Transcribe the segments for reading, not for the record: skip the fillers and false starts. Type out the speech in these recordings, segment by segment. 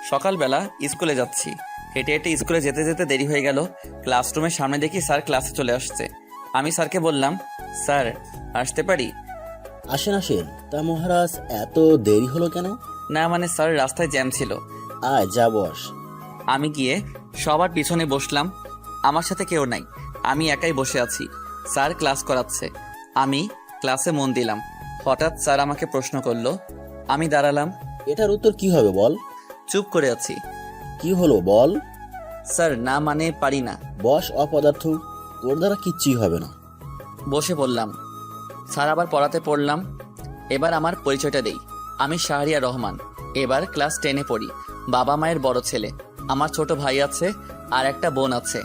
সকালবেলা স্কুলে যাচ্ছি। হেঁটে হেঁটে স্কুলে যেতে যেতে দেরি হয়ে গেল। ক্লাসরুমের সামনে দেখি স্যার ক্লাসে চলে আসছে। আমি স্যারকে বললাম, স্যার আসতে পারি? আসেন আসেন। তা মহারাজ, এত দেরি হলো কেন? না মানে স্যার, রাস্তায় জ্যাম ছিল। আয় যা বস। আমি গিয়ে সবার পিছনে বসলাম। আমার সাথে কেউ নাই, আমি একাই বসে আছি। স্যার ক্লাস করাচ্ছে, আমি ক্লাসে মন দিলাম। হঠাৎ স্যার আমাকে প্রশ্ন করলো। আমি দাঁড়ালাম। এটার উত্তর কি হবে বল? চুপ করে আছি। কি হলো বল? স্যার না মানে পারি না। বস অপদার্থ, তোর দ্বারা কিচ্ছুই হবে না। বসে পড়লাম। স্যার আবার পড়াতে পড়লাম। এবার আমার পরিচয়টা দেই। আমি শাহরিয়ার রহমান, এবার ক্লাস 10-এ পড়ি। বাবা মায়ের বড় ছেলে। আমার ছোট ভাই আছে আর একটা বোন আছে।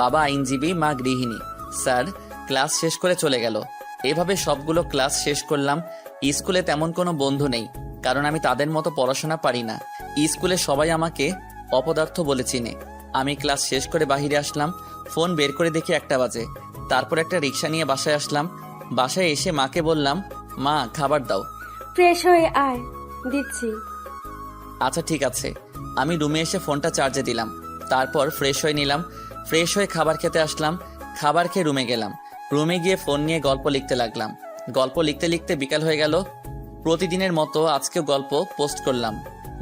বাবা আইনজীবী, মা গৃহিণী। স্যার ক্লাস শেষ করে চলে গেল। এভাবে সবগুলো ক্লাস শেষ করলাম। স্কুলে তেমন কোনো বন্ধু নেই, কারণ আমি তাদের মতো পড়াশোনা পারি না। স্কুলে সবাই আমাকে অপদার্থ বলে চিনে। আমি ক্লাস শেষ করে বাহিরে আসলাম। ফোন বের করে দেখি 1টা বাজে। তারপর একটা রিক্সা নিয়ে বাসায় আসলাম। বাসায় এসে মাকে বললাম, মা খাবার দাও। ফ্রেশ হয়ে আয়, দিচ্ছি। আচ্ছা ঠিক আছে। আমি রুমে এসে ফোনটা চার্জে দিলাম। তারপর ফ্রেশ হয়ে নিলাম। ফ্রেশ হয়ে খাবার খেতে আসলাম। খাবার খেয়ে রুমে গেলাম। রুমে গিয়ে ফোন নিয়ে গল্প লিখতে লাগলাম। গল্প লিখতে লিখতে বিকাল হয়ে গেল। প্রতিদিনের মতো আজকেও গল্প পোস্ট করলাম।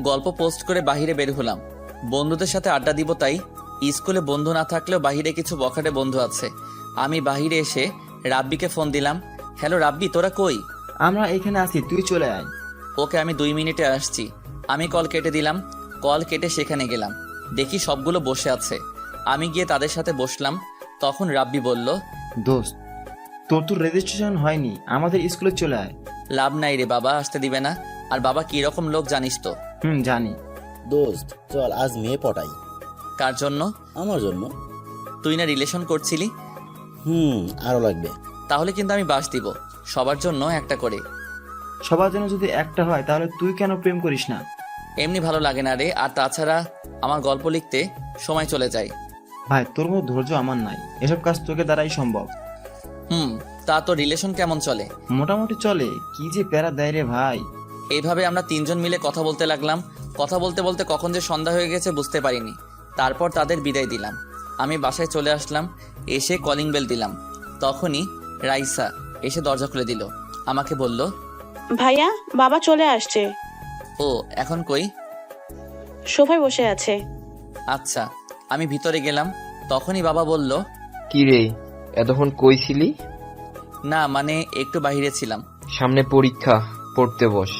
গল্প পোস্ট করে বাহিরে বের হলাম। বন্ধুদের সাথে আড্ডা দিব তাই। স্কুলে বন্ধু না থাকলেও বাহিরে কিছু বখাটে বন্ধু আছে। আমি বাহিরে এসে রাব্বিকে ফোন দিলাম। হ্যালো রাব্বি, তোরা কই? আমরা এখানে আছি, তুই চলে আয়। ওকে, আমি 2 মিনিটে আসছি। আমি কল কেটে দিলাম। কল কেটে সেখানে গেলাম। দেখি সবগুলো বসে আছে। আমি গিয়ে তাদের সাথে বসলাম। তখন রাব্বি বলল, দোস্ত, তোর তো রেজিস্ট্রেশন হয়নি, আমাদের স্কুলে চলে আয়। লাভ নাই রে, বাবা আসতে দিবে না। আর বাবা কি রকম লোক জানিস তো। জানি। দোস্ত চল আজ মেয়ে পটাই। কার জন্য? আমার জন্য। তুই না রিলেশন করছিলি? আরো লাগবে। তাহলে কিন্তু আমি বাস দিব, সবার জন্য একটা করে। সবার জন্য যদি একটা হয় তাহলে তুই কেন প্রেম করিস না? এমনি ভালো লাগে না রে, আর তাছাড়া আমার গল্প লিখতে সময় চলে যায়। ভাই, তোর মতো ধৈর্য আমার নাই, এসব কাজ তোকে দ্বারাই সম্ভব। তা তো রিলেশন কেমন চলে? মোটামুটি চলে। কি যে প্যারা দেয় রে ভাই। এইভাবে আমরা 3জন মিলে কথা বলতে লাগলাম। কথা বলতে বলতে কখন যে সন্ধ্যা হয়ে গেছে বুঝতে পারিনি। তারপর তাদের বিদায় দিলাম। আমি বাসায় চলে আসলাম। এসে কলিং বেল দিলাম। তখনই রাইসা এসে দরজা খুলে দিল। আমাকে বলল, ভাইয়া, বাবা চলে আসছে। ও এখন কই? সোফায় বসে আছে। আচ্ছা। আমি ভিতরে গেলাম। তখনই বাবা বলল, কি রে, এতক্ষণ কই ছিলি? না মানে একটু বাইরে ছিলাম। সামনে পরীক্ষা, পড়তে বস।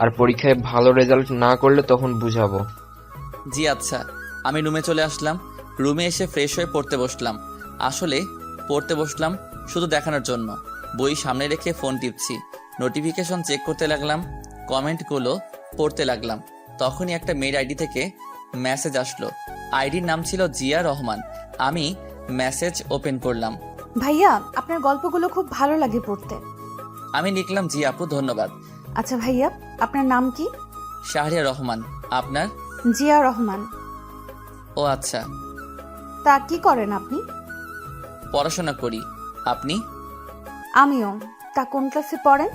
আর পরীক্ষায় ভালো রেজাল্ট না করলে তখন বুঝাবো। জি আচ্ছা। আমি রুমে চলে আসলাম। রুমে এসে ফ্রেশ হয়ে পড়তে বসলাম। আসলে পড়তে বসলাম শুধু দেখানোর জন্য। বই সামনে রেখে ফোন টিপছি। নোটিফিকেশন চেক করতে লাগলাম। কমেন্টগুলো পড়তে লাগলাম। তখনই একটা মেয়ের আইডি থেকে মেসেজ আসলো। আইডির নাম ছিল জিয়া রহমান। আমি মেসেজ ওপেন করলাম। ভাইয়া, আপনার গল্পগুলো খুব ভালো লাগে পড়তে। আমি লিখলাম, জি আপু ধন্যবাদ। আচ্ছা ভাইয়া, আপনার নাম কি? শাহরিয়া রহমান। আপনার? জিয়া রহমান। ও আচ্ছা। তা কি করেন আপনি? পড়াশোনা করি। আপনি? আমিও। তা কোন ক্লাসে পড়েন?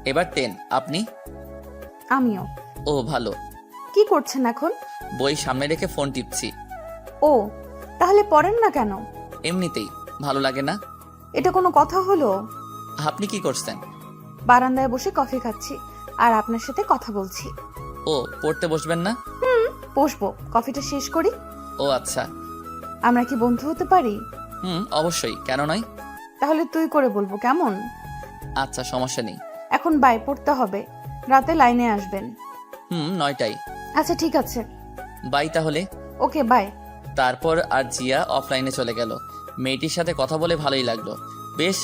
এবার 10। আপনি? আমিও। ও ভালো। কি করছেন এখন? বই সামনে রেখে ফোন টিপছি। ও, তাহলে পড়েন না কেন? এমনিতেই ভালো লাগে না। এটা কোনো কথা হলো? আপনি কি করছেন? বারান্দায় বসে কফি খাচ্ছি আর আপনার সাথে কথা বলছি। ও, পড়তে বসবেন না? বসবো, কফিটা শেষ করি। ও আচ্ছা। আমরা কি বন্ধু হতে পারি? অবশ্যই, কেন নয়। তাহলে তুই করে বলবো কেমন? আচ্ছা, সমস্যা নেই। এখন বাই, পড়তে হবে। রাতে লাইনে আসবেন। 9টায়। আচ্ছা ঠিক আছে। বাই তাহলে। Okay bye. তারপর আর জিয়া অফলাইনে চলে গেল। মেয়েটির সাথে কথা বলে ভালোই লাগলো, বেশ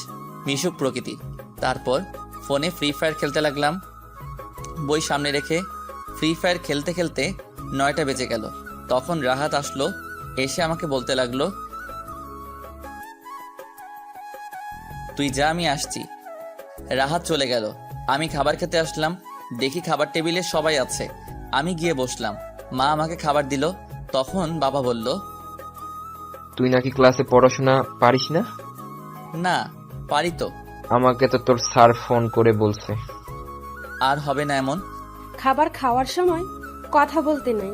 মিশুক প্রকৃতি। তারপর ফোনে ফ্রি ফায়ার খেলতে লাগলাম। বই সামনে রেখে ফ্রি ফায়ার খেলতে খেলতে 9টা বেজে গেল। তখন রাহাত আসলো। এসে আমাকে বলতে লাগলো, তুই যা, আমি আসছি। রাহাত চলে গেল। আমি খাবার খেতে আসলাম। দেখি খাবার টেবিলে সবাই আছে। আমি গিয়ে বসলাম। মা আমাকে খাবার দিল। তখন বাবা বলল, তুই নাকি ক্লাসে পড়াশোনা পারিস না? না পারি তো। আমাকে তো তোর স্যার ফোন করে বলছে। আর হবে না এমন। খাবার খাওয়ার সময় কথা বলতে নাই।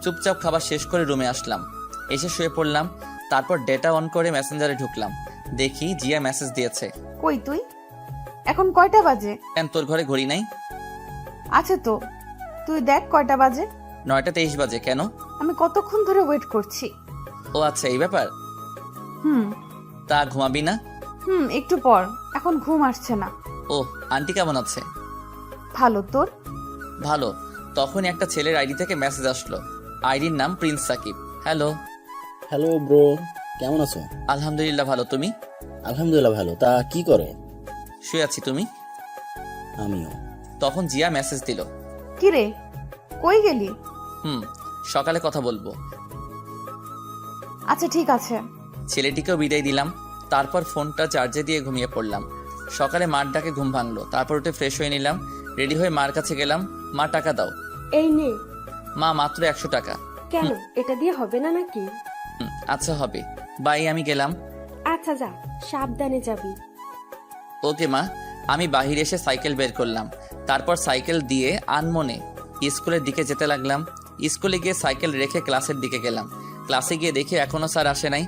চুপচাপ খাবার শেষ করে রুমে আসলাম, এসে শুয়ে পড়লাম। তারপর ডেটা অন করে মেসেঞ্জারে ঢুকলাম, দেখি জিয়া মেসেজ দিয়েছে। কই তুই? এখন কয়টা বাজে? কেন তোর ঘরে ঘড়ি নাই? আছে তো, তুই দেখ কয়টা বাজে। 9:23 বাজে। কেন? আমি কতক্ষণ ধরে ওয়েট করছি। ও আচ্ছা, এই ব্যাপার। হুম তা ঘুমাবি না? একটু পর, এখন ঘুম আসছে না। ও, আন্টি কেমন আছে? ভালো, তোর? ভালো। তখন একটা ছেলের আইডি থেকে মেসেজ আসলো, আইডির নাম Prince Sakib. Hello. Hello bro, কেমন আছো? আলহামদুলিল্লাহ ভালো, তুমি? আলহামদুলিল্লাহ ভালো। তা কি করো? শুয়ে আছি, তুমি? আমিও। তখন জিয়া মেসেজ দিল, কি রে, কই গেলি? সকালে কথা বলবো। আচ্ছা ঠিক আছে। ছেলেটিকেও বিদায় দিলাম। তারপর ফোনটা চার্জে দিয়ে ঘুমিয়ে পড়লাম। সকালে মার ডাকে ঘুম ভাঙলো। তারপর উঠে ফ্রেশ হয়ে নিলাম, রেডি হয়ে মার কাছে গেলাম। মা, টাকা দাও। এই নে। মা, মাত্র 100 টাকা। কেন, এটা দিয়ে হবে না নাকি? আচ্ছা হবে, বাই, আমি গেলাম। আচ্ছা যা, সাবধানে যাবি। ওকে মা। আমি বাহিরে এসে সাইকেল বের করলাম। তারপর সাইকেল দিয়ে আনমনে স্কুলের দিকে যেতে লাগলাম। স্কুলে গিয়ে সাইকেল রেখে ক্লাসের দিকে গেলাম। ক্লাসে গিয়ে দেখি এখনো স্যার আসে নাই।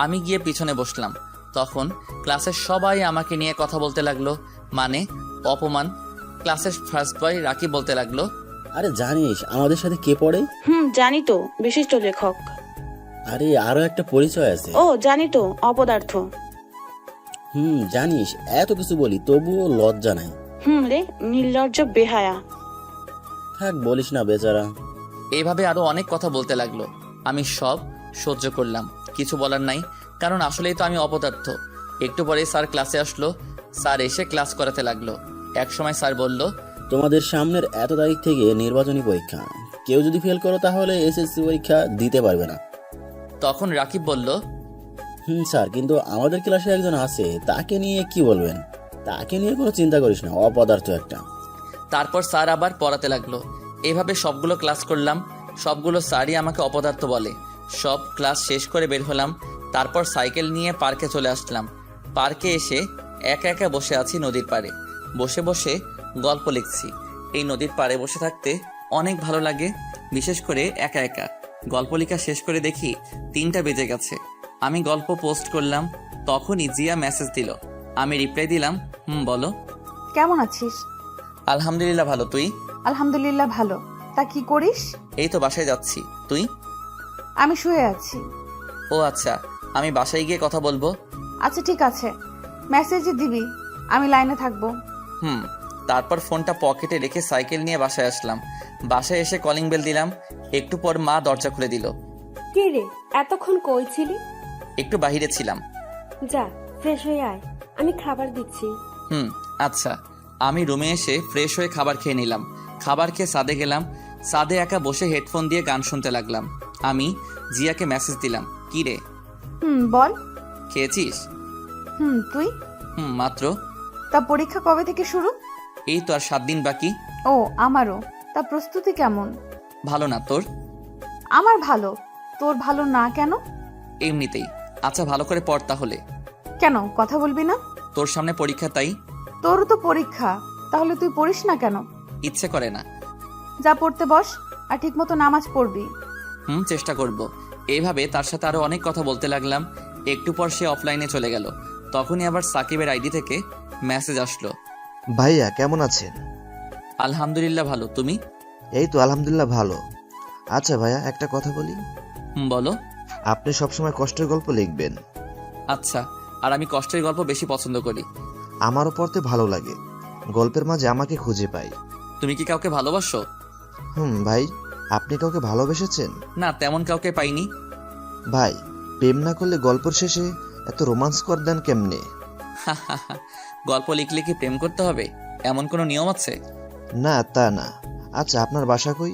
আমি গিয়ে পিছনে বসলাম। তখন ক্লাসের সবাই আমাকে নিয়ে কথা বলতে লাগলো, মানে অপমান। ক্লাসের ফার্স্ট বয় রাকিব বলতে লাগলো, আরে জানিস আমাদের সাথে কে পড়ে? জানি তো, বিশিষ্ট লেখক। আরে আরো একটা পরিচয় আছে। ও জানি তো, অপদার্থ। জানিস এত কিছু বলি তবুও লজ্জা নাই। রে, নির্লজ্জ বেহায়া। থাক বলিস না বেচারা। এইভাবে আরো অনেক কথা বলতে লাগলো। আমি সব সহ্য করলাম, কিছু বলার নাই, কারণ আসলেই তো আমি অপদার্থ। একটু পরে স্যার ক্লাসে আসলো। স্যার এসে ক্লাস করাতে লাগলো। এক সময় স্যার বলল, তোমাদের সামনের এত তারিখ থেকে নির্বাচনী পরীক্ষা, কেউ যদি ফেল করো তাহলে এসএসসি পরীক্ষা দিতে পারবে না। তখন রাকিব বলল, স্যার, কিন্তু আমাদের ক্লাসে একজন আছে, তাকে নিয়ে কি বলবেন? তাকে নিয়ে কোনো চিন্তা করিস না, অপদার্থ একটা। তারপর স্যার আবার পড়াতে লাগলো। এভাবে সবগুলো ক্লাস করলাম। সবগুলো স্যারই আমাকে অপদার্থ বলে। সব ক্লাস শেষ করে বের হলাম। তারপর সাইকেল নিয়ে পার্কে চলে আসলাম। পার্কে এসে একা একা বসে আছি নদীর পাড়ে। বসে বসে গল্প লিখছি। এই নদীর পাড়ে বসে থাকতে অনেক ভালো লাগে, বিশেষ করে একা একা। গল্প লেখা শেষ করে দেখি 3টা বেজে গেছে। আমি গল্প পোস্ট করলাম, তখনই জিয়া মেসেজ দিল। আমি রিপ্লাই দিলাম, বলো। কেমন আছিস? আলহামদুলিল্লাহ ভালো, তুই? আলহামদুলিল্লাহ ভালো। তা কি করিস? এই তো বাসায় যাচ্ছি, তুই? আমি শুয়ে আছি। ও আচ্ছা, আমি বাসায় গিয়ে কথা বলবো। আচ্ছা ঠিক আছে, মেসেজে দিবি, আমি লাইনে থাকবো। তারপর ফোনটা পকেটে রেখে সাইকেল নিয়ে বাসায় আসলাম। বাসায় এসে কলিং বেল দিলাম। একটু পর মা দরজা খুলে দিল। কে রে, এতক্ষণ কই ছিলি? একটু বাহিরে ছিলাম। যা, ফ্রেশ হয়ে আয়, আমি খাবার দিচ্ছি। আচ্ছা। আমি রুমে এসে ফ্রেশ হয়ে খাবার খেয়ে নিলাম। খাবার খেয়ে ছাদে গেলাম। ছাদে একা বসে হেডফোন দিয়ে গান শুনতে লাগলাম। আমি জিয়াকে মেসেজ দিলাম, কি রে? বল। খেয়েছিস? তুই? মাত্র। তা পরীক্ষা কবে থেকে শুরু? এই তো আর 7 দিন বাকি। ও আমারও। তা প্রস্তুতি কেমন? ভালো না, তোর? আমার ভালো। তোর ভালো না কেন? এমনিতেই। আচ্ছা, ভালো করে পড় তাহলে। কেন, কথা বলবি না? তোর সামনে পরীক্ষা, তাই। তোরও তো পরীক্ষা, তাহলে তুই পড়িস না কেন? ইচ্ছে করে না। যা পড়তে বস, আর ঠিক মতো নামাজ পড়বি। চেষ্টা করব। এইভাবে তার সাথে আরো অনেক কথা বলতে লাগলাম। একটু পর সে অফলাইনে চলে গেল। তখনই আবার সাকিবের আইডি থেকে মেসেজ আসলো, ভাইয়া কেমন আছেন? আলহামদুলিল্লাহ ভালো, তুমি? এই তো আলহামদুলিল্লাহ ভালো। আচ্ছা ভাইয়া, একটা কথা বলি। বলো। আপনি সবসময় কষ্টের গল্প লিখবেন। আচ্ছা, আর আমি কষ্টের গল্প বেশি পছন্দ করি। আমারও পড়তে ভালো লাগে। গল্পের মাঝে আমাকে খুঁজে পাই। তুমি কি কাউকে ভালোবাসো? ভাই, আপনি কাউকে ভালোবেসেছেন? না, তেমন কাউকে পাইনি। ভাই, প্রেম না করলে গল্পের শেষে এত রোমান্স করে দেন কেমনে? গল্প লিখলে কি প্রেম করতে হবে, এমন কোনো নিয়ম আছে? না তা না। আচ্ছা, আপনার বাসা কই?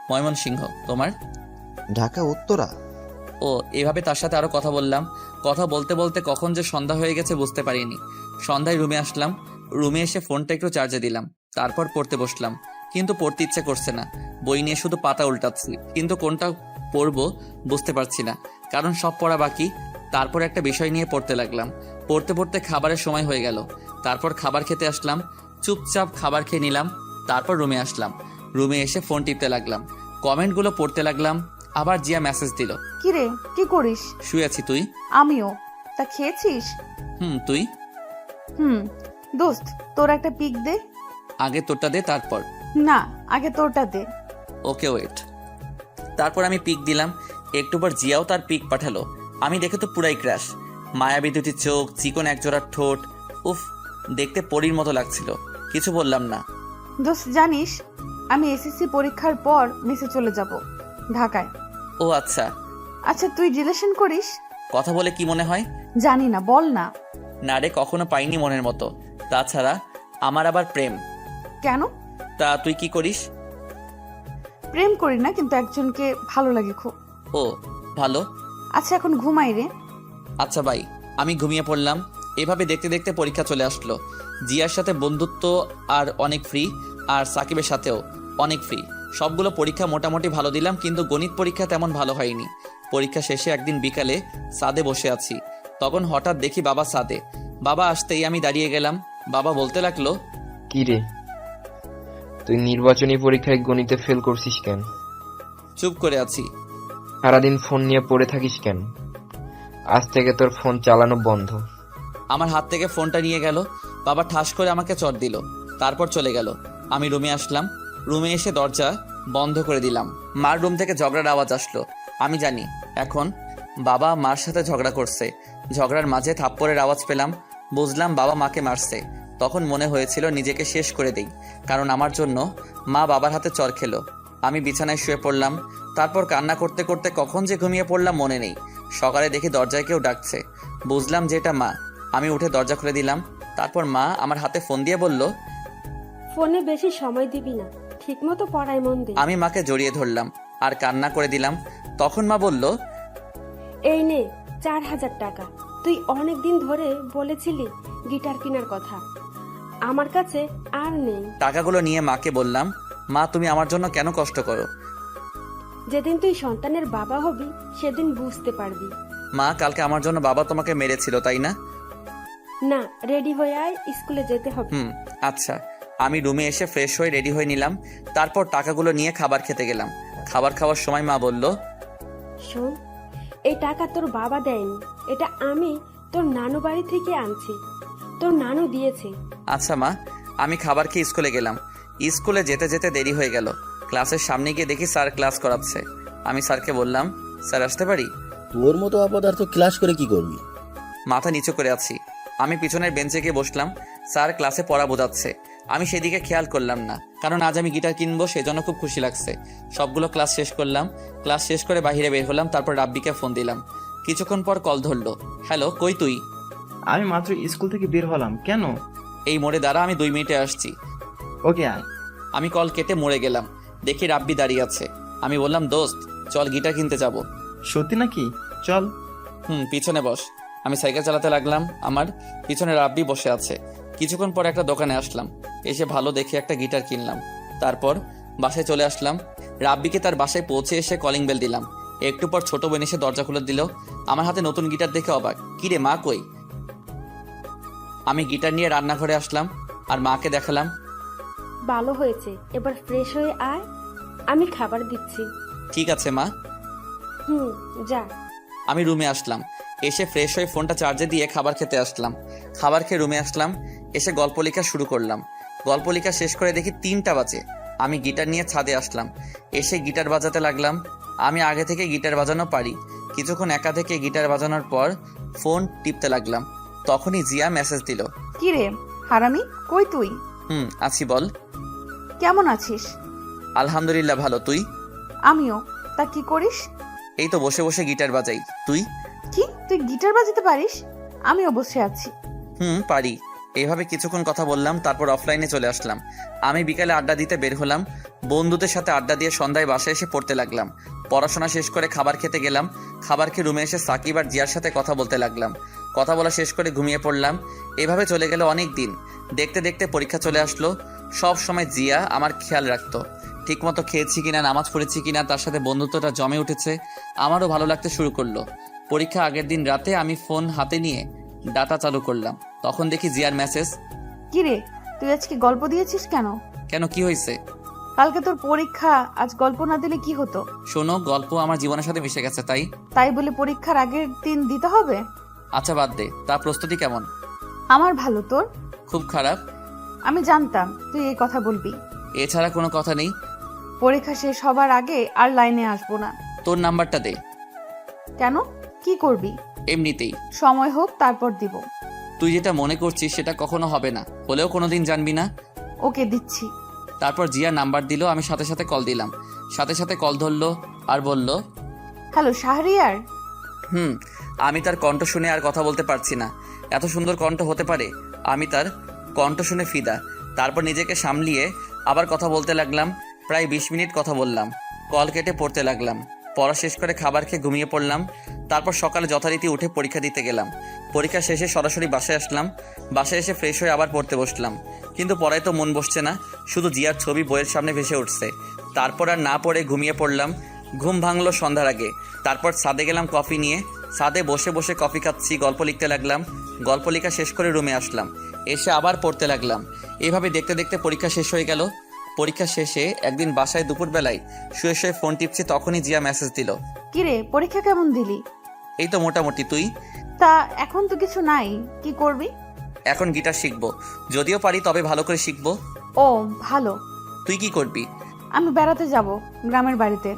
ময়মনসিংহ। তোমার? ঢাকা উত্তরা। ও, এভাবে তার সাথে আরো কথা বললাম। কথা বলতে বলতে কখন যে সন্ধ্যা হয়ে গেছে বুঝতে পারিনি। সন্ধ্যায় রুমে আসলাম। রুমে এসে ফোনটা একটু চার্জে দিলাম। তারপর পড়তে বসলাম, কিন্তু পড়তে ইচ্ছে করছে না। বই নিয়ে শুধু পাতা উল্টাচ্ছি, কিন্তু কোনটা পড়বো বুঝতে পারছি না, কারণ সব পড়া বাকি। তারপর একটা বিষয় নিয়ে পড়তে লাগলাম। পড়তে পড়তে খাবারের সময় হয়ে গেল। তারপর খাবার খেতে আসলাম। চুপচাপ খাবার খেয়ে নিলাম। তারপর রুমে আসলাম। রুমে এসে ফোন টিপতে লাগলাম। কমেন্টগুলো পড়তে লাগলাম। আবার জিয়া মেসেজ দিল, কিরে কি করিস? শুয়ে আছি, তুই? আমিও। তা খেয়েছিস? তুই? দোস্ত তোর একটা পিক দে। আগে তোরটা দে, তারপর। না, আগে তোরটা দে। Okay wait. তারপর আমি পিক দিলাম। একটু পর জিয়াও তার পিক পাঠালো। আমি দেখে তো পুরাই ক্র্যাশ। মায়াবী দুটি চোখ, চিকন একজোড়া ঠোঁট, উফ, দেখতে পরীর মতো লাগছিল। কিছু বললাম না। দোস্ত জানিস, আমি এসএসসি পরীক্ষার পর মেসে চলে যাব ঢাকায়। ও আচ্ছা। আচ্ছা তুই রিলেশন করিস? কথা বলে কি মনে হয়? জানি না, বল না। না রে, কখনো পাইনি মনের মতো। তাছাড়া আমার আবার প্রেম। কেন? তা তুই কি করিস? প্রেম করি না, কিন্তু একজনকে ভালো লাগে খুব। ও ভালো। আচ্ছা এখন ঘুমাই রে। আচ্ছা ভাই, আমি ঘুমিয়ে পড়লাম। এভাবে দেখতে দেখতে পরীক্ষা চলে আসলো। জিয়ার সাথে বন্ধুত্ব আর অনেক ফ্রি, আর সাকিবের সাথেও অনেক ফ্রি। সবগুলো পরীক্ষা মোটামুটি ভালো দিলাম, কিন্তু গণিত পরীক্ষা তেমন ভালো হয়নি। পরীক্ষা শেষে একদিন বিকালে ছাদে বসে আছি, তখন হঠাৎ দেখি বাবা ছাদে। বাবা আসতেই আমি দাঁড়িয়ে গেলাম। বাবা বলতে লাগলো, কি রে, তুই নির্বাচনী পরীক্ষায় গণিতে ফেল করছিস কেন? চুপ করে আছি। সারাদিন ফোন নিয়ে পড়ে থাকিস কেন? আজ থেকে তোর ফোন চালানো বন্ধ। আমার হাত থেকে ফোনটা নিয়ে গেল। বাবা ঠাস করে আমাকে চট দিল, তারপর চলে গেল। আমি রুমে আসলাম। রুমে এসে দরজা বন্ধ করে দিলাম। মার রুম থেকে ঝগড়ার আওয়াজ আসলো। আমি জানি এখন বাবা মার সাথে ঝগড়া করছে। ঝগড়ার মাঝে থাপ্পড়ের আওয়াজ পেলাম। বুঝলাম বাবা মাকে মারছে। তখন মনে হয়েছিল নিজেকে শেষ করে দেই, কারণ আমার জন্য মা বাবার হাতে চর খেলো। আমি বিছানায় শুয়ে পড়লাম। তারপর কান্না করতে করতে কখন যে ঘুমিয়ে পড়লাম মনে নেই। সকালে দেখি দরজায় কেউ ডাকছে। বুঝলাম যে এটা মা। আমি উঠে দরজা খুলে দিলাম। তারপর মা আমার হাতে ফোন দিয়ে বলল, ফোনে বেশি সময় দিবি না, ঠিক মতো পড়ায় মন দে। আমি মাকে জড়িয়ে ধরলাম আর কান্না করে দিলাম। তখন মা বলল, এই নে 4000 টাকা, তুই অনেক দিন ধরে বলেছিলি গিটার কেনার কথা, আমার কাছে আর নেই। টাকাগুলো নিয়ে মাকে বললাম, মা তুমি আমার জন্য কেন কষ্ট করো? যেদিন তুই সন্তানের বাবা হবি সেদিন বুঝতে পারবি। মা, কালকে আমার জন্য বাবা তোমাকে মেরেছিল, তাই না? না, রেডি হয়ে আয়, স্কুলে যেতে হবে। আচ্ছা। আমি রুমে এসে ফ্রেশ হয়ে রেডি হয়ে নিলাম। তারপর টাকাগুলো নিয়ে খাবার খেতে গেলাম। খাবার খাওয়ার সময় মা বলল, শোন, এই টাকা তোর বাবা দেয়নি, এটা আমি তোর নানু বাড়ি থেকে আনছি, তোর নানু দিয়েছে। আচ্ছা মা। আমি খাবার খেয়ে স্কুলে গেলাম। স্কুলে যেতে যেতে দেরি হয়ে গেল। ক্লাসের সামনে গিয়ে দেখি স্যার ক্লাস করাচ্ছে। আমি স্যারকে বললাম, স্যার আসতে পারি? তোর মতো অপদার্থ ক্লাস করে কি করবি? মাথা নিচু করে আছি। আমি পিছনের বেঞ্চে গিয়ে বসলাম। স্যার ক্লাসে পড়া বোঝাচ্ছে। আমি সেদিকে খেয়াল করলাম না, কারণ আজ আমি গিটার কিনবো, সেজন্য খুব খুশি লাগছে। সবগুলো ক্লাস শেষ করলাম। ক্লাস শেষ করে বাইরে বের হলাম। তারপর রাব্বিকে ফোন দিলাম। কিছুক্ষণ পর কল ধরলো। হ্যালো, কই তুই? আমি মাত্র স্কুল থেকে বের হলাম। কেন? এই মোড়ে দাঁড়া, আমি 2 মিনিটে আসছি। ওকে আয়। আমি কল কেটে মোড়ে গেলাম। দেখি রাব্বি দাঁড়িয়ে আছে। আমি বললাম, দোস্ত চল গিটার কিনতে যাব। সত্যি নাকি? চল। পিছনে বস। আমি সাইকেল চালাতে লাগলাম। আমার পিছনে রাব্বি বসে আছে। কিছুক্ষণ পর একটা দোকানে আসলাম। এসে ভালো দেখে একটা গিটার কিনলাম। তারপর বাসায় চলে আসলাম। রাব্বিকে তার বাসায় পৌঁছে এসে কলিং বেল দিলাম। একটু পর ছোট বোন এসে দরজা খুলে দিল। আমার হাতে নতুন গিটার দেখে অবাক। কিরে মা কই? আমি গিটার নিয়ে রান্নাঘরে আসলাম আর মাকে দেখালাম। ভালো হয়েছে, এবার ফ্রেশ হয়ে আয়, আমি খাবার দিচ্ছি। ঠিক আছে মা। যা। আমি রুমে আসলাম। এসে ফ্রেশ হয়ে ফোনটা চার্জে দিয়ে খাবার খেতে আসলাম। খাবার খেয়ে রুমে আসলাম। এসে গল্প লেখা শুরু করলাম। গল্প লেখা শেষ করে দেখি 3টা বাজে। আমি গিটার নিয়ে ছাদে আসলাম। এসে গিটার বাজাতে লাগলাম। আমি আগে থেকে গিটার বাজানো পারি। কিছুক্ষণ একা থেকে গিটার বাজানোর পর ফোন টিপতে লাগলাম। তখনই জিয়া মেসেজ দিল। কি রে হারামি, কই তুই? আছি, বল। কেমন আছিস? আলহামদুলিল্লাহ ভালো, তুই? আমিও। তা কি করিস? এই তো বসে বসে গিটার বাজাই। তুই? কি, তুই গিটার বাজাতে পারিস? আমিও বসে আছি। পারি। এইভাবে কিছুক্ষণ কথা বললাম। তারপর অফলাইনে চলে আসলাম। আমি বিকালে আড্ডা দিতে বের হলাম। বন্ধুদের সাথে আড্ডা দিয়ে সন্ধ্যায় বাসায় এসে পড়তে লাগলাম। পড়াশোনা শেষ করে খাবার খেতে গেলাম। খাবার খেয়ে রুমে এসে সাকিব আর জিয়ার সাথে কথা বলতে লাগলাম। কথা বলা শেষ করে ঘুমিয়ে পড়লাম। এভাবে চলে গেল অনেক দিন। দেখতে দেখতে পরীক্ষা চলে আসলো। সব সময় জিয়া আমার খেয়াল রাখতো। ঠিকমতো খেয়েছি কিনা, নামাজ পড়েছি কিনা, তার সাথে বন্ধুত্বটা জমে উঠেছে। আমারও ভালো লাগতে শুরু করলো। পরীক্ষা আগের দিন রাতে আমি ফোন হাতে নিয়ে ডাটা চালু করলাম। তখন দেখি জিয়ার মেসেজ। কি রে, তুই আজকে গল্প দিয়েছিস কেন? কেন, কি হয়েছে? কালকে তোর পরীক্ষা, আজ গল্প না দিলে কি হতো? শোনো, গল্প আমার জীবনের সাথে মিশে গেছে, তাই তাই বলে পরীক্ষার আগের দিন দিতে হবে? আচ্ছা বাদ দে। তা প্রস্তুতি কেমন? আমার ভালো, তোর? খুব খারাপ। আমি জানতাম তুই এই কথা বলবি। এছাড়া কোনো কথা নেই। পরীক্ষা শেষ হবার আগে আর লাইনে আসবো না। তোর নাম্বারটা দে। কেন, কি করবি? এমনিতেই। সময় হোক তারপর দিব। তুই যেটা মনে করছিস সেটা কখনো হবে না, হলেও কোনোদিন জানবি না। ওকে, দিচ্ছি। তারপর জিয়া নাম্বার দিল, আমি সাথে সাথে কল দিলাম। সাথে সাথে কল ধরলো আর বলল, হ্যালো শাহরিয়ার। আমি তার কণ্ঠ শুনে আর কথা বলতে পারছি না। এত সুন্দর কণ্ঠ হতে পারে? আমি তার কণ্ঠ শুনে ফিদা। তারপর নিজেকে সামলিয়ে আবার কথা বলতে লাগলাম। প্রায় 20 মিনিট কথা বললাম। কল কেটে পড়তে লাগলাম। পড়া শেষ করে খাবার খেয়ে ঘুমিয়ে পড়লাম। তারপর সকালে যথারীতি উঠে পরীক্ষা দিতে গেলাম। পরীক্ষা শেষে সরাসরি বাসায় আসলাম। বাসায় এসে ফ্রেশ হয়ে আবার পড়তে বসলাম, কিন্তু পড়ায় তো মন বসছে না, শুধু জিয়ার ছবি বইয়ের সামনে ভেসে উঠছে। তারপর আর না পড়ে ঘুমিয়ে পড়লাম। ঘুম ভাঙলো সন্ধ্যার আগে। তারপর ছাদে গেলাম কফি নিয়ে। ছাদে বসে বসে কফি খাচ্ছি, গল্প লিখতে লাগলাম। গল্প লেখা শেষ করে রুমে আসলাম। এসে আবার পড়তে লাগলাম। এভাবে দেখতে দেখতে পরীক্ষা শেষ হয়ে গেল। পরীক্ষা শেষে একদিন বাসায় দুপুরবেলায় শুয়ে শুয়ে ফোন টিপছি, তখনই জিয়া মেসেজ দিল। কিরে, পরীক্ষা কেমন দিলি? এই তো মোটামুটি। তুই? তা এখন তো কিছু নাই, কি করবি? এখন গিটার শিখবো, যদিও পারি তবে ভালো করে শিখবো। ও ভালো। তুই কি করবি? আমি বেড়াতে যাব গ্রামের বাড়িতে।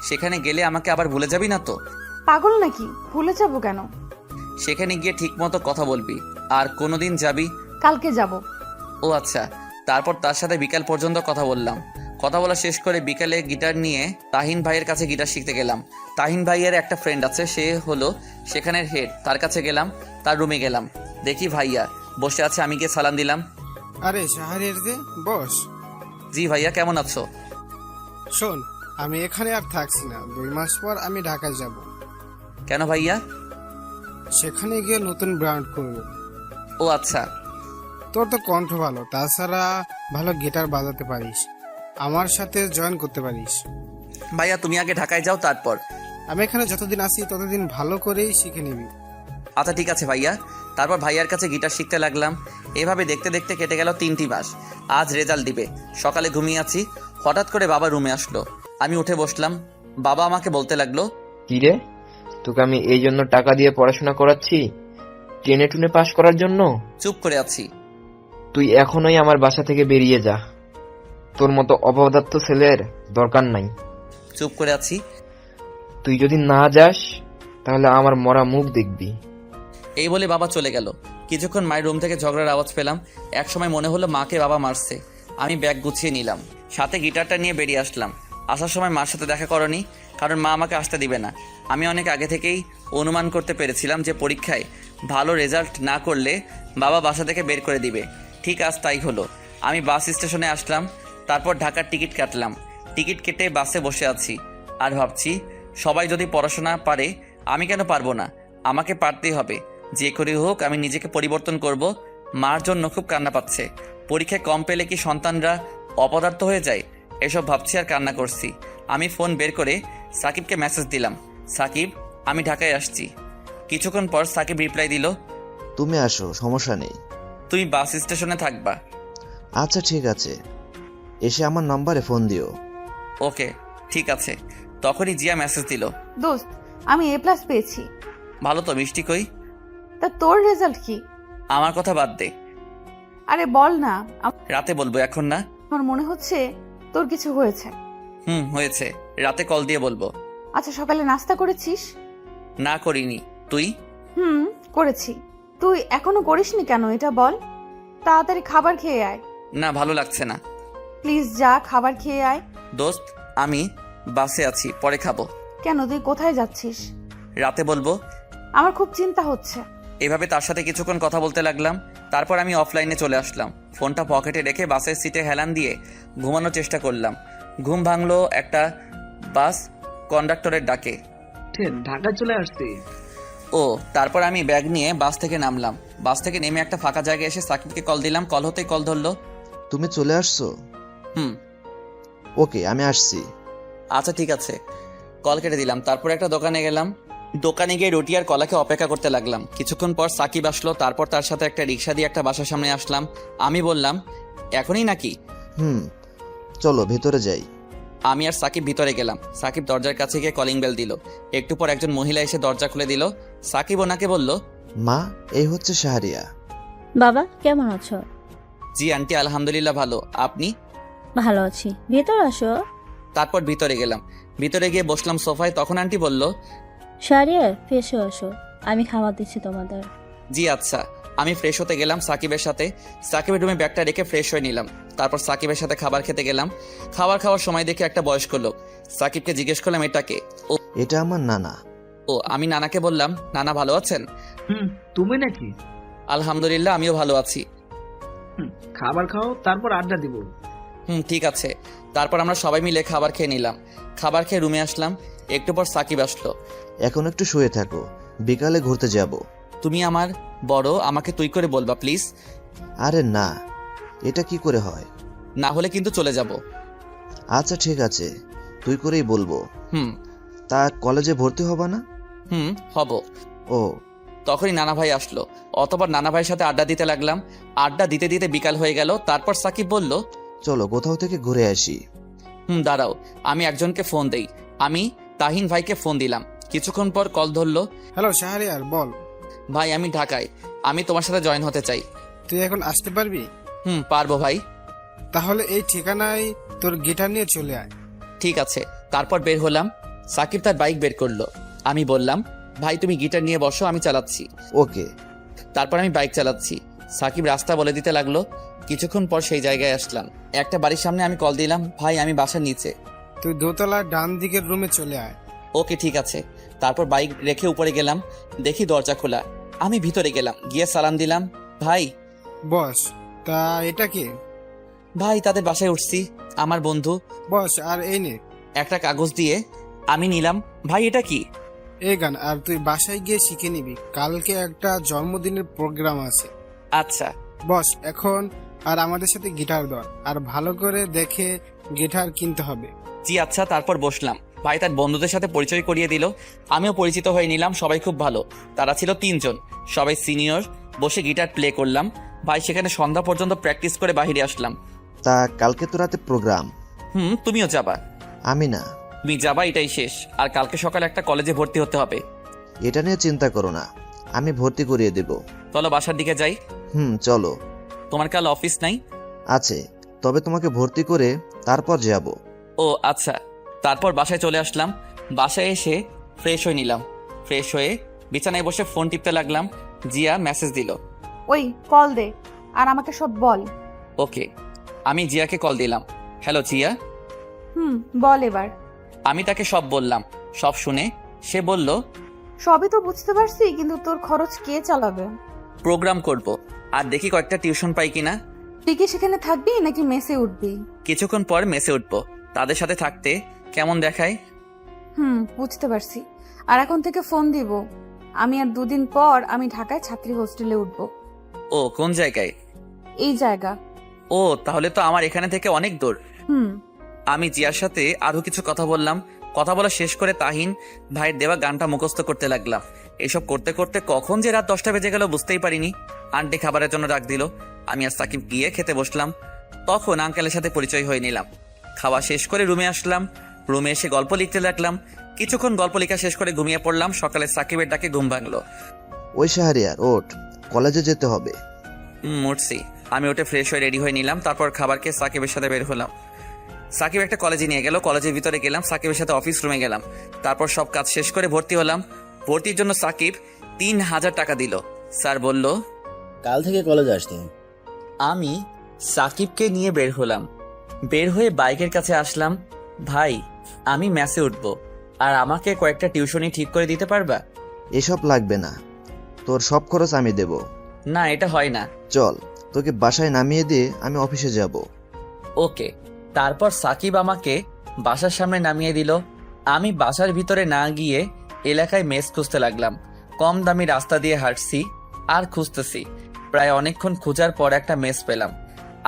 সেখানে গেলে আমাকে আবার ভুলে যাবি না তো? পাগল নাকি, ভুলে যাব কেন? সেখানে গিয়ে ঠিক মতো কথা বলবি। আর কোনোদিন যাবি? কালকে যাব। ও আচ্ছা। তারপর তার সাথে বিকাল পর্যন্ত কথা বললাম। কথা বলা শেষ করে বিকালে গিটার নিয়ে তাহিন ভাইয়ের কাছে গিটার শিখতে গেলাম। তাহিন ভাইয়ের একটা ফ্রেন্ড আছে, সে হলো সেখানের হেড। তার কাছে গেলাম, তার রুমে গেলাম। দেখি ভাইয়া বসে আছে, আমি গিয়ে সালাম দিলাম। আরে শাহরিয়ার যে, বস। জি ভাইয়া, কেমন আছো? শোন, আমি এখানে আর থাকছি না, 2 মাস পর আমি ঢাকায় যাব। কেন ভাইয়া? সেখানে গিয়ে নতুন ব্র্যান্ড করব। ও আচ্ছা। তোর তো কণ্ঠ ভালো, তাছাড়া ভালো গিটার বাজাতে পারিস, আমার সাথে জয়েন করতে পারিস। ভাইয়া তুমি আগে ঢাকায় যাও, তারপর। আমি এখানে যতদিন আসি ততদিন ভালো করেই শিখে নিবি। আচ্ছা ঠিক আছে ভাইয়া। তারপর ভাইয়ার কাছে গিটার শিখতে লাগলাম। এভাবে দেখতে দেখতে কেটে গেল 3টি মাস। আজ রেজাল্ট দিবে। সকালে ঘুমিয়ে আছি, হঠাৎ করে বাবা রুমে আসলো। আমি উঠে বসলাম। বাবা আমাকে বলতে লাগলো, কি রে, তোকে আমি এই জন্য টাকা দিয়ে পড়াশোনা করাচ্ছি, টেনে টুনে পাশ করার জন্য? চুপ করে আছি। তুই এখনই আমার বাসা থেকে বেরিয়ে যা, তোর মতো অপদার্থ ছেলের দরকার নাই। চুপ করে আছি। তুই যদি না যাস তাহলে আমার মরা মুখ দেখবি। এই বলে বাবা চলে গেল। কিছুক্ষণ মায়ের রুম থেকে ঝগড়ার আওয়াজ পেলাম। একসময় মনে হলো মাকে বাবা মারছে। আমি ব্যাগ গুছিয়ে নিলাম, সাথে গিটারটা নিয়ে বেরিয়ে আসলাম। আসার সময় মার সাথে দেখা করনি, কারণ মা আমাকে আসতে দিবে না। আমি অনেক আগে থেকেই অনুমান করতে পেরেছিলাম যে পরীক্ষায় ভালো রেজাল্ট না করলে বাবা বাসা থেকে বের করে দিবে। ঠিক আজ তাই হলো। আমি বাস স্টেশনে আসলাম, তারপর ঢাকার টিকিট কাটলাম। টিকিট কেটে বাসে বসে আছি আর ভাবছি, সবাই যদি পড়াশোনা পারে আমি কেন পারবো না? আমাকে পারতেই হবে, যে করে হোক আমি নিজেকে পরিবর্তন করব। মার জন্য খুব কান্না পাচ্ছে। পরীক্ষায় কম পেলে কি সন্তানরা অপদার্থ হয়ে যায়? এসব ভাবছি আর কান্না করছি। আমি ফোন বের করে সাকিবকে মেসেজ দিলাম, সাকিব আমি ঢাকায় আসছি। কিছুক্ষণ পর সাকিব রিপ্লাই দিল, তুমি আসো, সমস্যা নেই। তুমি বাস স্টেশনে থাকবা? আচ্ছা ঠিক আছে, এসে আমার নম্বরে ফোন দিও। ওকে ঠিক আছে। তখনই জিয়া মেসেজ দিল, দোস্ত, আমি A+ পেয়েছি। ভালো তো। মিষ্টি কই? তা তোর রেজাল্ট কি? আমার কথা বাদ দে, আরে বল না, রাতে বলবো, এখন না। আমার মনে হচ্ছে তোর কিছু হয়েছে। হয়েছে, রাতে কল দিয়ে বলবো। আচ্ছা, সকালে নাস্তা করেছিস? না করিনি। তুই? করেছি। তুই এখনো করিসনি কেন এটা বল। তাড়াতাড়ি খাবার খেয়ে আয়। না, ভালো লাগছে না। প্লিজ যা, খাবার খেয়ে আয়। দোস্ত আমি বাসে আছি, পরে খাবো। কেন, তুই কোথায় যাচ্ছিস? রাতে বলবো। আমার খুব চিন্তা হচ্ছে। এভাবে তার সাথে কিছুক্ষণ কথা বলতে লাগলাম। তারপর আমি অফলাইনে চলে আসলাম। ফোনটা পকেটে রেখে বাসের সিটে হেলান দিয়ে ঘুমানোর চেষ্টা করলাম। ঘুম ভাঙলো একটা বাস কন্ডাক্টরের ডাকে। ঢাকা চলে আসছি। ও, তারপর আমি ব্যাগ নিয়ে বাস থেকে নামলাম। বাস থেকে নেমে একটা ফাঁকা জায়গায় এসে সাকিবকে কল দিলাম। কল হতেই কল ধরলো। তুমি চলে আসছো? ওকে, আমি আসছি। আচ্ছা ঠিক আছে। কল কেটে দিলাম। তারপর একটা দোকানে গেলাম। দোকানে গিয়ে রুটি আর কলাকে অপেক্ষা করতে লাগলাম। কিছুক্ষণ পর সাকিব আসলো। তারপর তার সাথে একটা রিক্সা দিয়ে একটা বাসার সামনে আসলাম। আমি বললাম, এখনই নাকি? চলো ভেতরে যাই। আমি আর সাকিব ভিতরে গেলাম। সাকিব দরজার কাছে গিয়ে কলিং বেল দিল। একটু পর একজন মহিলা এসে দরজা খুলে দিল। সাকিব ওনাকে বলল, মা, এই হচ্ছে শাহরিয়া। বাবা কেমন আছো? জি আন্টি, আলহামদুলিল্লাহ ভালো। আপনি? ভালো আছি, ভেতর আসো। তারপর ভিতরে গেলাম। ভিতরে গিয়ে বসলাম সোফায়। তখন আন্টি বলল, শাহরিয়ার ফ্রেশো আসো, আমি খাবার দিচ্ছি তোমাদের। জি আচ্ছা। আমি ফ্রেশ হতে গেলাম সাকিবের সাথে। সাকিবের রুমে ব্যাগটা রেখে ফ্রেশ হয়ে নিলাম। তারপর সাকিবের সাথে খাবার খেতে গেলাম। খাওয়ার সময় দেখে একটা বয়স্ক লোক। সাকিবকে জিজ্ঞেস করলাম, এটাকে? এটা আমার নানা। আমি নানাকে বললাম, নানা ভালো আছেন? তুমি নাকি? আলহামদুলিল্লাহ, আমিও ভালো আছি। খাবার খাও, তারপর আড্ডা দিব। ঠিক আছে। তারপর আমরা সবাই মিলে খাবার খেয়ে নিলাম। খাবার খেয়ে রুমে আসলাম। একটু পর সাকিব আসলো। এখন একটু শুয়ে থাকো, বিকালে ঘুরতে যাব। তুমি আমার বড়, আমাকে তুই করে বলবা প্লিজ। আরে না, এটা কি করে হয়? না হলে কিন্তু চলে যাব। আচ্ছা ঠিক আছে, তুই করেই বলবো। হুম তা কলেজে ভর্তি হবা না? হব। ও, তখনই নানা ভাই আসলো। অতঃপর নানা ভাইয়ের সাথে আড্ডা দিতে লাগলাম। আড্ডা দিতে দিতে বিকাল হয়ে গেল। তারপর সাকিব বলল, চলো কোথাও থেকে ঘুরে আসি। দাঁড়াও, আমি একজনকে ফোন দেই। আমি তাহিন ভাইকে ফোন দিলাম। কিছুক্ষণ পর কল ধরলো। হ্যালো শাহরিয়ার, বল। ভাই আমি ঢাকায়, আমি তোমার সাথে জয়েন হতে চাই। তুই এখন আসতে পারবি? পারবো ভাই। তাহলে এই ঠিকানায় তোর গিটার নিয়ে চলে আয়। ঠিক আছে। তারপর বের হলাম। সাকিব তার বাইক বের করলো। আমি বললাম, ভাই তুমি গিটার নিয়ে বসো, আমি চালাচ্ছি। ওকে। তারপর আমি বাইক চালাচ্ছি। সাকিব রাস্তা বলে দিতে লাগলো। কিছুক্ষণ পর সেই জায়গায় আসলাম। একটা বাড়ির সামনে আমি কল দিলাম, ভাই আমি বাসার নিচে। তুই দোতলার ডান দিকের রুমে চলে আয়। ওকে ঠিক আছে। তারপর বাইক রেখে উপরে গেলাম। দেখি দরজা খোলা। আমি ভিতরে গেলাম, গিয়ে সালাম দিলাম। ভাই। বস। তা এটা কি? ভাই তাদের বাসায় উঠছি, আমার বন্ধু। বস, আর এই নে। একটা কাগজ দিয়ে আমি নিলাম। ভাই এটা কি? এই গান, আর তুই বাসায় গিয়ে শিখে নিবি, কালকে একটা জন্মদিনের প্রোগ্রাম আছে। আচ্ছা। বস, এখন আর আমাদের সাথে গিটার ধর, আর ভালো করে দেখে গিটার কিনতে হবে। জি আচ্ছা। তারপর বসলাম। ভাই তার বন্ধুদের সাথে পরিচয় করিয়ে দিল। আমিও পরিচিত হয়ে নিলাম। সবাই খুব ভালো। তারা ছিল 3 জন, সবাই সিনিয়র। বসে গিটার প্লে করলাম। ভাই সেখানে সন্ধ্যা পর্যন্ত প্র্যাকটিস করে বাইরে আসলাম। তা কালকে তো রাতে প্রোগ্রাম। তুমিও যাবা? আমি না। তুমি যাবা, এটাই শেষ। আর কালকে সকালে একটা কলেজে ভর্তি হতে হবে। এটা নিয়ে চিন্তা করো না, আমি ভর্তি করিয়ে দেব। চলো বাসার দিকে যাই। চলো। তোমার কাল অফিস নাই? আছে, তবে তোমাকে ভর্তি করে তারপর যাব। ও আচ্ছা। তারপর বাসায় চলে আসলাম। বাসায় এসে ফ্রেশ হয়ে নিলাম। ফ্রেশ হয়ে বিছানায় বসে ফোন টিপতে লাগলাম। জিয়া মেসেজ দিল। ওই কল দে আর আমাকে সব বল। ওকে। আমি জিয়াকে কল দিলাম। হ্যালো জিয়া। বল এবার। আমি তাকে সব বললাম। সব শুনে সে বলল, সবই তো বুঝতে পারছি, কিন্তু তোর খরচ কে চালাবে? প্রোগ্রাম করব, আর দেখি কয়েকটা টিউশন পাই কিনা। তুই কি সেখানে থাকবি নাকি মেসে উঠবি? কিছুক্ষণ পর মেসে উঠবো। তাদের সাথে থাকতে কেমন দেখায়? বুঝতে পারছি। আর এখন থেকে ফোন দিব। আমি আর 2 দিন পর আমি ঢাকায় ছাত্রী হোস্টেলে উঠব। ও কোন জায়গায়? এই জায়গা। ও তাহলে তো আমার এখানে থেকে অনেক দূর। আমি জিয়ার সাথে আরো কিছু কথা বললাম। কথা বলা শেষ করে তাহিন ভাইয়ের দেওয়া গানটা মুখস্থ করতে লাগলাম। এসব করতে করতে কখন যে রাত 10টা বেজে গেল বুঝতেই পারিনি। আন্টি খাবারের জন্য ডাক দিল। আমি আর সাকিব গিয়ে খেতে বসলাম। তখন আঙ্কেলের সাথে পরিচয় হয়ে নিলাম। খাওয়া শেষ করে রুমে আসলাম। রুমে এসে গল্প লিখতে লাগলাম। কিছুক্ষণ গল্প লেখা শেষ করে ঘুমিয়ে পড়লাম। সকালে সাকিবের ডাকে ঘুম ভাঙলো। ওই শাহরিয়ার ওঠ, কলেজে যেতে হবে। উঠছি। আমি ওঠে ফ্রেশ হয়ে রেডি হয়ে নিলাম। তারপর খাবার খেয়ে সাকিবের সাথে বের হলাম। সাকিব একটা কলেজে নিয়ে গেল। কলেজের ভিতরে গেলাম। সাকিবের সাথে অফিস রুমে গেলাম। তারপর সব কাজ শেষ করে ভর্তি হলাম। ভর্তির জন্য সাকিব 3000 টাকা দিল। স্যার বলল, কাল থেকে কলেজে আসতে। আমি সাকিবকে নিয়ে বের হলাম। বের হয়ে বাইকের কাছে আসলাম। ভাই আমি ম্যাসে উঠবো, আর আমাকে কয়েকটা টিউশনি ঠিক করে দিতে পারবা? এসব লাগবে না, তোর সব খরচ আমি দেব। না এটা হয় না। চল, তোকে বাসায় নামিয়ে দিয়ে আমি অফিসে যাব। ওকে। তারপর সাকিব আমাকে বাসার সামনে নামিয়ে দিল। আমি বাসার ভিতরে না গিয়ে এলাকায় মেস খুঁজতে লাগলাম। কম দামি রাস্তা দিয়ে হাঁটছি আর খুঁজতেছি। প্রায় অনেকক্ষণ খোঁজার পর একটা মেস পেলাম।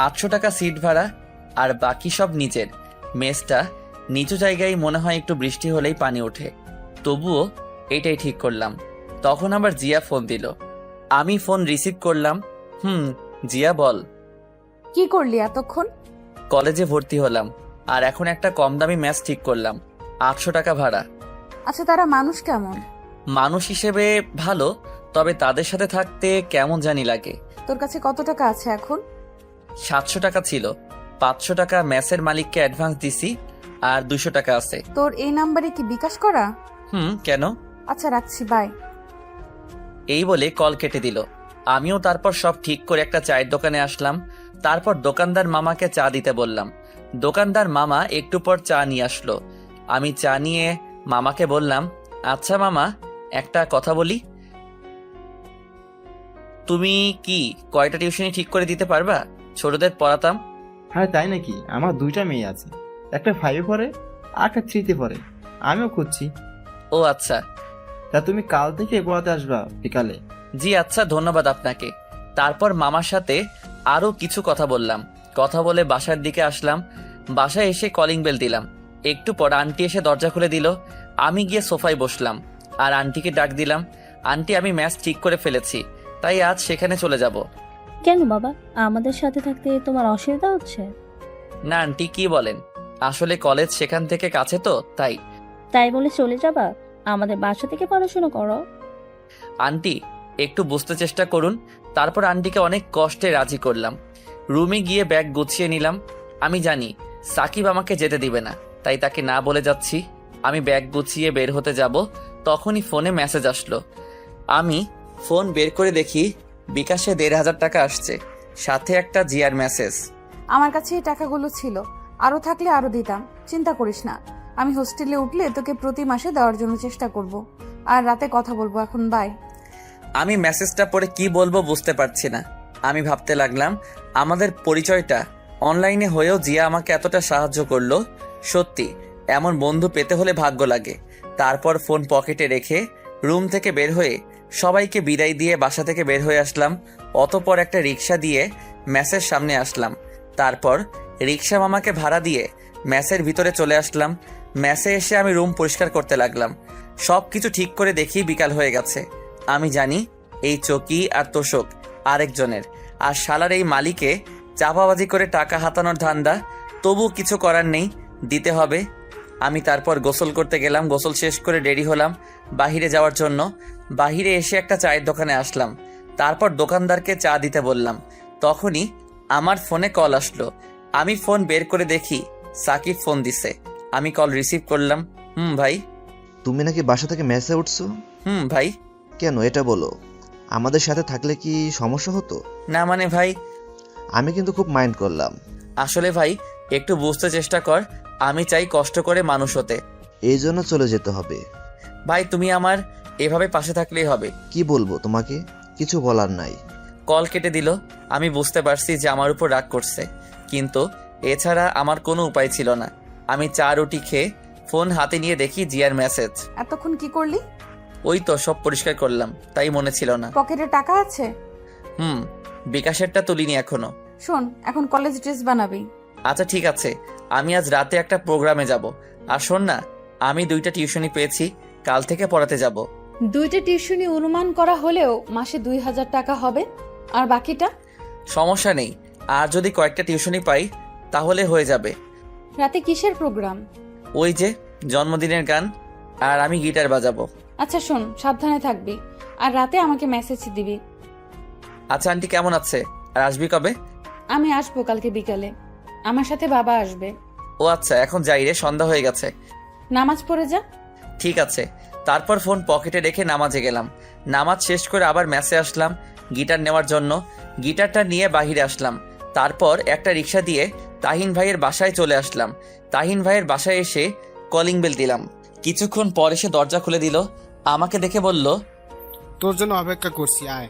800 টাকা সিট ভাড়া, আর বাকি সব নিচের। মেসটা নিচু জায়গায়, মনে হয় একটু বৃষ্টি হলেই পানি ওঠে। তবুও এটাই ঠিক করলাম। তখন আবার জিয়া ফোন দিল। আমি ফোন রিসিভ করলাম। জিয়া বল। কি করলি এতক্ষণ? কলেজে ভর্তি হলাম। আর এখন একটা কম দামি ম্যাচ ঠিক করলাম, 800 টাকা ভাড়া। আচ্ছা, তারা মানুষ কেমন? মানুষ হিসেবে ভালো, তবে তাদের সাথে থাকতে কেমন জানি লাগে। তোর কাছে কত টাকা আছে এখন? 700 টাকা ছিল, 500 টাকা ম্যাচের মালিককে অ্যাডভান্স দিছি, আর 200 টাকা আছে। তোর এই নাম্বারে কি বিকাশ করা? কেন? আচ্ছা, রাখছি, বাই। এই বলে কল কেটে দিল। আমিও তারপর সব ঠিক করে একটা চায়ের দোকানে আসলাম। তারপর দোকানদার মামাকে চা দিতে বললাম। দোকানদার মামা একটু পর চা নিয়ে আসলো। আমি চা নিয়ে মামাকে বললাম, আচ্ছা মামা, একটা কথা বলি, তুমি কি কয়টা টিউশনি ঠিক করে দিতে পারবা? ছোটদের পড়াতাম। হ্যাঁ তাই নাকি? আমার 2টা মেয়ে আছে, একটা 5-এ পড়ে আর একটা 3-তে পড়ে। আমিও খুঁজছি। ও আচ্ছা। তা তুমি কাল থেকে পড়াতে আসবা বিকালে? জি আচ্ছা, ধন্যবাদ আপনাকে। তারপর মামার সাথে আরো কিছু কথা বললাম। কথা বলে বাসার দিকে আসলাম। বাসায় এসে কলিং বেল দিলাম। একটু পর আন্টি এসে দরজা খুলে দিল। আমি গিয়ে সোফায় বসলাম আর আন্টিকে ডাক দিলাম, আন্টি আমি ম্যাচ ঠিক করে ফেলেছি, তাই আজ সেখানে চলে যাব। কেন বাবা, আমাদের সাথে থাকতে তোমার অসুবিধা হচ্ছে? না আন্টি, কি বলেন, আসলে কলেজ সেখান থেকে কাছে তো তাই। তাই বলে চলে যাবা? আমাদের বাসা থেকে পড়াশোনা করো। আন্টি একটু বুঝতে চেষ্টা করুন। তারপর আন্টিকে অনেক কষ্টে রাজি করলাম। রুমে গিয়ে ব্যাগ গুছিয়ে নিলাম। আমি জানি সাকিব আমাকে যেতে দিবে না, তাই তাকে না বলে যাচ্ছি। আমি ব্যাগ গুছিয়ে বের হতে যাব, তখনই ফোনে মেসেজ আসলো। আমি ফোন বের করে দেখি বিকাশে 1500 টাকা আসছে, সাথে একটা জিআর মেসেজ। আমার কাছে এই টাকাগুলো ছিল, আরো থাকলে আরো দিতাম, চিন্তা করিস না। আমি হোস্টেলে উঠলে তোকে প্রতি মাসে দেওয়ার জন্য চেষ্টা করব, আর রাতে কথা বলবো। এখন বাই। আমি মেসেজটা পড়ে কি বলবো বুঝতে পারছি না। আমি ভাবতে লাগলাম, আমাদের পরিচয়টা অনলাইনে হয়েও জিয়া আমাকে এতটা সাহায্য করলো। সত্যি এমন বন্ধু পেতে হলে ভাগ্য লাগে। তারপর ফোন পকেটে রেখে রুম থেকে বের হয়ে সবাইকে বিদায় দিয়ে বাসা থেকে বের হয়ে আসলাম। অতঃপর একটা রিক্সা দিয়ে ম্যাচের সামনে আসলাম। তারপর রিক্সা মামাকে ভাড়া দিয়ে ম্যাচের ভিতরে চলে আসলাম। ম্যাচে এসে আমি রুম পরিষ্কার করতে লাগলাম। সব কিছু ঠিক করে দেখি বিকাল হয়ে গেছে। আমি জানি এই চকি আর তোষক আরেকজনের, আর শালার এই মালিকে চাপাবাজি করে টাকা হাতানোর ধান্দা। তবু কিছু করার নেই, দিতে হবে। আমি তারপর গোসল করতে গেলাম। গোসল শেষ করে রেডি হলাম বাহিরে যাওয়ার জন্য। বাহিরে এসে একটা চায়ের দোকানে আসলাম। তারপর দোকানদারকে চা দিতে বললাম। তখনই আমার ফোনে কল আসলো। আমি ফোন বের করে দেখি সাকিব ফোন দিছে। আমি কল রিসিভ করলাম। ভাই। তুমি নাকি বাসা থেকে মেসে উঠছো? ভাই। কেন এটা বলো, আমাদের সাথে থাকলে কি সমস্যা হতো? না মানে ভাই, আমি কিন্তু খুব মাইন্ড করলাম। আসলে ভাই একটু বুঝতে চেষ্টা কর, আমি চাই কষ্ট করে মানুষ হতে। এই জন্য চলে যেতে হবে? ভাই তুমি আমার এভাবে পাশে থাকলেই হবে। কি বলবো তোমাকে, কিছু বলার নাই। কল কেটে দিল। আমি বুঝতে পারছি যে আমার উপর রাগ করছে, কিন্তু এছাড়া আমার কোনো উপায় ছিল না। আমি চা রুটি খেয়ে ফোন হাতে নিয়ে দেখি জিয়ার মেসেজ। এতক্ষণ কি করলি? ওই তো সব পরিষ্কার করলাম, তাই মনে ছিল না। পকেটে টাকা আছে? বিকাশেরটা তুলিনি এখনো। শোন, এখন কলেজ ড্রেস বানাবি। আচ্ছা ঠিক আছে, আমি আজ রাতে একটা প্রোগ্রামে যাব। আর শোন না, আমি 2টা টিউশনি পেয়েছি, কাল থেকে পড়াতে যাব। 2টা টিউশনি অনুমান করা হলেও মাসে 2000 টাকা হবে, আর বাকিটা? সমস্যা নেই, আর যদি কয়েকটা টিউশনি পাই তাহলে হয়ে যাবে। রাতে কিসের প্রোগ্রাম? ওই যে জন্মদিনের গান, আর আমি গিটার বাজাবো। আচ্ছা শোন, সাবধানে থাকবি, আর রাতে আমাকে মেসেজ দিবি। আচ্ছা আন্টি কেমন আছে, আর আসবি কবে? আমি আসবো কালকে বিকালে, আমার সাথে বাবা আসবে। ও আচ্ছা, এখন যাই রে, সন্ধ্যা হয়ে গেছে। নামাজ পড়ে যা। ঠিক আছে। তারপর ফোন পকেটে রেখে নামাজে গেলাম। নামাজ শেষ করে আবার ম্যাচে আসলাম গিটার নেওয়ার জন্য। গিটারটা নিয়ে বাহিরে আসলাম। তারপর একটা রিক্সা দিয়ে তাহিন ভাইয়ের বাসায় চলে আসলাম। তাহিন ভাইয়ের বাসায় এসে কলিং বেল দিলাম। কিছুক্ষণ পর এসে দরজা খুলে দিল। আমাকে দেখে বলল, তোর জন্য অপেক্ষা করছি, আয়।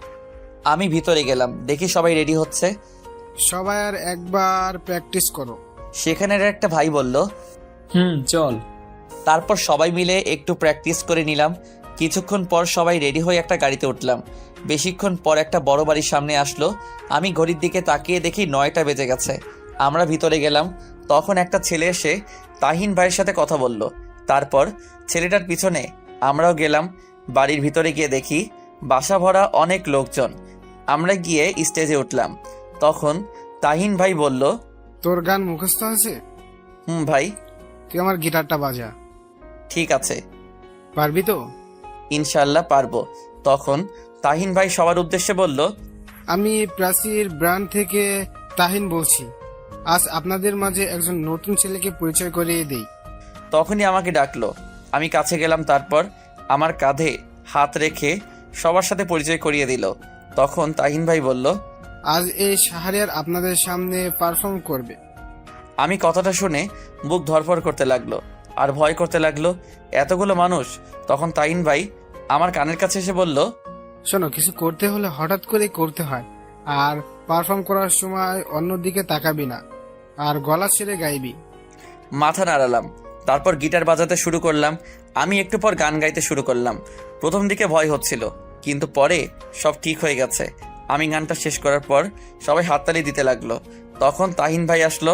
আমি ভিতরে গেলাম, দেখি সবাই রেডি হচ্ছে। সবাই আর একবার প্র্যাকটিস করো। সেখানের একটা ভাই বলল, চল। তারপর সবাই মিলে একটু প্র্যাকটিস করে নিলাম। কিছুক্ষণ পর সবাই রেডি হয়ে একটা গাড়িতে উঠলাম। বেশিক্ষণ পর একটা বড় বাড়ির সামনে আসলো। আমি ঘড়ির দিকে তাকিয়ে দেখি 9টা বেজে গেছে। আমরা ভিতরে গেলাম। তখন একটা ছেলে এসে তাহিন ভাইয়ের সাথে কথা বলল। তারপর ছেলেটার পিছনে আমরাও গেলাম। বাড়ির ভিতরে গিয়ে দেখি বাসা ভরা অনেক লোকজন। আমরা গিয়ে স্টেজে উঠলাম। তখন তাহিন ভাই বলল, তোর গান মুখস্থ আছে? ভাই। তুই আমার গিটারটা বাজা। ঠিক আছে। পারবি তো? ইনশাল্লাহ পারবো। তখন তাহিন ভাই সবার উদ্দেশ্যে বলল, আমি প্রাচীর ব্র্যান্ড থেকে তাহিন বলছি। আজ আপনাদের মাঝে একজন নতুন ছেলেকে পরিচয় করিয়ে দেই। তখনই আমাকে ডাকলো। আমি কাছে গেলাম, তারপর আমার কাঁধে হাত রেখে সবার সাথে পরিচয় করিয়ে দিল। তখন তাহিন ভাই বলল, আজ এই শাহরিয়ার আপনাদের সামনে পারফর্ম করবে। আমি কথাটা শুনে বুক ধরফর করতে লাগলো আর ভয় করতে লাগলো, এতগুলো মানুষ। তখন তাহিন ভাই আমার কানের কাছে এসে বলল, শোনো, কিছু করতে হলে হঠাৎ করে করতে হয়, আর পারফর্ম করার সময় অন্যদিকে তাকাবি না, আর গলা ছেড়ে গাইবি। মাথা নাড়ালাম, তারপর গিটার বাজাতে শুরু করলাম। আমি একটু পর গান গাইতে শুরু করলাম। প্রথম দিকে ভয় হচ্ছিল, কিন্তু পরে সব ঠিক হয়ে গেছে। আমি গানটা শেষ করার পর সবাই হাততালি দিতে লাগলো। তখন তাহিন ভাই আসলো।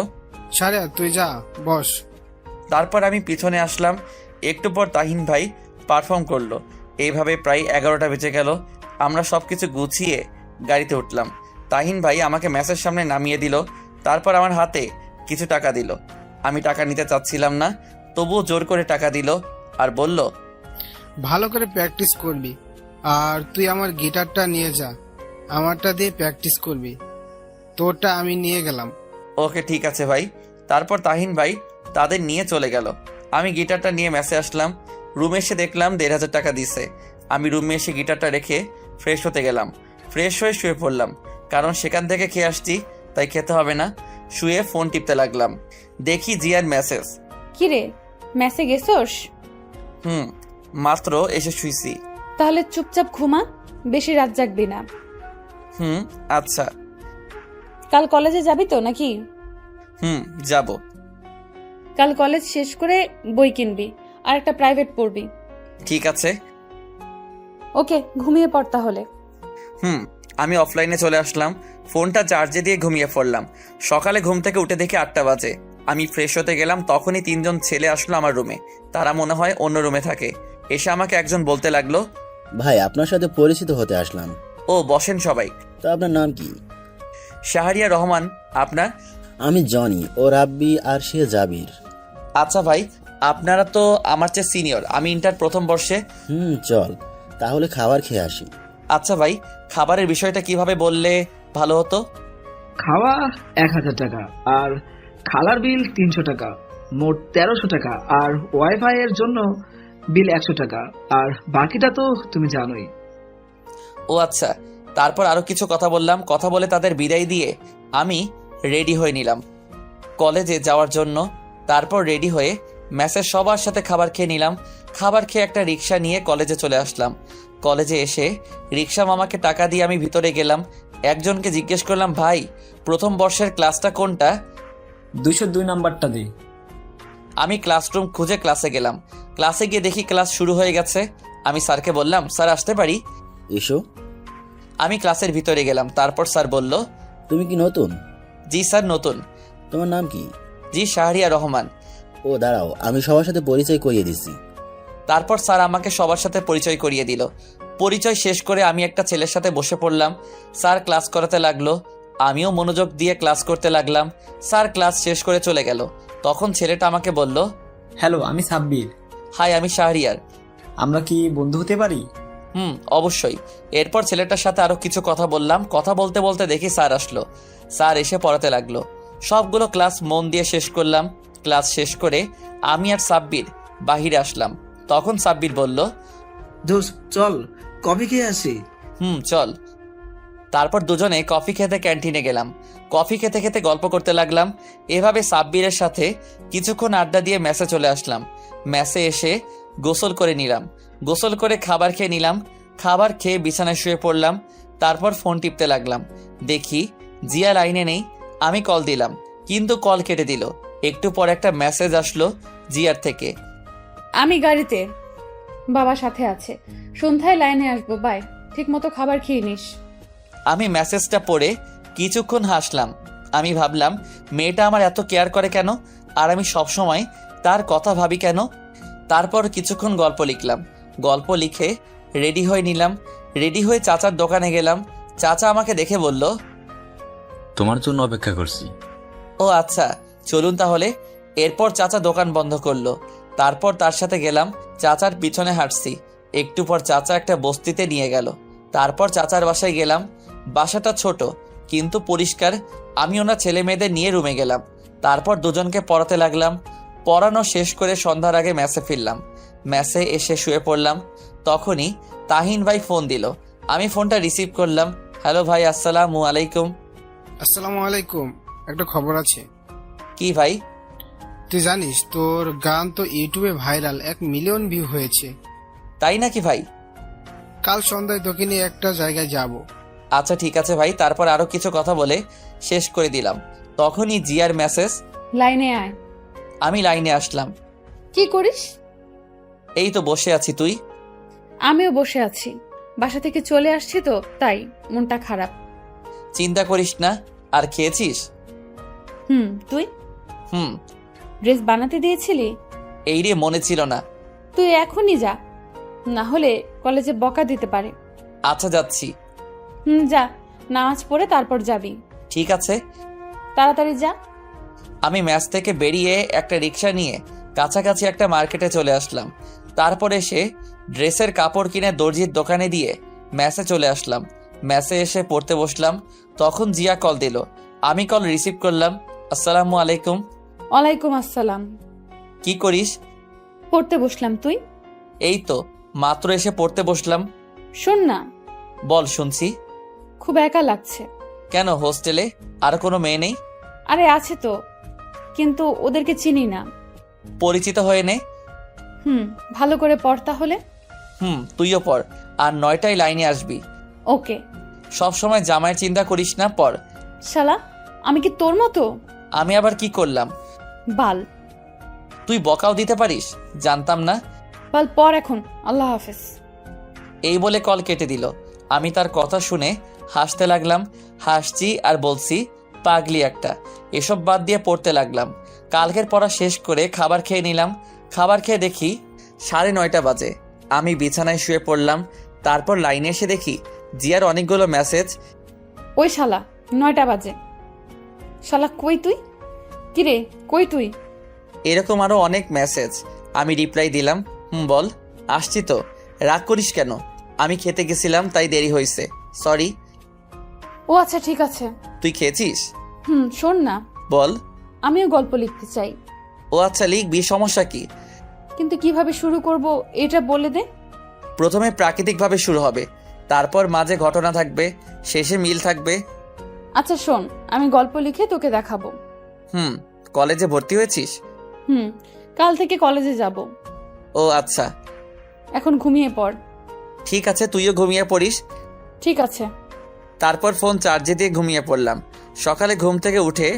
শাহরিয়ার, তুই যা, বস। তারপর আমি পিছনে আসলাম। একটু পর তাহিন ভাই পারফর্ম করলো। এইভাবে প্রায় 11টা বেজে গেল। আমরা সব কিছু গুছিয়ে গাড়িতে উঠলাম। তাহিন ভাই আমাকে ম্যাচের সামনে নামিয়ে দিল। তারপর আমার হাতে কিছু টাকা দিল। আমি টাকা নিতে চাচ্ছিলাম না, তবুও জোর করে টাকা দিল আর বলল, ভালো করে প্র্যাকটিস করবি, আর তুই আমার গিটারটা নিয়ে যা, আমারটা দিয়ে প্র্যাকটিস করবি, তোরটা আমি নিয়ে গেলাম। ওকে ঠিক আছে ভাই। তারপর তাহিন ভাই তাদের নিয়ে চলে গেল। আমি গিটারটা নিয়ে ম্যাচে আসলাম। রুমে এসে দেখলাম 1500 টাকা দিছে। আমি রুমে এসে গিটারটা রেখে ফ্রেশ হতে গেলাম। ফ্রেশ হয়ে শুয়ে পড়লাম, কারণ সেখান থেকে খেয়ে আসছি, তাই খেতে হবে না। শুয়ে ফোন টিপতে লাগলাম। দেখি জিয়ার মেসেজ। কিরে, মেসে গেছোস? মাত্র এসে শুইছি। তাহলে চুপচাপ ঘুমা, বেশি রাত জাগবি না। আচ্ছা। কাল কলেজে যাবি তো নাকি? যাব। কাল কলেজ শেষ করে বই কিনবি আর একটা প্রাইভেট পড়বি। ঠিক আছে। ওকে, ঘুমিয়ে পড় তাহলে। আমি অফলাইনে চলে আসলাম। ফোনটা চার্জে দিয়ে ঘুমিয়ে পড়লাম। সকালে ঘুম থেকে উঠে দেখি 8টা বাজে। আমি ফ্রেশ হতে গেলাম, তখনই 3জন ছেলে আসলো আমার রুমে। তারা মনে হয় অন্য রুমে থাকে। এসে আমাকে একজন বলতে লাগলো, ভাই, আপনার সাথে পরিচিত হতে আসলাম। ও বসেন সবাই। তো আপনার নাম কি? শাহরিয়া রহমান। আপনার? আমি জনি, ও রাব্বি, আর সে জাবির। আচ্ছা ভাই, আপনারা তো আমার চেয়ে সিনিয়র। আমি ইন্টার প্রথম বর্ষে। চল তাহলে খাবার খেয়ে আসি। আচ্ছা ভাই, খাবারের বিষয়টা কিভাবে বললে ভালো হতো? খাওয়া 1000 টাকা, আর খালার বিল 300 টাকা, মোট 1300 টাকা, আর ওয়াইফাই এর জন্য বিল 100 টাকা, আর বাকিটা তো তুমি জানোই। ও আচ্ছা। তারপর আরো কিছু কথা বললাম। কথা বলে তাদের বিদায় দিয়ে আমি রেডি হয়ে নিলাম কলেজে যাওয়ার জন্য। তারপর রেডি হয়ে ম্যাচের সবার সাথে খাবার খেয়ে নিলাম। খাবার খেয়ে একটা রিক্সা নিয়ে কলেজে চলে আসলাম। কলেজে এসে রিক্সা মামাকে টাকা দিয়ে আমি ভিতরে গেলাম। একজনকে জিজ্ঞেস করলাম, ভাই প্রথম বর্ষের ক্লাসটা কোনটা? 202 নাম্বারটা দে। আমি ক্লাসরুম খুঁজে ক্লাসে গেলাম। ক্লাসে গিয়ে দেখি ক্লাস শুরু হয়ে গেছে। আমি স্যারকে বললাম, স্যার আসতে পারি? এসো। আমি ক্লাসের ভিতরে গেলাম। তারপর স্যার বলল, তুমি কি নতুন? জি স্যার, নতুন। তোমার নাম কি? জি, শাহরিয়া রহমান। ও দাঁড়াও, আমি সবার সাথে পরিচয় করিয়ে দিচ্ছি। তারপর স্যার আমাকে সবার সাথে পরিচয় করিয়ে দিল। পরিচয় শেষ করে আমি একটা ছেলের সাথে বসে পড়লাম। স্যার ক্লাস করাতে লাগলো, আমিও মনোযোগ দিয়ে ক্লাস করতে লাগলাম। স্যার ক্লাস শেষ করে চলে গেল। তখন ছেলেটা আমাকে বলল, হ্যালো, আমি সাব্বির। হাই, আমি শাহরিয়ার। আমরা কি বন্ধু হতে পারি? অবশ্যই। এরপর ছেলেটার সাথে আরো কিছু কথা বললাম। কথা বলতে বলতে দেখি স্যার আসলো। স্যার এসে পড়াতে লাগলো। সবগুলো ক্লাস মন দিয়ে শেষ করলাম। ক্লাস শেষ করে আমি আর সাব্বির বাহিরে আসলাম। তখন সাব্বির বলল, দোস্ত চল কফি খেয়ে আসি। চল। তারপর দুজনে কফি খেতে ক্যান্টিনে গেলাম। কফি খেতে খেতে গল্প করতে লাগলাম। এভাবে সাব্বিরের সাথে কিছুক্ষণ আড্ডা দিয়ে ম্যাচে চলে আসলাম। ম্যাচে এসে গোসল করে নিলাম। গোসল করে খাবার খেয়ে নিলাম। খাবার খেয়ে বিছানায় শুয়ে পড়লাম। তারপর ফোন টিপতে লাগলাম। দেখি জিয়া লাইনে নেই। আমি কল দিলাম, কিন্তু কল কেটে দিল। একটু পর একটা মেসেজ আসলো জিয়ার থেকে, আমি গাড়িতে, বাবা সাথে আছে, সন্ধ্যায় লাইনে আসবো, বাই, ঠিক মতো খাবার খেয়ে নিস। আমি মেসেজটা পড়ে কিছুক্ষণ হাসলাম। আমি ভাবলাম, মেয়েটা আমার এত কেয়ার করে কেন, আর আমি সবসময় তার কথা ভাবি কেন। তারপর কিছুক্ষণ গল্প লিখলাম। গল্প লিখে রেডি হয়ে নিলাম। রেডি হয়ে চাচার দোকানে গেলাম। চাচা আমাকে দেখে বলল, তোমার জন্য অপেক্ষা করছি। ও আচ্ছা, চলুন তাহলে। এরপর চাচা দোকান বন্ধ করলো। তারপর তার সাথে গেলাম, চাচার পিছনে হাঁটছি। একটু পর চাচা একটা বস্তিতে নিয়ে গেল। তারপর চাচার বাসায় গেলাম। বাসাটা ছোট কিন্তু পরিষ্কার। আমি ওনার ছেলে মেয়েদের নিয়ে রুমে গেলাম। তারপর দুজনকে পড়াতে লাগলাম। পড়ানো শেষ করে সন্ধ্যার আগে ম্যাসে ফিরলাম। ম্যাসে এসে শুয়ে পড়লাম। তখনই তাহিন ভাই ফোন দিল। আমি ফোনটা রিসিভ করলাম। হ্যালো ভাই, আসসালামু আলাইকুম। আসসালামু আলাইকুম, একটা খবর আছে। কি ভাই? তুই জানিস তোর গান তো ইউটিউবে ভাইরাল, 1 মিলিয়ন ভিউ হয়েছে। তাই নাকি ভাই? কাল সন্ধ্যায় তোকে নিয়ে একটা জায়গায় যাব। আচ্ছা ঠিক আছে ভাই। তারপর আরো কিছু কথা বলে শেষ করে দিলাম। তখনই জিয়ার মেসেজ। লাইনে আয়। আমি লাইনে আসলাম। কি করিস? এই তো বসে আছি। তুই? আমিও বসে আছি, বাসা থেকে চলে আসছি তো তাই মনটা খারাপ। চিন্তা করিস না। আর খেয়েছিস? তুই হুম। ড্রেস বানাতে দিয়েছিলি? এই রে, মনে ছিল না। তুই এখনই যা, না হলে কলেজে বকা দিতে পারে। আচ্ছা যাচ্ছি। যা, নামাজ পড়ে তারপর যাবি। ঠিক আছে। তাড়াতাড়ি যা। আমি ম্যাচ থেকে বেরিয়ে একটা রিক্সা নিয়ে কাছাকাছি একটা মার্কেটে চলে আসলাম। তারপর এসে ড্রেসের কাপড় কিনে দর্জির দোকানে দিয়ে ম্যাচে চলে আসলাম। ম্যাচে এসে পড়তে বসলাম। তখন জিয়া কল দিল। আমি কল রিসিভ করলাম। আসসালামু আলাইকুম। ওয়ালাইকুম আসসালাম। কি করিস? পড়তে বসলাম। তুই? এই তো মাত্র এসে পড়তে বসলাম। শোন না। বল, শুনছি। খুব একা লাগছে। কেন, হোস্টেলে আর কোনো মেয়ে নেই? আরে আছে তো, কিন্তু ওদেরকে চিনি না। পরিচিত হয়ে নে। ভালো করে পড় তাহলে। তুইও পড়। আর 9টায় লাইনে আসবি। ওকে। সব সময় জামাইয়ের চিন্তা করিস না, পড়। শালা, আমি কি তোর মতো? আমি আবার কি করলাম? বাল। তুই বকাও দিতে পারিস? জানতাম না। বাল, পড় এখন। আল্লাহ হাফেজ। এই বলে কল কেটে দিল। আমি তার কথা শুনে হাসতে লাগলাম। হাসছি আর বলছি, পাগলি একটা। এসব বাদ দিয়ে পড়তে লাগলাম। কালকের পড়া শেষ করে খাবার খেয়ে নিলাম। খাবার খেয়ে দেখি 9:30 বাজে। আমি বিছানায় শুয়ে পড়লাম। তারপর লাইনে এসে দেখি জিয়ার অনেকগুলো মেসেজ। ওই শালা, 9টা বাজে। শালা কই তুই? কিরে কই তুই? এরকম আরো অনেক মেসেজ। আমি রিপ্লাই দিলাম, বল। আসছি তো। রাগ করিস কেন? আমি খেতে গেছিলাম তাই দেরি হয়েছে, সরি। ও আচ্ছা ঠিক আছে। তুই খেয়েছিস? শোন না। বল। আমিও গল্প লিখতে চাই। ও আচ্ছা, লিখবি, সমস্যা কি? কিন্তু কিভাবে শুরু করব এটা বলে দে। প্রথমে প্রাকৃতিকভাবে শুরু হবে, তারপর মাঝে ঘটনা থাকবে, শেষে মিল থাকবে। আচ্ছা শোন, আমি গল্প লিখে তোকে দেখাবো। কলেজে ভর্তি হয়েছিস? কাল থেকে কলেজে যাব। ও আচ্ছা। এখন ঘুমিয়ে পড়। ঠিক আছে, তুইও ঘুমিয়ে পড়িস। ঠিক আছে। তারপর ফোন চার্জে দিয়ে ঘুমিয়ে পড়লাম। সকালে ঘুম থেকে উঠে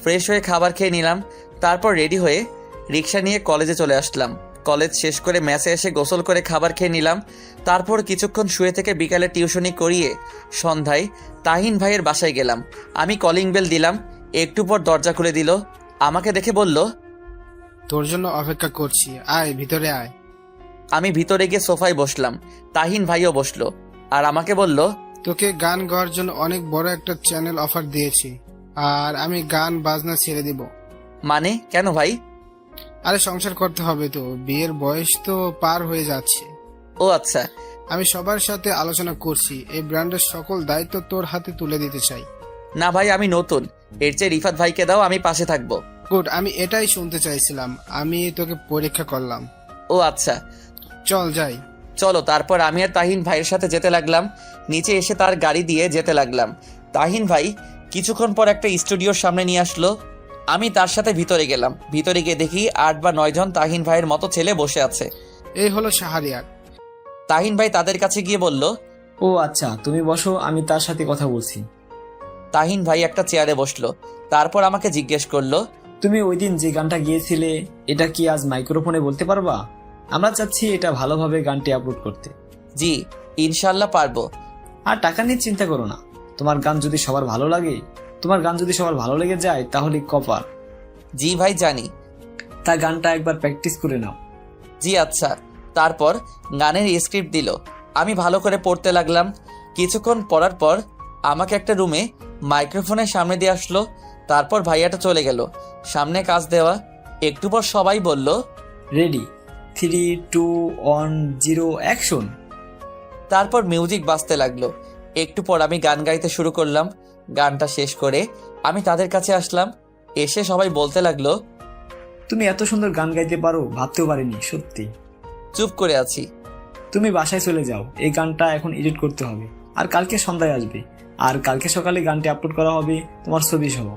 ফ্রেশ হয়ে খাবার খেয়ে নিলাম। তারপর রেডি হয়ে রিক্সা নিয়ে কলেজে চলে আসলাম। কলেজ শেষ করে ম্যাসে এসে গোসল করে খাবার খেয়ে নিলাম। তারপর কিছুক্ষণ শুয়ে থেকে বিকালে টিউশনি করিয়ে সন্ধ্যায় তাহিন ভাইয়ের বাসায় গেলাম। আমি কলিং বেল দিলাম। একটু পর দরজা খুলে দিল। আমাকে দেখে বলল, তোর জন্য অপেক্ষা করছি, আয় ভিতরে আয়। আমি ভিতরে গিয়ে সোফায় বসলাম। তাহিন ভাইও বসলো আর আমাকে বলল, তোকে গান গাওয়ার জন্য অনেক বড় একটা চ্যানেল অফার দিয়েছি, আর আমি গান বাজনা ছেড়ে দিব। মানে কেন ভাই? আরে সংসার করতে হবে তো, বিয়ের বয়স তো পার হয়ে যাচ্ছে। ও আচ্ছা। আমি সবার সাথে আলোচনা করছি, এই ব্র্যান্ডের সকল দায়িত্ব তোর হাতে তুলে দিতে চাই। না ভাই, আমি নতুন, এর চেয়ে রিফাত ভাইকে দাও, আমি পাশে থাকবো। গুড, আমি এটাই শুনতে চাইছিলাম। আমি তোকে পরীক্ষা করলাম। ও আচ্ছা, চল যাই। চলো। তারপর আমি আর তাহিন ভাইয়ের সাথে যেতে লাগলাম। নিচে এসে তার গাড়ি দিয়ে যেতে লাগলাম। তাহিন ভাই কিছুক্ষণ পর একটা স্টুডিওর সামনে নিয়ে আসলো। আমি তার সাথে ভিতরে গেলাম। ভিতরে গিয়ে দেখি 8 বা 9 জন তাহিন ভাইয়ের মতো ছেলে বসে আছে। এই হলো শাহরিয়ার। তাহিন ভাই তাদের কাছে গিয়ে বলল, ও আচ্ছা, তুমি বসো, আমি তার সাথে কথা বলছি। তাহিন ভাই একটা চেয়ারে বসলো। তারপর আমাকে জিজ্ঞেস করলো, তুমি ওই দিন যে গানটা গিয়েছিলে এটা কি আজ মাইক্রোফোনে বলতে পারবা? আমরা চাচ্ছি এটা ভালোভাবে গানটি আপলোড করতে। জি ইনশাল্লাহ পারবো। আর টাকা নিয়ে চিন্তা করো না, তোমার গান যদি সবার ভালো লেগে যায় তাহলে কপার। জি ভাই জানি। তা গানটা একবার প্র্যাকটিস করে নাও। জি আচ্ছা। তারপর গানের স্ক্রিপ্ট দিল। আমি ভালো করে পড়তে লাগলাম। কিছুক্ষণ পড়ার পর আমাকে একটা রুমে মাইক্রোফোনের সামনে দিয়ে আসলো। তারপর ভাইয়াটা চলে গেল। সামনে কাজ দেওয়া একটু পর সবাই বলল, রেডি, 3, 2, 1, 0 অ্যাকশন। তারপর মিউজিক বাজতে লাগলো। একটু পর আমি গান গাইতে শুরু করলাম। গানটা শেষ করে আমি তাদের কাছে আসলাম। এসে সবাই বলতে লাগলো, তুমি এত সুন্দর গান গাইতে পারো ভাবতেও পারিনি, সত্যি। চুপ করে আছি। তুমি বাসায় চলে যাও, এই গানটা এখন এডিট করতে হবে, আর কালকে সন্ধ্যায় আসবে, আর কালকে সকালে গানটি আপলোড করা হবে তোমার ছবি সহ।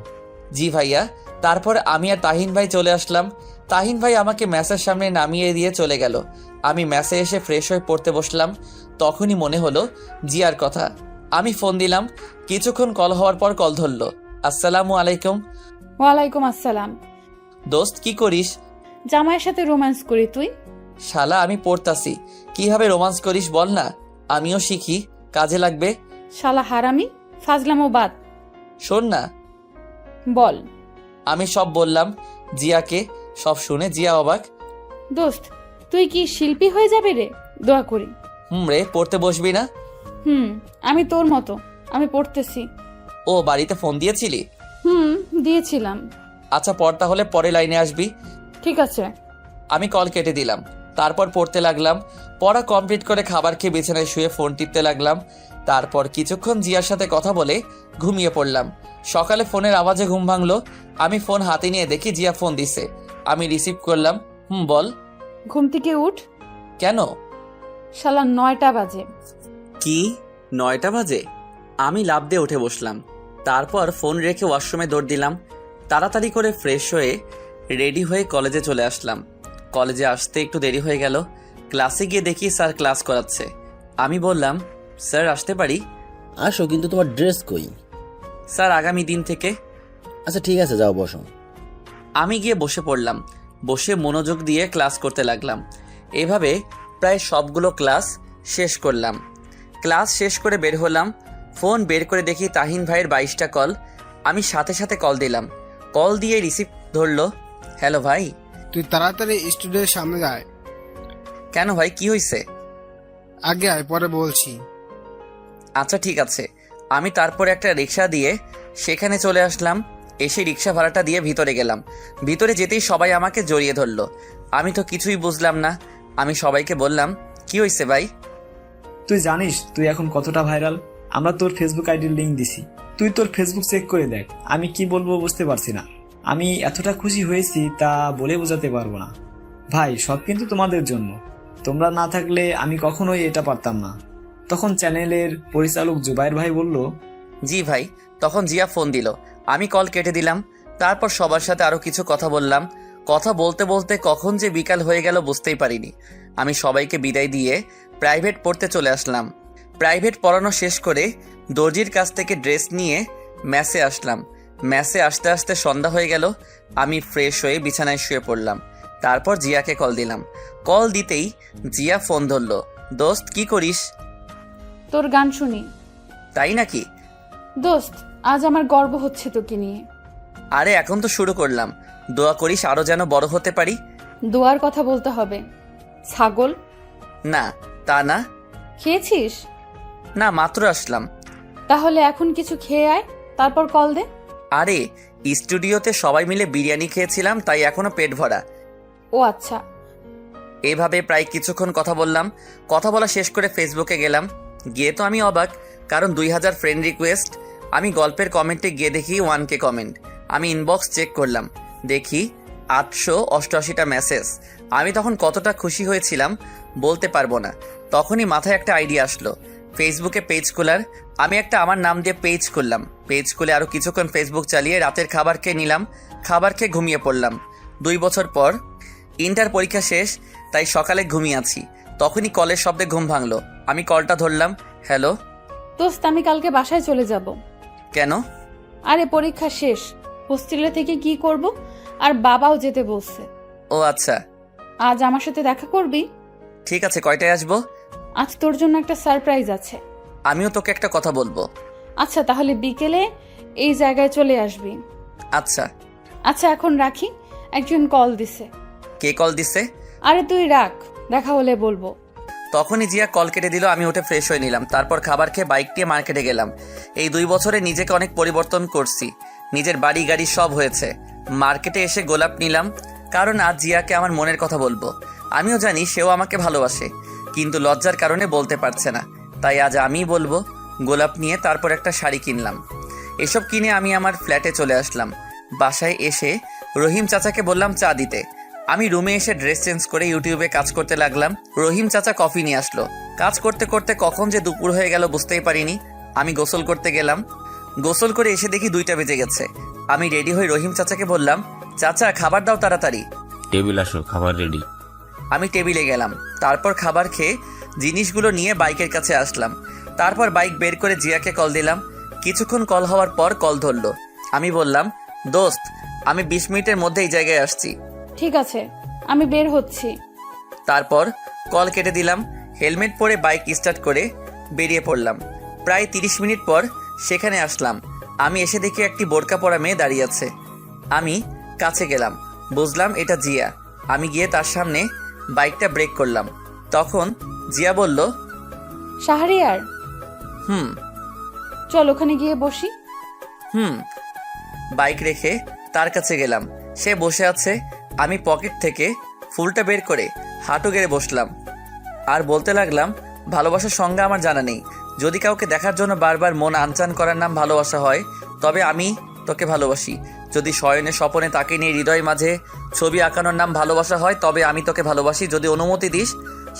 জি ভাইয়া। তারপর আমি আর তাহিন ভাই চলে আসলাম। তাহিন ভাই আমাকে ম্যাচের সামনে নামিয়ে দিয়ে চলে গেল। আমি ম্যাচে এসে ফ্রেশ হয়ে পড়তে বসলাম। তখনই মনে হলো জিয়ার কথা। আমি ফোন দিলাম। কিছুক্ষণ কল হওয়ার পর কল ধরলো। আসসালামু আলাইকুম। ওয়ালাইকুম আসসালাম। দোস্ত কি করিস? জামাইয়ের সাথে রোম্যান্স করি। তুই? শালা আমি পড়তাছি। কিভাবে রোমান্স করিস বল না, আমিও শিখি, কাজে লাগবে। শালা হারামি, ফাজলামো বাদ। শোন না। বল। আমি সব বললাম জিয়াকে। সব শুনে জিয়া অবাক। দোস্ত, তুই কি শিল্পী হয়ে যাবে রে? দোয়া করি। রে, পড়তে বসবি না? আমি তোর মতো, আমি পড়তেছি। ও, বাড়িতে ফোন দিয়েছিলি? দিয়েছিলাম। আচ্ছা পড়, তাহলে পরে লাইনে আসবি। ঠিক আছে। আমি কল কেটে দিলাম। তারপর পড়তে লাগলাম। পড়া কমপ্লিট করে খাবার খেয়ে বিছানায় শুয়ে ফোন টিপতে লাগলাম। তারপর কিছুক্ষণ জিয়ার সাথে কথা বলে ঘুমিয়ে পড়লাম। সকালে ফোনের আওয়াজে ঘুম ভাঙলো। আমি ফোন হাতে নিয়ে দেখি জিয়া ফোন দিছে। আমি রিসিভ করলাম। বল। ঘুম থেকে উঠ। কেন? শালা 9টা বাজে। কি 9টা বাজে? আমি লাফ দিয়ে উঠে বসলাম। তারপর ফোন রেখে ওয়াশরুমে দৌড় দিলাম। তাড়াতাড়ি করে ফ্রেশ হয়ে রেডি হয়ে কলেজে চলে আসলাম। কলেজে আসতে একটু দেরি হয়ে গেল। ক্লাসে গিয়ে দেখি স্যার ক্লাস করাচ্ছে। আমি বললাম, স্যার আসতে পারি? আসো, কিন্তু তোমার ড্রেস কই? স্যার আগামী দিন থেকে। আচ্ছা ঠিক আছে, যাও বসো। আমি গিয়ে বসে পড়লাম। বসে মনোযোগ দিয়ে ক্লাস করতে লাগলাম। এভাবে প্রায় সবগুলো ক্লাস শেষ করলাম। ক্লাস শেষ করে বের হলাম। ফোন বের করে দেখি তাহিন ভাইয়ের 22টা কল। আমি সাথে সাথে কল দিলাম। কল দিয়ে রিসিভ ধরলো। হ্যালো ভাই। তুই তাড়াতাড়ি স্টুডিওর সামনে যায়। কেন ভাই, কি হয়েছে? আগে আয়, পরে বলছি। আচ্ছা ঠিক আছে। আমি তারপরে একটা রিক্সা দিয়ে সেখানে চলে আসলাম। এসে রিক্সা ভাড়াটা দিয়ে ভিতরে গেলাম। ভিতরে যেতেই সবাই আমাকে জড়িয়ে ধরলো। আমি তো কিছুই বুঝলাম না। আমি সবাইকে বললাম, কি হয়েছে ভাই? তুই জানিস তুই এখন কতটা ভাইরাল? আমরা তোর ফেসবুক আইডির লিঙ্ক দিছি, তুই তোর ফেসবুক চেক করে দেখ। আমি কি বলবো বুঝতে পারছি না। আমি এতটা খুশি হয়েছি তা বলে বোঝাতে পারবো না। ভাই, সব কিন্তু তোমাদের জন্য। তোমরা না থাকলে আমি কখনোই এটা পারতাম না। তখন চ্যানেলের পরিচালক জুবাইর ভাই বলল, জি ভাই। তখন জিয়া ফোন দিল। আমি কল কেটে দিলাম। তারপর সবার সাথে আরো কিছু কথা বললাম। কথা বলতে বলতে কখন যে বিকাল হয়ে গেল বুঝতেই পারিনি। আমি সবাইকে বিদায় দিয়ে প্রাইভেট পড়তে চলে আসলাম। প্রাইভেট পড়ানো শেষ করে দর্জির কাছ থেকে ড্রেস নিয়ে ম্যাসে আসলাম। ম্যাসে আসতে আসতে সন্ধ্যা হয়ে গেল। আমি ফ্রেশ হয়ে বিছানায় শুয়ে পড়লাম। তারপর জিয়াকে কল দিলাম। কল দিতেই জিয়া ফোন ধরলো। দোস্ত কি করিস? তোর গান শুনি। তাই নাকি? দোস্ত, আজ আমার গর্ব হচ্ছে তোকে নিয়ে। আরে এখন তো শুরু করলাম। দোয়া করিস আরো যেন বড় হতে পারি। দোয়ার কথা বলতে হবে। ছাগল? না, তা না। খেয়েছিস? না, মাত্র আসলাম। তাহলে এখন কিছু খেয়ে আয়, তারপর কল দে। আরে স্টুডিওতে সবাই মিলে বিরিয়ানি খেয়েছিলাম, তাই এখনো পেট ভরা। ও আচ্ছা। এভাবে প্রায় কিছুক্ষণ কথা বললাম। কথা বলা শেষ করে ফেসবুকে গেলাম। গিয়ে তো আমি অবাক, কারণ 2000 ফ্রেন্ড রিকোয়েস্ট। আমি গল্পের কমেন্টে গিয়ে দেখি 1K কমেন্ট। আমি ইনবক্স চেক করলাম, দেখি 888টা মেসেজ। আমি তখন কতটা খুশি হয়েছিলাম বলতে পারবো না। তখনই মাথায় একটা আইডিয়া আসলো, ফেসবুকে পেজ খোলার। আমি একটা আমার নাম দিয়ে পেজ খুললাম। পেজ খুলে আরো কিছুক্ষণ ফেসবুক চালিয়ে রাতের খাবার খেয়ে নিলাম। খাবার খেয়ে ঘুমিয়ে পড়লাম। 2 বছর পর ইন্টার পরীক্ষা শেষ, তাই সকালে ঘুমিয়ে আছি। তখনই কলের শব্দে ঘুম ভাঙলো। আমি কলটা ধরলাম। হ্যালো দোস্ত, আমি কালকে বাসায় চলে যাব। কেন? আরে পরীক্ষা শেষ, হোস্টেলে থেকে কি করব, আর বাবাও যেতে বলছে। ও আচ্ছা। আজ আমার সাথে দেখা করবি? ঠিক আছে, কয়টায় আসবো? আজ তোর জন্য একটা সারপ্রাইজ আছে। আমিও তোকে একটা কথা বলবো। আচ্ছা, তাহলে বিকেলে এই জায়গায় চলে আসবি। আচ্ছা। আচ্ছা, এখন রাখি, একজন কল দিছে। কে কল দিছে? আরে তুই রাখ, দেখা হলে বলবো। তখনই জিয়া কল কেটে দিল। আমি উঠে ফ্রেশ হয়ে নিলাম। তারপর খাবার খেয়ে বাইক নিয়ে মার্কেটে গেলাম। এই 2 বছরে নিজেকে অনেক পরিবর্তন করছি। নিজের বাড়ি গাড়ি সব হয়েছে। মার্কেটে এসে গোলাপ নিলাম। কারণ আজ জিয়াকে আমার মনের কথা বলবো। আমিও জানি সেও আমাকে ভালোবাসে, কিন্তু লজ্জার কারণে বলতে পারছে না। তাই আজ আমিই বলবো। গোলাপ নিয়ে তারপর একটা শাড়ি কিনলাম। এসব কিনে আমি আমার ফ্ল্যাটে চলে আসলাম। বাসায় এসে রহিম চাচাকে বললাম চা দিতে। আমি রুমে এসে ড্রেস চেঞ্জ করে ইউটিউবে কাজ করতে লাগলাম। রহিম চাচা কফি নিয়ে আসলো। কাজ করতে করতে কখন যে দুপুর হয়ে গেল বুঝতেই পারিনি। আমি গোসল করতে গেলাম। গোসল করে এসে দেখি 2টা বেজে গেছে। আমি রেডি হয়ে রহিম চাচাকে বললাম, চাচা খাবার দাও তাড়াতাড়ি। টেবিল আসো, খাবার রেডি। আমি টেবিলে গেলাম। তারপর খাবার খেয়ে জিনিসগুলো নিয়ে বাইকের কাছে আসলাম। তারপর বাইক বের করে জিয়াকে কল দিলাম। কিছুক্ষণ কল হওয়ার পর কল ধরলো। আমি বললাম, দোস্ত আমি 20 মিনিটের মধ্যে এই জায়গায় আসছি। ঠিক আছে, আমি বের হচ্ছি। তারপর কল কেটে দিলাম। হেলমেট পরে বাইক স্টার্ট করে বেরিয়ে পড়লাম। প্রায় 30 মিনিট পর সেখানে আসলাম। আমি এসে দেখি একটি বোরকা পরা মেয়ে দাঁড়িয়ে আছে। আমি কাছে গেলাম, বুঝলাম এটা জিয়া। আমি গিয়ে তার সামনে বাইকটা ব্রেক করলাম। তখন জিয়া বলল, শাহরিয়ার, হুম। চল ওখানে গিয়ে বসি। বাইক রেখে তার কাছে গেলাম। সে বসে আছে। আমি পকেট থেকে ফুলটা বের করে হাঁটু গেড়ে বসলাম আর বলতে লাগলাম, ভালোবাসার সংজ্ঞা আমার জানা নেই। যদি কাউকে দেখার জন্য বারবার মন আনচান করার নাম ভালোবাসা হয়, তবে আমি তোকে ভালোবাসি। যদি শয়নে স্বপনে তাকে নিয়ে হৃদয় মাঝে ছবি আঁকানোর নাম ভালোবাসা হয়, তবে আমি তোকে ভালোবাসি। যদি অনুমতি দিস,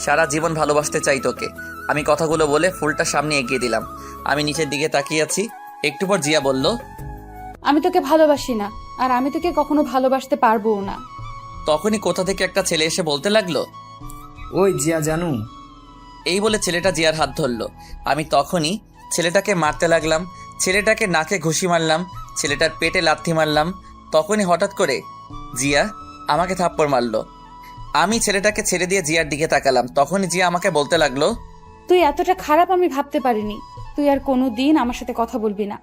সারা জীবন ভালোবাসতে চাই তোকে। আমি কথাগুলো বলে ফুলটা সামনে এগিয়ে দিলাম। আমি নিচের দিকে তাকিয়ে আছি। একটু পর জিয়া বলল, আমি তোকে ভালোবাসি না, আর আমি তোকে কখনো ভালোবাসতে পারবোও না। তখনই কোথা থেকে একটা ছেলে এসে বলতে লাগলো, ওই জিয়া জানু। এই বলে ছেলেটা জিয়ার হাত ধরলো। আমি তখনই ছেলেটাকে মারতে লাগলাম। ছেলেটাকে নাকে ঘুষি মারলাম, ছেলেটার পেটে লাথি মারলাম। তখনই হঠাৎ করে জিয়া আমাকে থাপ্পড় মারলো। আমি ছেলেটাকে ছেড়ে দিয়ে জিয়ার দিকে তাকালাম। তখনই জিয়া আমাকে বলতে লাগলো, তুই এতটা খারাপ আমি ভাবতে পারিনি। তুই আর কোনো দিন আমার সাথে কথা বলবি না।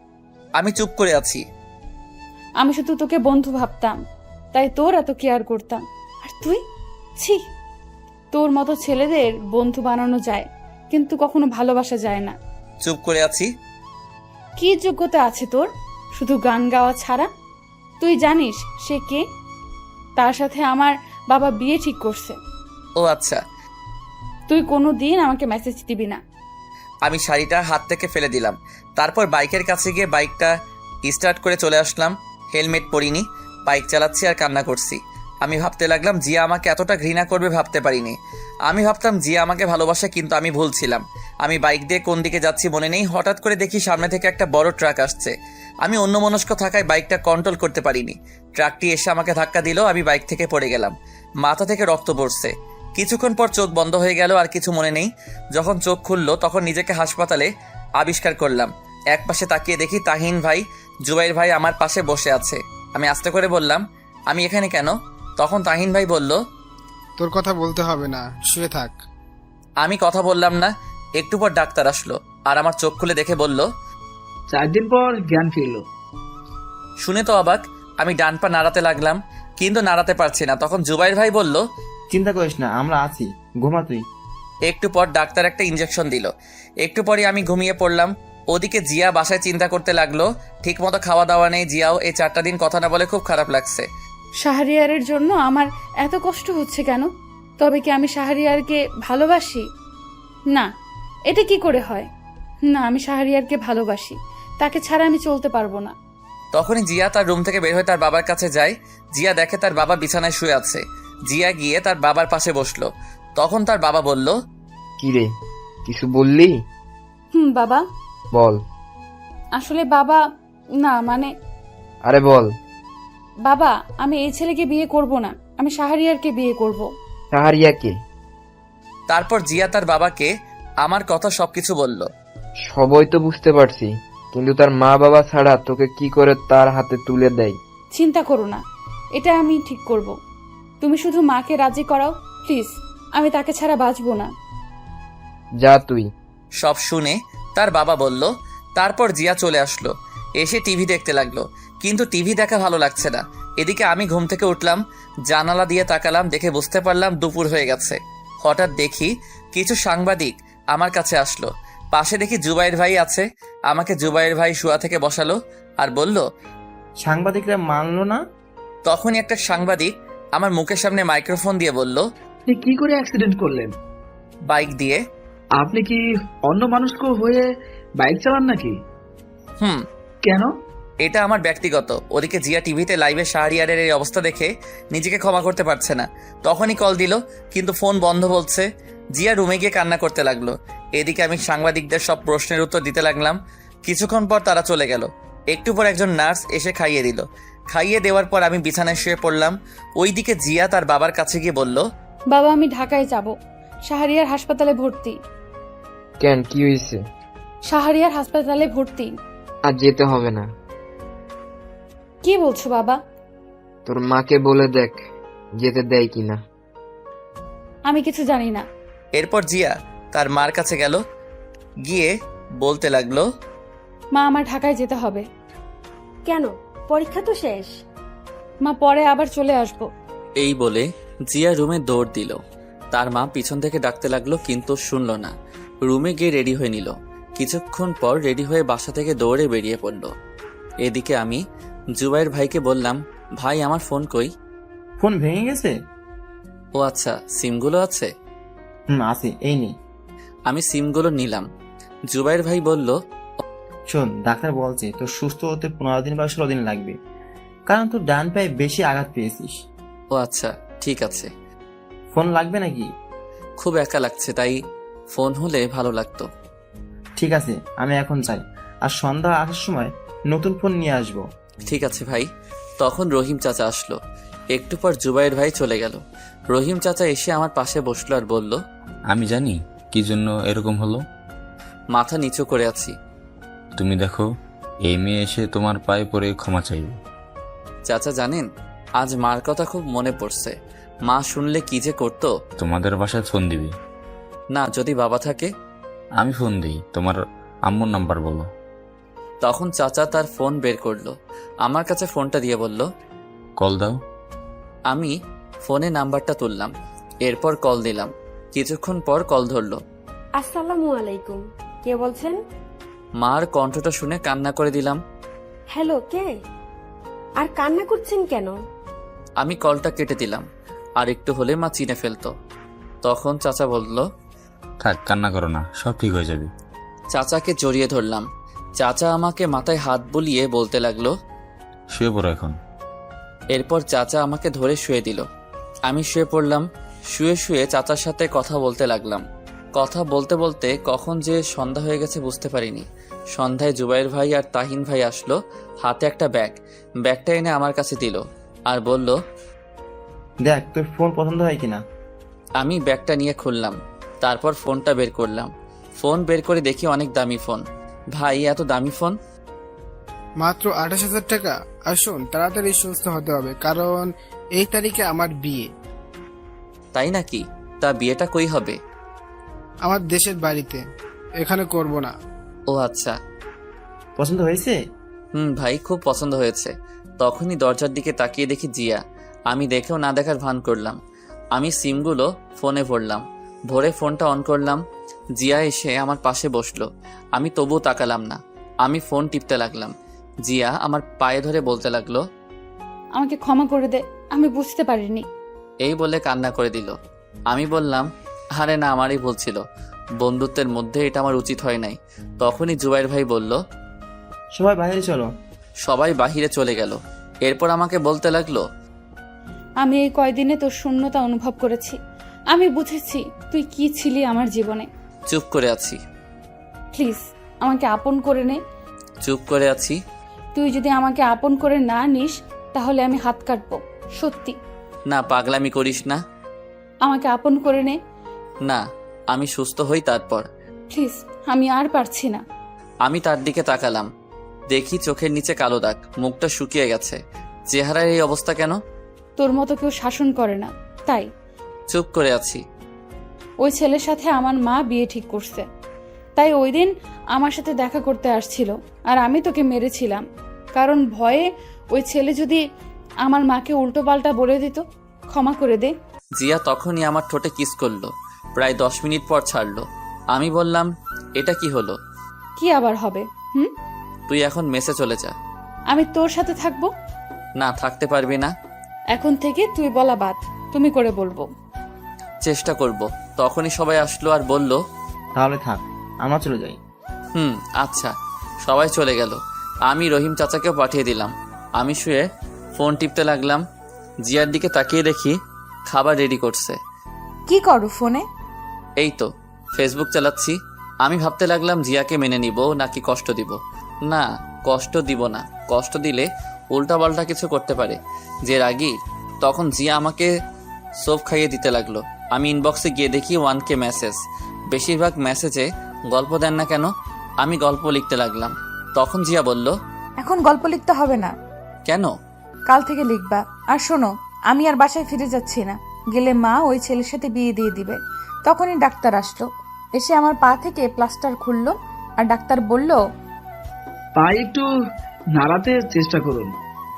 আমি চুপ করে আছি। আমি শুধু তোকে বন্ধু ভাবতাম, তাই তোর এত কেয়ার করতাম। আর তুই, ছি, তোর মতো ছেলেদের বন্ধু বানানো যায়, কিন্তু কখনো ভালোবাসা যায় না। চুপ করে আছি। কি যোগ্যতা আছে তোর শুধু গান গাওয়া ছাড়া? তুই জানিস সে কে? তার সাথে আমার বাবা বিয়ে ঠিক করছে। ও আচ্ছা। তুই কোনো দিন আমাকে মেসেজ দিবি না। আমি শাড়িটা হাত থেকে ফেলে দিলাম। তারপর বাইকের কাছে গিয়ে বাইকটা স্টার্ট করে চলে আসলাম। হেলমেট পরিনি, বাইক চালাচ্ছি আর কান্না করছি। আমি ভাবতে লাগলাম, জিয়া আমাকে এতটা ঘৃণা করবে ভাবতে পারিনি। আমি ভাবতাম জিয়া আমাকে ভালোবাসে, কিন্তু আমি ভুল ছিলাম। আমি বাইক দিয়ে কোন দিকে যাচ্ছি মনে নেই। হঠাৎ করে দেখি সামনে থেকে একটা বড় ট্রাক আসছে। আমি অন্যমনস্ক থাকায় বাইকটা কন্ট্রোল করতে পারিনি। ট্রাকটি এসে আমাকে ধাক্কা দিল। আমি বাইক থেকে পড়ে গেলাম। মাথা থেকে রক্ত পড়ছে। কিছুক্ষণ পর চোখ বন্ধ হয়ে গেল, আর কিছু মনে নেই। যখন চোখ খুললো তখন নিজেকে হাসপাতালে আবিষ্কার করলাম। এক পাশে তাকিয়ে দেখি তাহিন ভাই, জুবাইর ভাই আমার পাশে বসে আছে। আমি আস্তে করে বললাম, আমি এখানে কেন? তখন তাহিন ভাই বলল, তোর কথা বলতে হবে না, শুয়ে থাক। আমি কথা বললাম না। একটু পর ডাক্তার আসলো আর আমার চোখ খুলে দেখে বলল, 4 দিন পর জ্ঞান ফিরল। শুনে তো অবাক। আমি ডান পা নাড়াতে লাগলাম, কিন্তু নাড়াতে পারছি না। তখন জুবাইর ভাই বলল, চিন্তা করিস না, আমরা আছি, ঘুমা তুই। একটু পর ডাক্তার একটা ইঞ্জেকশন দিল। একটু পরে আমি ঘুমিয়ে পড়লাম। ওদিকে জিয়া বাসায় চিন্তা করতে লাগলো। ঠিকমতো খাওয়া দাওয়া নেই। জিয়াও এই 4টা দিন কথা না বলে খুব খারাপ লাগছে। শাহরিয়ারের জন্য আমার এত কষ্ট হচ্ছে কেন? তবে কি আমি শাহরিয়ারকে ভালোবাসি? না, এটা কি করে হয়? না, আমি শাহরিয়ারকে ভালোবাসি। তাকে ছাড়া আমি চলতে পারবো না। তখনই জিয়া তার রুম থেকে বের হয়ে তার বাবার কাছে যায়। জিয়া দেখে তার বাবা বিছানায় শুয়ে আছে। জিয়া গিয়ে তার বাবার পাশে বসলো। তখন তার বাবা বলল, কি রে, কিছু বললি? বাবা। বল। আসলে বাবা, না মানে, আরে বল। বাবা, আমি এই ছেলেকে বিয়ে করব না, আমি শাহরিয়ারকে বিয়ে করব। শাহরিয়াকে? তারপর জিয়া তার বাবাকে আমার কথা সবকিছু বলল। সবই তো বুঝতে পারছি, কিন্তু তার মা বাবা ছাড়া তোকে কি করে তার হাতে তুলে দেয়? চিন্তা করো না, এটা আমি ঠিক করব। তুমি শুধু মাকে রাজি করাও প্লিজ। আমি তাকে ছাড়া বাঁচবো না। যা তুই। সব শুনে তার বাবা বলল। তারপর জিয়া চলে আসলো। এসে টিভি দেখতে লাগলো, কিন্তু টিভি দেখা ভালো লাগছে না। এদিকে আমি ঘুম থেকে উঠলাম, জানালা দিয়ে তাকালাম, দেখে বুঝতে পারলাম দুপুর হয়ে গেছে। হঠাৎ দেখি কিছু সাংবাদিক আমার কাছে আসলো। পাশে দেখি জুবাইর ভাই আছে। আমাকে জুবাইর ভাই শুয়া থেকে বসালো আর বলল, সাংবাদিকরা মানলো না? তখনই একটা সাংবাদিক আমার মুখের সামনে মাইক্রোফোন দিয়ে বলল, আপনি কি করে অ্যাক্সিডেন্ট করলেন? বাইক দিয়ে। আপনি কি অন্য মানুষকে হয়ে বাইক চালান নাকি? হুম, কেন? এটা আমার ব্যক্তিগত। ওদিকে জিয়া টিভিতে লাইভে শাহরিয়ারের এই অবস্থা দেখে নিজেকে ক্ষমা করতে পারছে না। তখনই কল দিল, কিন্তু ফোন বন্ধ বলছে। জিয়া রুমে গিয়ে কান্না করতে লাগলো। এদিকে আমি সাংবাদিকদের সব প্রশ্নের উত্তর দিতে লাগলাম। কিছুক্ষণ পর তারা চলে গেল। একটু পর একজন নার্স এসে খাইয়ে দিল। খাইয়ে দেওয়ার পর আমি বিছানায় শুয়ে পড়লাম। ওইদিকে জিয়া তার বাবার কাছে গিয়ে বলল, বাবা আমি ঢাকায় যাব, শাহরিয়ার হাসপাতালে ভর্তি। কেন, কি হয়েছে? শাহরিয়ার হাসপাতালে ভর্তি। আর যেতে হবে না। কি বলছো বাবা? তোর মাকে বলে দেখ যেতে দেয় কিনা। আমি কিছু জানি না। এরপর জিয়া তার মার কাছে গেল, গিয়ে বলতে লাগলো, মা আমার ঢাকায় যেতে হবে। কেন? পরীক্ষা তো শেষ। মা পরে আবার চলে আসবো। এই বলে জিয়া রুমে দৌড় দিল। তার মা পিছন থেকে ডাকতে লাগলো, কিন্তু শুনল না। রুমে গিয়ে রেডি হয়ে নিল। কিছুক্ষণ পর রেডি হয়ে বাসা থেকে দৌড়ে বেরিয়ে পড়ল। এদিকে আমি জুবাইর ভাইকে বললাম, ভাই আমার ফোন কই? ফোন ভেঙে গেছে? ও আচ্ছা, সিমগুলো আছে? আছে, এই নেই। আমি সিমগুলো নিলাম। জুবাইর ভাই বলল, শোন, ডাক্তার বলছে তোর সুস্থ হতে 15 দিন বা 16 দিন লাগবে, কারণ তোর ডান পায়ে বেশি আঘাত পেয়েছিস। ও আচ্ছা, ঠিক আছে। ফোন লাগবে নাকি? খুব একা লাগছে, তাই ফোন হলে ভালো লাগতো। ঠিক আছে, আমি এখন যাই, আর সন্ধ্যা আসার সময় নতুন ফোন নিয়ে আসবো। ঠিক আছে ভাই। তখন রহিম চাচা আসলো। একটু পর জুবাইর ভাই চলে গেল। রহিম চাচা এসে আমার পাশে বসলো আর বলল, আমি জানি কি জন্য এরকম হলো। মাথা নিচু করে আছি। তুমি দেখো, এই মেয়ে এসে তোমার পায়ে পড়ে ক্ষমা চাইবে। চাচা জানেন, আজ মার কথা খুব মনে পড়ছে। মা শুনলে কি যে করতো। তোমাদের বাসায় ফোন দিবি? না, যদি বাবা থাকে। আমি ফোন দিই, তোমার আম্মুর নাম্বার বলো। তখন চাচা তার ফোন বের করলো, আমার কাছে ফোনটা দিয়ে বলল, কল দাও। আমি ফোনে নাম্বারটা তুললাম, এরপর কল দিলাম। কিছুক্ষণ পর কল ধরলো। আসসালামু আলাইকুম, কে বলছেন? মার কণ্ঠটা শুনে কান্না করে দিলাম। হ্যালো, কে? আর কান্না করছেন কেন? আমি কলটা কেটে দিলাম, আর একটু হলে মা চিনে ফেলতো। তখন চাচা বলল, থাক, কান্না করো না, সব ঠিক হয়ে যাবে। চাচাকে জড়িয়ে ধরলাম। চাচা আমাকে মাথায় হাত বুলিয়ে বলতে লাগলো, শুয়ে পড়ো এখন। এরপর চাচা আমাকে ধরে শুয়ে দিল। আমি শুয়ে পড়লাম। শুয়ে শুয়ে চাচার সাথে কথা বলতে লাগলাম। কথা বলতে বলতে কখন যে সন্ধ্যা হয়ে গেছে বুঝতে পারিনি। সন্ধ্যায় জুবাইর ভাই আর তাহিন ভাই আসলো, হাতে একটা ব্যাগটা এনে আমার কাছে দিল আর বলল, দেখ তোর ফোন পছন্দ হয় কিনা। আমি ব্যাগটা নিয়ে খুললাম। তারপর ফোনটা বের করলাম। ফোন বের করে দেখি অনেক দামি ফোন। ভাই, এত দামি ফোন? মাত্র 28,000 টাকা। আর শোন, তাড়াতাড়ি সুস্থ হতে হবে, কারণ এই তারিখে আমার বিয়ে। তাই নাকি? তা বিয়েটা কই হবে? আমার দেশের বাড়িতে, এখানে করব না। ও আচ্ছা। পছন্দ হয়েছে? ভাই, খুব পছন্দ হয়েছে। তখনই দরজার দিকে তাকিয়ে দেখি জিয়া। আমি দেখেও না দেখার ভান করলাম। আমি সিমগুলো ফোনে ভরলাম। ভরে ফোনটা অন করলাম। জিয়া এসে আমার পাশে বসলো। আমি তবুও তাকালাম না। আমি ফোন টিপতে লাগলাম। জিয়া আমার পায়ে ধরে বলতে লাগলো, আমাকে ক্ষমা করে দে, আমি বুঝতে পারিনি। এই বলে কান্না করে দিল। আমি বললাম, আরে না, আমারই ভুল ছিল। বন্ধুত্বের মধ্যে এটা আমার উচিত হয় নাই। তখনই জুবাইর ভাই বলল, সবাই বাইরে চলো। সবাই বাহিরে চলে গেল। এরপর আমাকে বলতে লাগলো, আমি এই কয়দিনে তোর শূন্যতা অনুভব করেছি। আমি বুঝেছি তুই কি ছিলি আমার জীবনে। চুপ করে আছি। প্লিজ আমাকে আপন করে নে। চুপ করে আছি। তুই যদি আমাকে আপন করে না নিস তাহলে আমি হাত কাটবো, সত্যি। না, পাগলামি করিস না। আমাকে আপন করে নে। না, আমি সুস্থ হই তারপর। প্লিজ, আমি আর পারছি না। আমি তার দিকে তাকালাম। দেখি চোখের নিচে কালো দাগ, মুখটা শুকিয়ে গেছে। চেহারার এই অবস্থা কেন? তোর মতো কেউ শাসন করে না, তাই। চুপ করে আছি। ওই ছেলের সাথে আমার মা বিয়ে ঠিক করছে, তাই ওই দিন আমার সাথে দেখা করতে আসছিল, আর আমি তোকে মেরেছিলাম, কারণ ভয়ে ওই ছেলে যদি আমার মাকে উল্টো পাল্টা বলে দিত। ক্ষমা করে দে। জিয়া তখনই আমার ঠোঁটে কিস করলো। প্রায় 10 মিনিট পর ছাড়লো। আমি বললাম, এটা কি হলো? কি আবার হবে? তুই এখন মেসে চলে যা। আমি তোর সাথে থাকবো। না, থাকতে পারবি না। এখন থেকে তুই বলা বাদ, তুমি করে বলবো। চেষ্টা করব। তখনই সবাই আসলো আর বলল, তাহলে থাক, আমরা চলে যাই। আচ্ছা। সবাই চলে গেল। আমি রহিম চাচাকেও পাঠিয়ে দিলাম। আমি শুয়ে ফোন টিপতে লাগলাম। জিয়ার দিকে তাকিয়ে দেখি খাবার রেডি করছে। কি করো ফোনে? এই তো ফেসবুক চালাচ্ছি। আমি ভাবতে লাগলাম জিয়াকে মেনে নিব নাকি কষ্ট দিব। না, কষ্ট দিব না। কষ্ট দিলে উল্টাপাল্টা কিছু করতে পারে। যে রাগী, তখন জিয়া আমাকে সোপ খাইয়ে দিতে লাগলো। আমি ইনবক্সে গিয়ে দেখি 1K মেসেজ। বেশিরভাগ মেসেজে গল্প দেন না কেন? আমি গল্প লিখতে লাগলাম। তখন জিয়া বলল, এখন গল্প লিখতে হবে না, কেন? কাল থেকে লিখবা। আর শোনো, আমি আর বাসায় ফিরে যাচ্ছি না। গেলে মা ওই ছেলের সাথে বিয়ে দিয়ে দিবে। তখনই ডাক্তার আসলো, এসে আমার পা থেকে প্লাস্টার খুললো। আর ডাক্তার বলল, পা একটু নাড়াতে চেষ্টা করুন।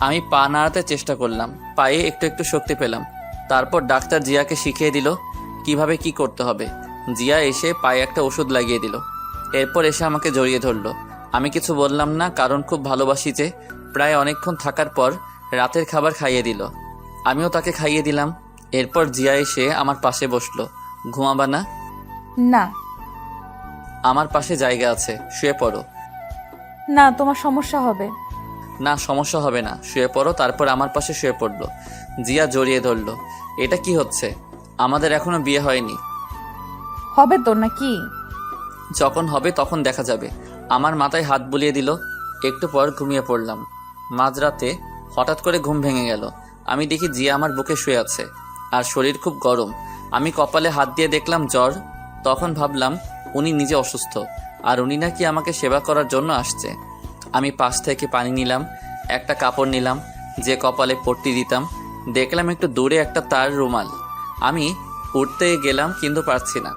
আমি পা নাড়াতে চেষ্টা করলাম। পায়ে একটু একটু শক্তি পেলাম। তারপর ডাক্তার জিয়াকে শিখিয়ে দিল কিভাবে কি করতে হবে। জিয়া এসে পায়ে একটা ওষুধ লাগিয়ে দিল। এরপর এসে আমাকে জড়িয়ে ধরলো। আমি কিছু বললাম না, কারণ খুব ভালোবাসি যে। প্রায় অনেকক্ষণ থাকার পর রাতের খাবার খাইয়ে দিল। আমিও তাকে খাইয়ে দিলাম। এরপর জিয়া এসে আমার পাশে বসলো। ঘুমাবা না? না। আমার পাশে জায়গা আছে, শুয়ে পড়ো। না, তোমার সমস্যা হবে। না, সমস্যা হবে না, শুয়ে পড়ো। তারপর আমার পাশে শুয়ে পড়লো। জিয়া জড়িয়ে ধরলো। এটা কি হচ্ছে? আমাদের এখনো বিয়ে হয়নি। হবে তো নাকি? যখন হবে তখন দেখা যাবে। আমার মাথায় হাত বুলিয়ে দিল। একটু পর ঘুমিয়ে পড়লাম। মাঝরাতে হঠাৎ করে ঘুম ভেঙে গেল। আমি দেখি জিয়া আমার বুকে শুয়ে আছে আর শরীর খুব গরম। আমি কপালে হাত দিয়ে দেখলাম জ্বর। তখন ভাবলাম উনি নিজে অসুস্থ আর উনি নাকি আমাকে সেবা করার জন্য আসছে। আমি পাশ থেকে পানি নিলাম, একটা কাপড় নিলাম যে কপালে পট্টি দিতাম। দেখলাম একটু দূরে একটা তার রুমাল। আমি উঠতে গেলাম কিন্তু পারছি না,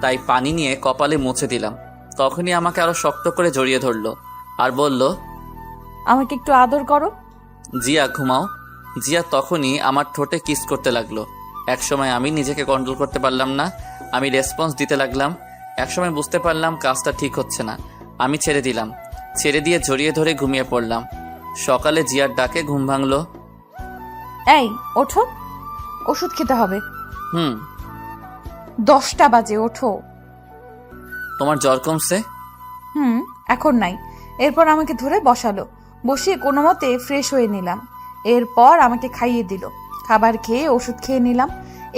তাই পানি নিয়ে কপালে মুছে দিলাম। তখনই আমাকে আরো শক্ত করে জড়িয়ে ধরলো আর বলল, আমাকে একটু আদর করো। জিয়া ঘুমাও। জিয়া তখনই আমার ঠোঁটে কিস করতে লাগলো। একসময় আমি নিজেকে কন্ট্রোল করতে পারলাম না। আমি রেসপন্স দিতে লাগলাম। একসময় বুঝতে পারলাম কাজটা ঠিক হচ্ছে না। আমি ছেড়ে দিলাম। ছেড়ে দিয়ে জড়িয়ে ধরে ঘুমিয়ে পড়লাম। সকালে জিয়ার ডাকে ঘুম ভাঙলো। এই ওঠো, ওষুধ খেতে হবে। 10টা বাজে, ওঠো। তোমার জ্বর কমছে? এখন নাই। এরপর আমাকে ধরে বসালো। বসিয়ে কোনো মতে ফ্রেশ হয়ে নিলাম। এরপর আমাকে খাইয়ে দিল। খাবার খেয়ে ওষুধ খেয়ে নিলাম।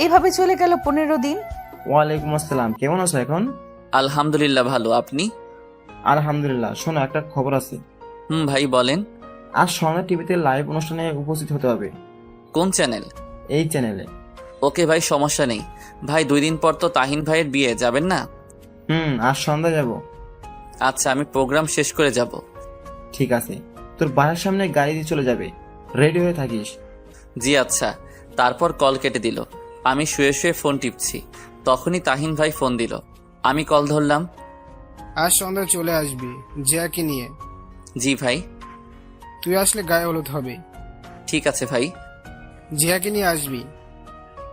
এইভাবে চলে গেল 15 দিন। ওয়ালাইকুম আসসালাম, কেমন আছো এখন? আলহামদুলিল্লাহ ভালো, আপনি? আলহামদুলিল্লাহ। শোনো, একটা খবর আছে। ভাই বলেন। আজ সন্ধ্যা টিভিতে লাইভ অনুষ্ঠানে উপস্থিত হতে হবে। কোন চ্যানেল? এই চ্যানেলে। ওকে ভাই, সমস্যা নেই। ভাই 2 দিন পর তো তাহিন ভাইয়ের বিয়ে, যাবেন না? আজ সন্ধ্যা যাব। আচ্ছা, আমি প্রোগ্রাম শেষ করে যাব। ঠিক আছে, তোর বাসার সামনে গাড়ি দিয়ে চলে যাবে, রেডি হয়ে থাকিস। জি আচ্ছা। তারপর কল কেটে দিল। আমি শুয়ে শুয়ে ফোন টিপছি। তখনই তাহিন ভাই ফোন দিল। আমি কল ধরলাম। আজ সন্ধ্যায় চলে আসবি জিয়াকে নিয়ে। জি ভাই। তুই আসলে গায়ে হলুদ হবে। ঠিক আছে ভাই। জিয়াকে নিয়ে আসবি।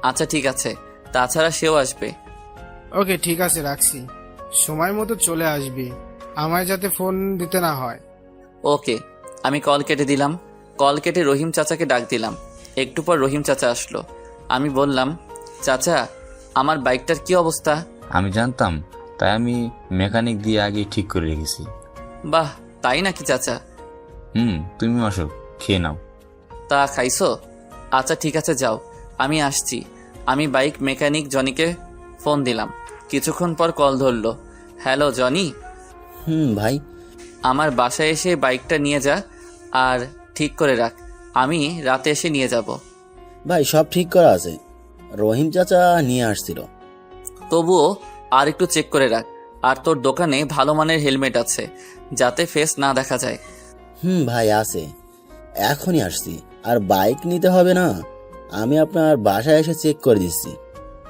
আচ্ছা ঠিক আছে, তাছাড়া সেও আসবে। ওকে ঠিক আছে, রাখছি। সময় মতো চলে আসবি, আমায় যাতে ফোন দিতে না হয়। ওকে। আমি কল কেটে দিলাম। কল কেটে রহিম চাচাকে ডাক দিলাম। একটু পর রহিম চাচা আসলো। আমি বললাম, চাচা আমার বাইকটার কি অবস্থা? আমি জানতাম, তাই আমি মেকানিক দিয়ে আগে ঠিক করে রেখেছি। বাহ, তাই নাকি চাচা? তুমি আসো, খেয়ে নাও। তা খাইছো? আচ্ছা ঠিক আছে, যাও, আমি আসছি। আমি বাইক মেকানিক জনিকে ফোন দিলাম। কিছুক্ষণ পর কল ধরলো। Hello Johnny. ভাই। আমার বাসায় এসে বাইকটা নিয়ে যা আর ঠিক করে রাখ। আমি রাতে এসে নিয়ে যাব। ভাই সব ঠিক করা আছে, রহিম চাচা নিয়ে আসছিল। তবুও আর একটু চেক করে রাখ। আর তোর দোকানে ভালো মানের হেলমেট আছে, যাতে ফেস না দেখা যায়। ভাই আছে, এখনই আসছি। আর বাইক নিতে হবে না, আমি আপনার বাসায় এসে চেক করে দিচ্ছি।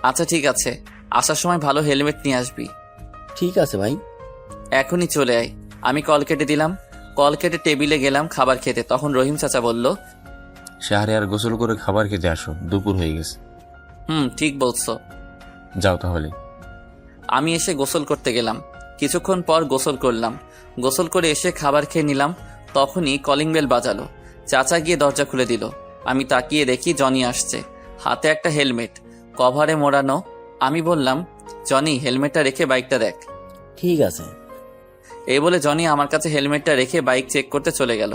আচ্ছা ঠিক আছে, আসার সময় ভালো হেলমেট নিয়ে আসবি। ঠিক আছে ভাই। এখনই চলে আয়। আমি কল কেটে দিলাম। কল কেটে টেবিলে গেলাম খাবার খেতে। তখন রহিম চাচা বলল, শাহরিয়ার গোসল করে খাবার খেতে আসো, দুপুর হয়ে গেছে। ঠিক বলছো। যাও তাহলে। আমি এসে গোসল করতে গেলাম। কিছুক্ষণ পর গোসল করলাম। গোসল করে এসে খাবার খেয়ে নিলাম। তখনই কলিং বেল বাজালো। চাচা গিয়ে দরজা খুলে দিল। আমি তাকিয়ে দেখি জনি আসছে, হাতে একটা হেলমেট, কভারে মোড়ানো। আমি বললাম, জনি হেলমেটটা রেখে বাইকটা দেখ। ঠিক আছে। এই বলে জনি আমার কাছে হেলমেটটা রেখে বাইক চেক করতে চলে গেল।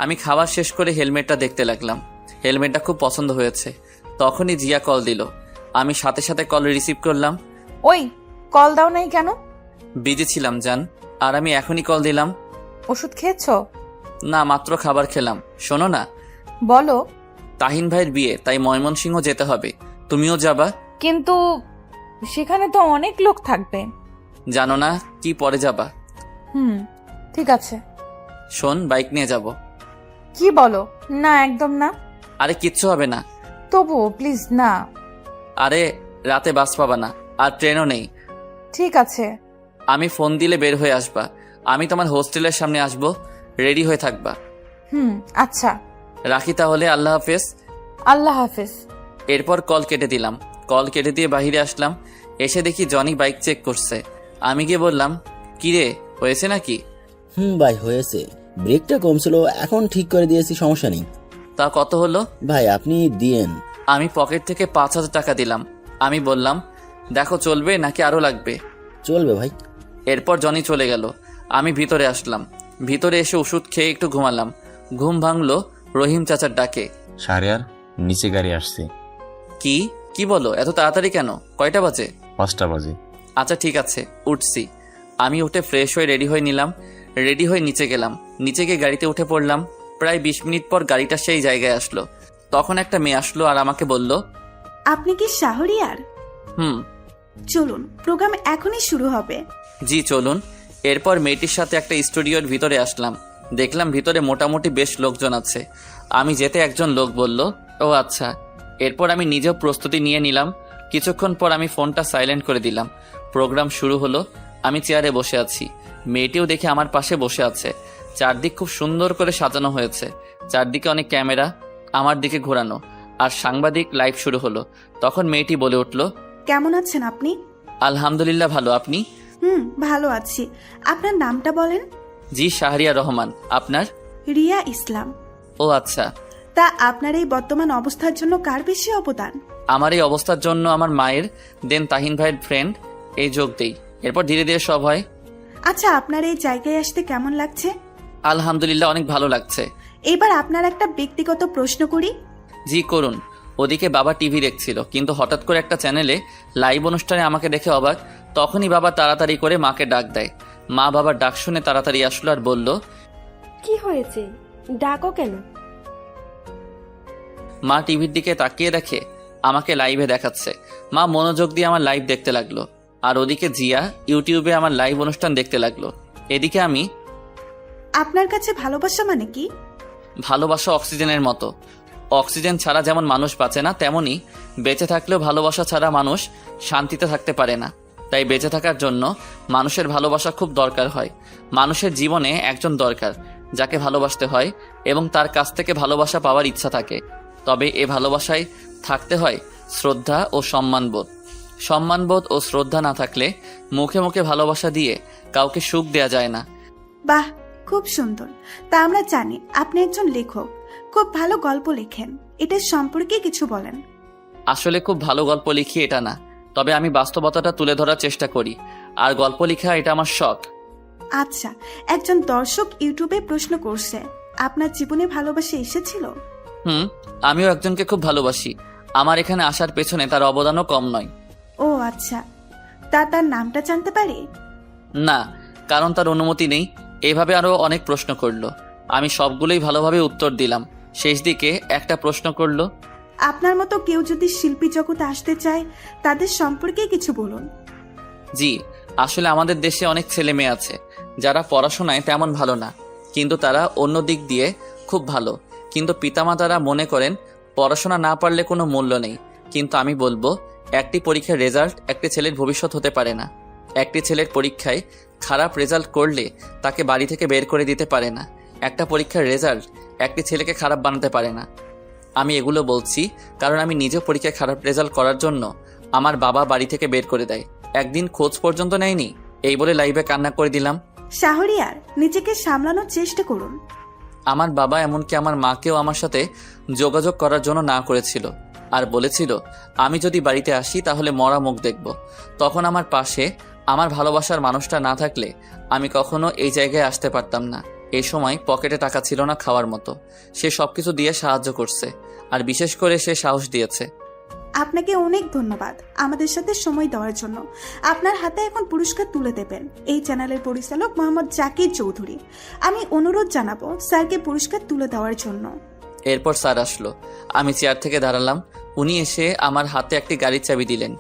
আমি খাবার শেষ করে হেলমেটটা দেখতে লাগলাম। হেলমেটটা খুব পছন্দ হয়েছে। তখনই জিয়া কল দিল। আমি সাথে সাথে কল রিসিভ করলাম। ওই কল দাও নাই কেন? বিজি ছিলাম জান, আর আমি এখনই কল দিলাম। ওষুধ খেয়েছো? না, মাত্র খাবার খেলাম। শোনো না, বলো। তাহিন ভাইয়ের বিয়ে, তাই ময়মনসিংহ যেতে হবে। তুমিও যাবা? কিন্তু সেখানে তো অনেক লোক থাকবে। জানো না কি, পরে যাবা। ঠিক আছে। শোন, বাইক নিয়ে যাব। কি বলো? না, একদম না। আরে কিচ্ছু হবে না। তবুও প্লিজ না। আরে রাতে বাস পাবা না, আর ট্রেনও নেই। ঠিক আছে। আমি ফোন দিলে বের হয়ে আসবা। আমি তোমার হোস্টেলের সামনে আসবো, রেডি হয়ে থাকবা। আচ্ছা। রাখি তাহলে, আল্লাহ হাফেজ। আল্লাহ হাফেজ। এরপর কল কেটে দিলাম। কল কেটে দিয়ে বাহিরে আসলাম। এসে দেখি জনি বাইক চেক করছে। আমি গিয়ে বললাম, কিরে, হয়েছে নাকি? ভাই হয়েছে, ব্রেকটা কম ছিল, এখন ঠিক করে দিয়েছি, সমস্যা নেই। তা কত হলো? ভাই আপনি দিয়েন। আমি পকেট থেকে 5,000 টাকা দিলাম। আমি বললাম, দেখো চলবে নাকি আরো লাগবে? চলবে ভাই। এরপর জনি চলে গেল। আমি ভিতরে আসলাম। ভিতরে এসে ওষুধ খেয়ে একটু ঘুমালাম। ঘুম ভাঙলো রহিম চাচার ডাকে। শাহরিয়ার, নিচে গাড়ি আসছে। কি বলো, এত তাড়াতাড়ি কেন? কয়টা বাজে? 5টা বাজে। আচ্ছা ঠিক আছে, উঠছি। আমি উঠে ফ্রেশ হয়ে রেডি হয়ে নিলাম। রেডি হয়ে নিচে গেলাম। নিচে গিয়ে গাড়িতে উঠে পড়লাম। প্রায় 20 মিনিট পর গাড়িটা সেই জায়গায় আসলো। তখন একটা মেয়ে আসলো আর আমাকে বলল, আপনি কি শাহরিয়ার? হুম। চলুন, প্রোগ্রাম এখনই শুরু হবে। জি চলুন। এরপর মেয়েটির সাথে একটা স্টুডিওর ভিতরে আসলাম। দেখলাম ভিতরে মোটামুটি বেশ লোকজন আছে। আমি যেতে একজন লোক বলল, ও আচ্ছা। এরপর আমি নিজেও প্রস্তুতি নিয়ে নিলাম। কিছুক্ষণ পর আমি ফোনটা সাইলেন্ট করে দিলাম। প্রোগ্রাম শুরু হলো। আমি চেয়ারে বসে আছি। মেয়েটিও দেখে আমার পাশে বসে আছে। চারদিক খুব সুন্দর করে সাজানো হয়েছে। চারদিকে অনেক ক্যামেরা আমার দিকে ঘোরানো, আর সাংবাদিক লাইভ শুরু হলো। তখন মেয়েটি বলে উঠল, কেমন আছেন আপনি? আলহামদুলিল্লাহ ভালো, আপনি? ভালো আছি। আপনার নামটা বলেন। জি শাহরিয়া রহমান। আপনার? রিয়া ইসলাম। ও আচ্ছা। তা আপনার এই বর্তমান অবস্থার জন্য কার বেশি অবদান? আমার এই অবস্থার জন্য আমার মায়ের, দেন তাহিন ভাইয়ের ফ্রেন্ড, এই যোগ দেই। এরপর ধীরে ধীরে সব হয়। আচ্ছা, আপনার এই জায়গায় আসতে কেমন লাগছে? আলহামদুলিল্লাহ অনেক ভালো লাগছে। এবার আপনার একটা ব্যক্তিগত প্রশ্ন করি। জি করুন। ওদিকে বাবা টিভি দেখছিল, কিন্তু হঠাৎ করে একটা চ্যানেলে লাইভ অনুষ্ঠানে আমাকে দেখে অবাক। তখনই বাবা তাড়াতাড়ি করে মাকে ডাক দেয়। মা বাবার ডাক শুনে তাড়াতাড়ি আসলো আর বলল, কি হয়েছে, ডাকো কেন? মা টিভির দিকে তাকিয়ে দেখে আমাকে লাইভে দেখাচ্ছে। মা মনোযোগ দিয়ে আমার লাইভ দেখতে লাগলো, আর ওদিকে জিয়া ইউটিউবে আমার লাইভ অনুষ্ঠান দেখতে লাগলো। এদিকে আমি। আপনার কাছে ভালোবাসা মানে কি? ভালোবাসা অক্সিজেনের মতো। অক্সিজেন ছাড়া যেমন মানুষ বাঁচে না, তেমনি বেঁচে থাকলেও ভালোবাসা ছাড়া মানুষ শান্তিতে থাকতে পারে না। তাই বেঁচে থাকার জন্য মানুষের ভালোবাসা খুব দরকার হয়। মানুষের জীবনে একজন দরকার যাকে ভালোবাসতে হয় এবং তার কাছ থেকে ভালোবাসা পাওয়ার ইচ্ছা থাকে। তবে এ ভালোবাসায় থাকতে হয় শ্রদ্ধা ও সম্মানবোধ। সম্মানবোধ ও শ্রদ্ধা না থাকলে মুখে মুখে ভালোবাসা দিয়ে কাউকে সুখ দেয়া যায় না। বাহ, খুব সুন্দর। তা আমরা জানি আপনি একজন লেখক, খুব ভালো গল্প লেখেন। এটার সম্পর্কে কিছু বলেন। আসলে খুব ভালো গল্প লিখি এটা না, তবে আমি বাস্তবতাটা তুলে ধরার চেষ্টা করি, আর গল্প লেখা এটা আমার শখ। আচ্ছা, একজন দর্শক ইউটিউবে প্রশ্ন করছে, আপনার জীবনে ভালোবাসা এসেছিল? আমিও একজনকে খুব ভালোবাসি। আমার এখানে আসার পেছনে তার অবদানও কম নয়। ও আচ্ছা, তা তার নামটা জানতে পারি? না, কারণ তার অনুমতি নেই। এভাবে আরো অনেক প্রশ্ন করলো। আমি সবগুলোই ভালোভাবে উত্তর দিলাম। শেষ দিকে একটা প্রশ্ন করলো, আপনার মতো কেউ যদি শিল্পী জগতে আসতে চায় তাদের সম্পর্কে কিছু বলুন। জি, আসলে আমাদের দেশে অনেক ছেলে মেয়ে আছে যারা পড়াশোনায় তেমন ভালো না, কিন্তু তারা অন্য দিক দিয়ে খুব ভালো। কিন্তু পিতামাতারা মনে করেন পড়াশোনা না পারলে কোনো মূল্য নেই। কিন্তু আমি বলবো, একটি পরীক্ষার রেজাল্ট একটি ছেলের ভবিষ্যৎ হতে পারে না। একটি ছেলের পরীক্ষায় খারাপ রেজাল্ট করলে তাকে বাড়ি থেকে বের করে দিতে পারে না। একটা পরীক্ষার রেজাল্ট একটি ছেলেকে খারাপ বানাতে পারে না। আমি এগুলো বলছি কারণ আমি নিজে পরীক্ষায় খারাপ রেজাল্ট করার জন্য আমার বাবা বাড়ি থেকে বের করে দেয়, একদিন খোঁজ পর্যন্ত নেয়নি। এই বলে লাইভে কান্না করে দিলাম। শাহরিয়ার, নিজেকে সামলানোর চেষ্টা করুন। আমার বাবা এমনকি আমার মাকেও আমার সাথে যোগাযোগ করার জন্য না করেছিল আর বলেছিল আমি যদি বাড়িতে আসি তাহলে মরা মুখ দেখব। তখন আমার পাশে আমার ভালোবাসার মানুষটা না থাকলে আমি কখনো এই জায়গায় আসতে পারতাম না। এই সময় পকেটে টাকা ছিল না খাওয়ার মতো। সে সবকিছু দিয়ে সাহায্য করছে, আর বিশেষ করে সে সাহস দিয়েছে। আপনাকে অনেক ধন্যবাদ আমাদের সাথে সময় দেওয়ার জন্য। আপনার হাতে এখন পুরস্কার তুলে দেবেন এই চ্যানেলের পরিচালক মোহাম্মদ জাকির চৌধুরী। আমি অনুরোধ জানাবো স্যারকে পুরস্কার তুলে দেওয়ার জন্য। এরপর স্যার আসলো। আমি চেয়ার থেকে দাঁড়ালাম। উনি এসে আমার হাতে একটি গাড়ির চাবি দিলেন।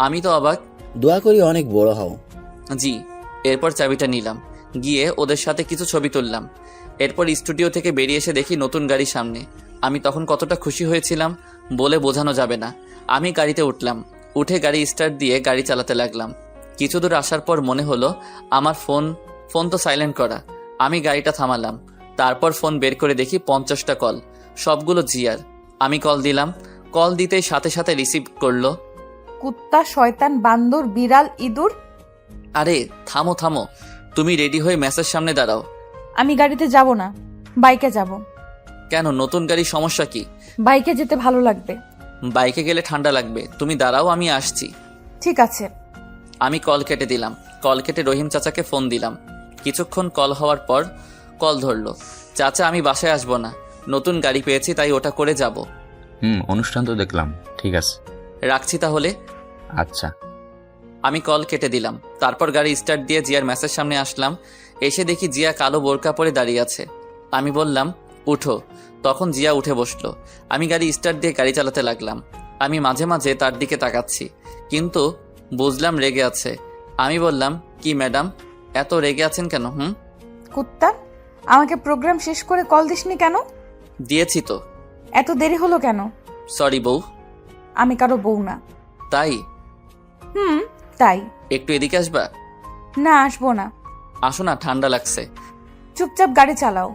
আমি তো অবাক। দোয়া করি অনেক বড় হও। জি। এরপর চাবিটা নিলাম, গিয়ে ওদের সাথে কিছু ছবি তুললাম। এরপর স্টুডিও থেকে বেরিয়ে এসে দেখি নতুন গাড়ি সামনে। আমি তখন কতটা খুশি হয়েছিলাম বলে বোঝানো যাবে না। আমি গাড়িতে উঠলাম, উঠে গাড়ি স্টার্ট দিয়ে গাড়ি চালাতে লাগলাম। কিছু দূর আসার পর মনে হলো আমার ফোন তো সাইলেন্ট করা। আমি গাড়িটা থামালাম, তারপর ফোন বের করে দেখি 50টা কল, সবগুলো জিয়ার। আমি কল দিলাম, কল দিতেই সাথে সাথে রিসিভ করলো। কুত্তা, শয়তান, বান্দর, বিড়াল, ইঁদুর। আরে থামো থামো, তুমি রেডি হয়ে মেসের সামনে দাঁড়াও। আমি গাড়িতে যাব না, বাইকে যাব। কেন, নতুন গাড়ির সমস্যা কি? বাইকে যেতে ভালো লাগবে। বাইকে গেলে ঠান্ডা লাগবে, তুমি দাঁড়াও, আমি আসছি। ঠিক আছে। আমি কল কেটে দিলাম। কল কেটে রহিম চাচাকে ফোন দিলাম। কিছুক্ষণ কল হওয়ার পর কল ধরলো। চাচা, আমি বাসায় আসবো না, নতুন গাড়ি পেয়েছি তাই ওটা করে যাব। অনুষ্ঠান তো দেখলাম, ঠিক আছে, রাখছি তাহলে। আচ্ছা। আমি কল কেটে দিলাম। তারপর গাড়ি স্টার্ট দিয়ে জিয়ার মেসের সামনে আসলাম। এসে দেখি জিয়া কালো বোরকা পরে দাঁড়িয়ে আছে। আমি বললাম উঠো, তখন জিয়া উঠে বসলো। আমি গাড়ি স্টার্ট দিয়ে গাড়ি চালাতে লাগলাম। আমি মাঝে মাঝে তার দিকে তাকাচ্ছি, কিন্তু বুঝলাম রেগে আছে। আমি বললাম, কি ম্যাডাম, এত রেগে আছেন কেন? কুত্তা, আমাকে প্রোগ্রাম শেষ করে কল দিসনি কেন? দিয়েছি তো। এত দেরি হলো কেন? সরি বউ। আমি কারো বউ না। তাই? তাই। একটু এদিকে আসবা? না, আসবো না। আসো না, ঠান্ডা লাগছে। চুপচাপ গাড়ি চালাও।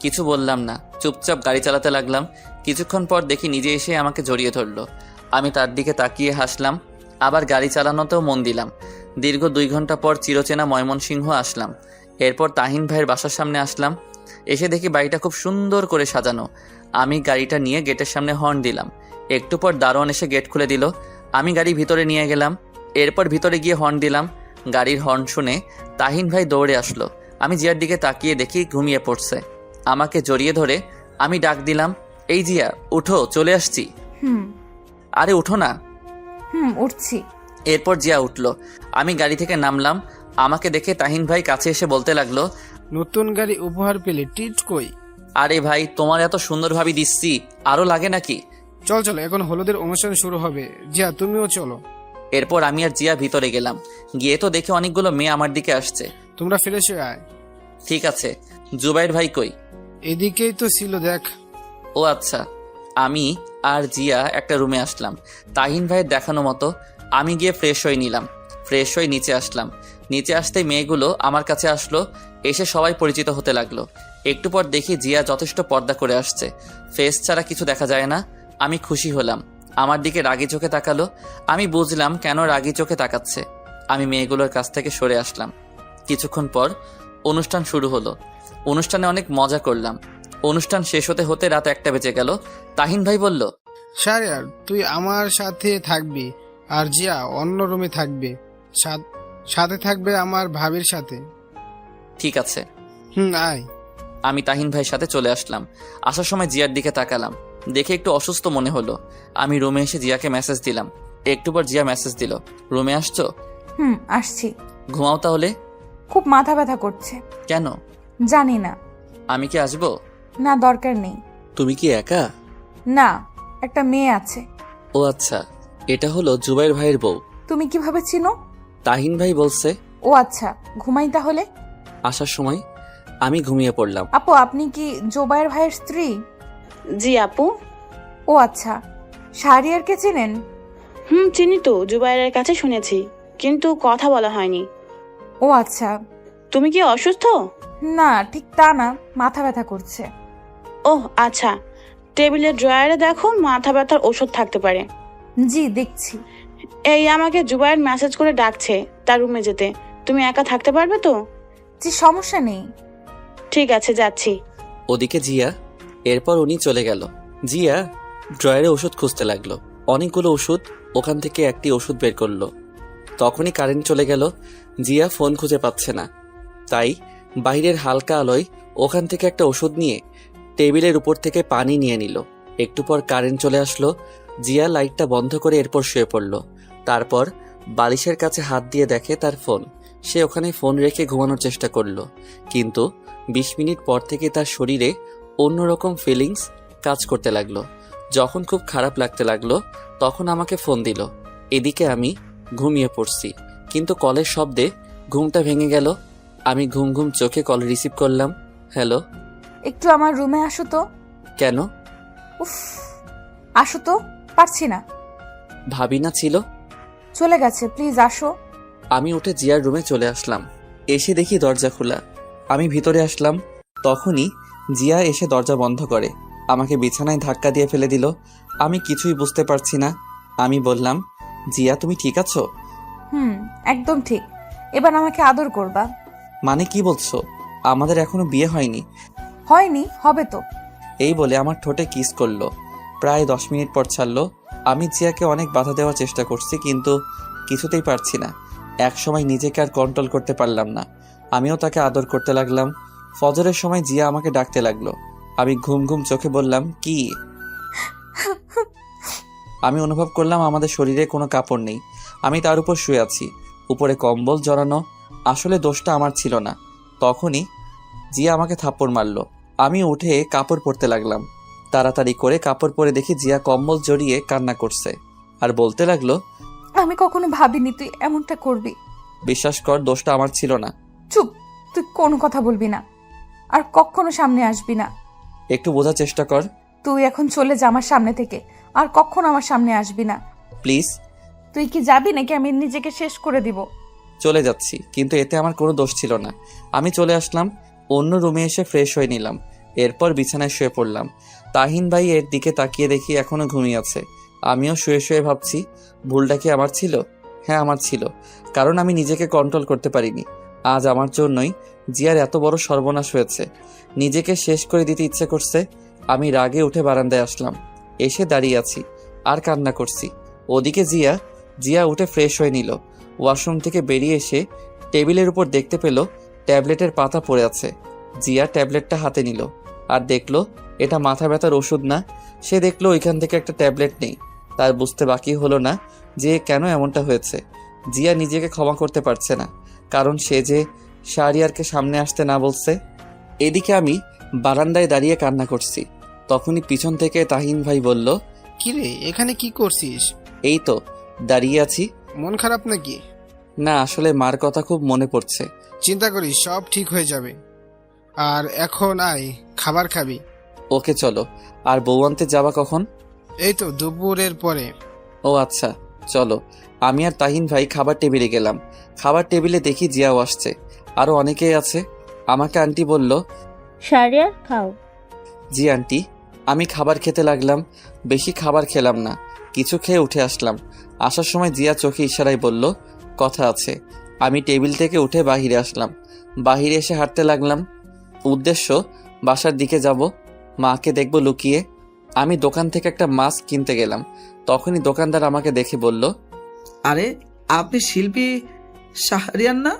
কিছু বললাম না, চুপচাপ গাড়ি চালাতে লাগলাম। কিছুক্ষণ পর দেখি নিজে এসে আমাকে জড়িয়ে ধরলো। আমি তার দিকে তাকিয়ে হাসলাম, আবার গাড়ি চালানোতেও মন দিলাম। দীর্ঘ 2 ঘন্টা পর চিরচেনা ময়মনসিংহ আসলাম। এরপর তাহিন ভাইয়ের বাসার সামনে আসলাম। এসে দেখি বাড়িটা খুব সুন্দর করে সাজানো। আমি গাড়িটা নিয়ে গেটের সামনে হর্ন দিলাম। একটু পর দারোয়ান এসে গেট খুলে দিল। আমি গাড়ি ভিতরে নিয়ে গেলাম। এরপর ভিতরে গিয়ে হর্ন দিলাম। গাড়ির হর্ন শুনে তাহিন ভাই দৌড়ে আসলো। আমি জিয়ার দিকে তাকিয়ে দেখি ঘুমিয়ে পড়ছে। আমাকে জড়িয়ে ধরে আমি ডাক দিলাম, এই জিয়া, উঠো, চলে আসছি। আরে উঠো না। উঠছি। এরপর জিয়া উঠলো। আমি গাড়ি থেকে নামলাম। আমাকে দেখে তাহিন ভাই কাছে এসে বলতে লাগলো, নতুন গাড়ি উপহার পেলে ট্রিট কই? আরে ভাই, তোমার এত সুন্দর ভাবি দিচ্ছি, আরো লাগে নাকি? চল চলো, এখন হলুদের অনুষ্ঠান শুরু হবে। জিয়া, তুমিও চলো। এরপর আমি আর জিয়া ভিতরে গেলাম। গিয়ে তো দেখে অনেকগুলো মেয়ে আমার দিকে আসছে। তোমরা ফ্রেশ হয়ে আয়। ঠিক আছে। জুবাইর ভাই কই? এদিকেই তো ছিল, দেখ। ও আচ্ছা। আমি আর জিয়া একটা রুমে আসলাম তাহিন ভাইয়ের দেখানো মতো। আমি গিয়ে ফ্রেশ হয়ে নিলাম। ফ্রেশ হয়ে নিচে আসলাম। নিচে আসতেই মেয়েগুলো আমার কাছে আসলো। এসে সবাই পরিচিত হতে লাগলো। একটু পর দেখি জিয়া যথেষ্ট পর্দা করে আসছে, ফেস ছাড়া কিছু দেখা যায় না। আমি খুশি হলাম। আমার দিকে রাগি চোখে তাকালো। আমি বুঝলাম কেন রাগি চোখে তাকাচ্ছে। আমি মেয়েগুলোর কাছ থেকে সরে আসলাম। কিছুক্ষণ পর অনুষ্ঠান শুরু হলো। অনুষ্ঠানে অনেক মজা করলাম। অনুষ্ঠান শেষ হতে হতে রাত 1টা বেজে গেল। তাহিন ভাই বলল, শাহরিয়ার, তুই আমার সাথে থাকবি আর জিয়া অন্য রুমে থাকবে। সাথে থাকবে আমার ভাবির সাথে। ঠিক আছে। আয়। আমি তাহিন ভাইয়ের সাথে চলে আসলাম। আসার সময় জিয়ার দিকে তাকালাম, দেখে একটু অসুস্থ মনে হলো। আমি রুমে এসে জিয়াকে মেসেজ দিলাম। একটু পর জিয়া মেসেজ দিল, রুমে আসছো? আসছি। ঘুমাও তাহলে। খুব মাথা ব্যথা করছে। কেন? জানি না। আমি কি আসবো? না, দরকার নেই। তুমি কি একা? না, একটা মেয়ে আছে। ও আচ্ছা, এটা হলো জুবাইর ভাইয়ের বউ। তুমি কিভাবে চিনো? তাহিন ভাই বলছে। ও আচ্ছা, ঘুমাই তাহলে। আসার সময় আমি ঘুমিয়ে পড়লাম। আপু, আপনি কি জুবাইর ভাইয়ের স্ত্রী? জি আপু। ও আচ্ছা, শাহরিয়ারকে চেনেন? চিনি তো, জুবাইরের কাছে শুনেছি, কিন্তু কথা বলা হয়নি। ও আচ্ছা। তুমি কি অসুস্থ? না, ঠিক তা না, মাথা ব্যথা করছে। ওহ আচ্ছা, টেবিলের ড্রয়ারে দেখো, মাথা ব্যথার ওষুধ থাকতে পারে। জি, দেখছি। এই আমাকে জুবাইর মেসেজ করে ডাকছে তার রুমে যেতে। তুমি একা থাকতে পারবে তো? জি, সমস্যা নেই। ঠিক আছে, যাচ্ছি। ওদিকে জিয়া। এরপর উনি চলে গেল। জিয়া ড্রয়ারে ওষুধ খুঁজতে লাগলো। অনেকগুলো ওষুধ, ওখান থেকে একটি ওষুধ বের করলো। তখনই কারেন্ট চলে গেল। জিয়া ফোন খুঁজে পাচ্ছে না, তাই বাইরের হালকা আলোয় ওখান থেকে একটা ওষুধ নিয়ে টেবিলের উপর থেকে পানি নিয়ে নিল। একটু পর কারেন্ট চলে আসলো। জিয়া লাইটটা বন্ধ করে এরপর শুয়ে পড়ল। তারপর বালিশের কাছে হাত দিয়ে দেখে তার ফোন। সে ওখানে ফোন রেখে ঘুমানোর চেষ্টা করলো, কিন্তু 20 মিনিট পর থেকে তার শরীরে অন্যরকম ফিলিংস কাজ করতে লাগলো। যখন খুব খারাপ লাগতে লাগলো তখন আমাকে ফোন দিল। এদিকে আমি ঘুমিয়ে পড়ছি, কিন্তু কলের শব্দে ঘুমটা ভেঙে গেল। আমি ঘুম ঘুম চোখে কল রিসিভ করলাম। হ্যালো। একটু আমার রুমে আসো তো। কেন? উফ, আসো তো, পারছি না। ভাবি না ছিল? চলে গেছে, প্লিজ আসো। আমি উঠে জিয়ার রুমে চলে আসলাম। এসে দেখি দরজা খোলা। আমি ভিতরে আসলাম, তখনই জিয়া এসে দরজা বন্ধ করে আমাকে বিছানায় ধাক্কা দিয়ে ফেলে দিল। আমি কিছুই বুঝতে পারছি না। আমি বললাম, জিয়া তুমি ঠিক আছো? একদম ঠিক। এবার আমাকে আদর করবা। মানে কি বলছো? আমাদের এখনো বিয়ে হয়নি। হয়নি, হবে তো। এই বলে আমার ঠোঁটে কিস করলো। প্রায় 10 মিনিট পর ছাড়লো। আমি জিয়াকে অনেক বাধা দেওয়ার চেষ্টা করছি, কিন্তু কিছুতেই পারছি না। এক সময় নিজেকে আর কন্ট্রোল করতে পারলাম না। আমিও তাকে আদর করতে লাগলাম। ফজরের সময় জিয়া আমাকে ডাকতে লাগলো। আমি ঘুম ঘুম চোখে বললাম, কি? আমি অনুভব করলাম আমাদের শরীরে কোনো কাপড় নেই। আমি তার উপর শুয়ে আছি, উপরে কম্বল জড়ানো। আসলে দোষটা আমার ছিল না। তখনই জিয়া আমাকে থাপ্পড় মারলো। আমি উঠে কাপড় পরতে লাগলাম। তাড়াতাড়ি করে কাপড় পরে দেখি জিয়া কম্বল জড়িয়ে কান্না করছে আর বলতে লাগলো, আমি কখনো ভাবিনি তুই এমনটা করবি। বিশ্বাস কর, দোষটা আমার ছিল না। চুপ, তুই কোনো কথা বলবি না, আর কখনো সামনে আসবি না। একটু বোঝার চেষ্টা কর। তুই এখন চলে যা আমার সামনে থেকে, আর কখনো আমার সামনে আসবি না। প্লিজ। তুই কি যাবি নাকি আমি নিজেকে শেষ করে দিব? চলে যাচ্ছি, কিন্তু এতে আমার কোনো দোষ ছিল না। আমি চলে আসলাম, অন্য রুমে এসে ফ্রেশ হয়ে নিলাম। এরপর বিছানায় শুয়ে পড়লাম। তাহিন ভাই এর দিকে তাকিয়ে দেখি এখনো ঘুমিয়ে আছে। আমিও শুয়ে শুয়ে ভাবছি, ভুলটা কি আমার ছিল? হ্যাঁ, আমার ছিল, কারণ আমি নিজেকে কন্ট্রোল করতে পারিনি। আজ আমার জন্যই জিয়ার এত বড় সর্বনাশ হয়েছে। নিজেকে শেষ করে দিতে ইচ্ছে করছে। আমি রাগে উঠে বারান্দায় আসলাম। এসে দাঁড়িয়ে আছি আর কান্না করছি। ওদিকে জিয়া উঠে ফ্রেশ হয়ে নিল। ওয়াশরুম থেকে বেরিয়ে এসে টেবিলের উপর দেখতে পেল ট্যাবলেটের পাতা পড়ে আছে। জিয়া ট্যাবলেটটা হাতে নিল আর দেখলো এটা মাথা ব্যথার ওষুধ না। সে দেখলো ওইখান থেকে একটা ট্যাবলেট নেই। তার বুঝতে বাকি হলো না যে কেন এমনটা হয়েছে। জিয়া নিজেকে ক্ষমা করতে পারছে না, কারণ সে যে শাহরিয়ারকে সামনে আসতে না বলছে। এদিকে আমি বারান্দায় দাঁড়িয়ে কান্না করছি। তখনই পিছন থেকে তাহিন ভাই বলল, কিরে, এখানে কি করছিস? এই তো দাঁড়িয়ে আছি। মন খারাপ নাকি? না, আসলে মার কথা খুব মনে পড়ছে। চিন্তা করিস, সব ঠিক হয়ে যাবে। আর এখন আয়, খাবার খাবি। ওকে চলো। আর বউ আনতে যাবা কখন? এই তো দুপুরের পরে। ও আচ্ছা, চলো। আমি আর তাহিন ভাই খাবার টেবিলে গেলাম। খাবার টেবিলে দেখি জিয়াও আসছে, আরো অনেকেই আছে। আমাকে আন্টি বলল, শাহরিয়ার খাও। জি আন্টি। আমি খাবার খেতে লাগলাম। বেশি খাবার খেলাম না, কিছু খেয়ে উঠে আসলাম। আসার সময় জিয়া চোখে ইশারায় বলল, কথা আছে। আমি টেবিল থেকে উঠে বাহিরে আসলাম। বাহিরে এসে হাঁটতে লাগলাম। উদ্দেশ্য বাসার দিকে যাব, মাকে দেখব লুকিয়ে। আমি দোকান থেকে একটা মাস্ক কিনতে গেলাম। তখনই দোকানদার আমাকে দেখে বলল, আরে আপনি শিল্পী শাহরিয়ার না?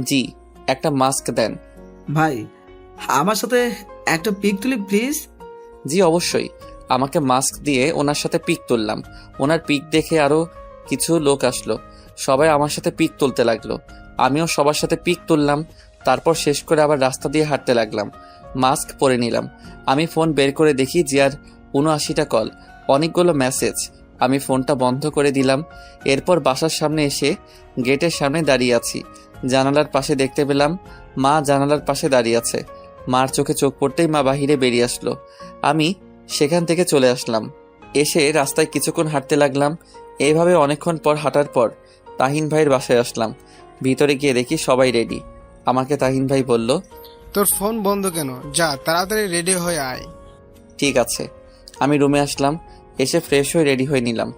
জি। একটা মাস্ক দেন। ভাই, আমার সাথে একটা পিক তুলি প্লিজ। জি অবশ্যই। আমাকে মাস্ক দিয়ে ওনার সাথে পিক তুললাম। ওনার পিক দেখে আরো কিছু লোক আসলো। সবাই আমার সাথে পিক তুলতে লাগলো। আমিও সবার সাথে পিক তুললাম। তারপর শেষ করে আবার রাস্তা দিয়ে হাঁটতে লাগলাম। মাস্ক পরে নিলাম। আমি ফোন বের করে দেখি জিয়ার ৭৯টা কল, অনেকগুলো মেসেজ। আমি ফোনটা বন্ধ করে দিলাম। এরপর বাসার সামনে এসে গেটের সামনে দাঁড়িয়ে আছি। জানালার পাশে দেখতে পেলাম মা জানালার পাশে দাঁড়িয়ে আছে। মার চোখে চোখ পড়তেই মা বাহিরে বেরিয়ে আসলো। আমি সেখান থেকে চলে আসলাম। এসে রাস্তায় কিছুক্ষণ হাঁটতে লাগলাম। এইভাবে অনেকক্ষণ পর হাঁটার পর তাহিন ভাইয়ের বাসায় আসলাম। ভিতরে গিয়ে দেখি সবাই রেডি। আমাকে তাহিন ভাই বলল, তোর ফোন বন্ধ কেন? যা, তাড়াতাড়ি রেডি হয়ে আয়। ঠিক আছে। আমি রুমে আসলাম। এসে ফ্রেশ হয়ে রেডি হয়ে নিলাম।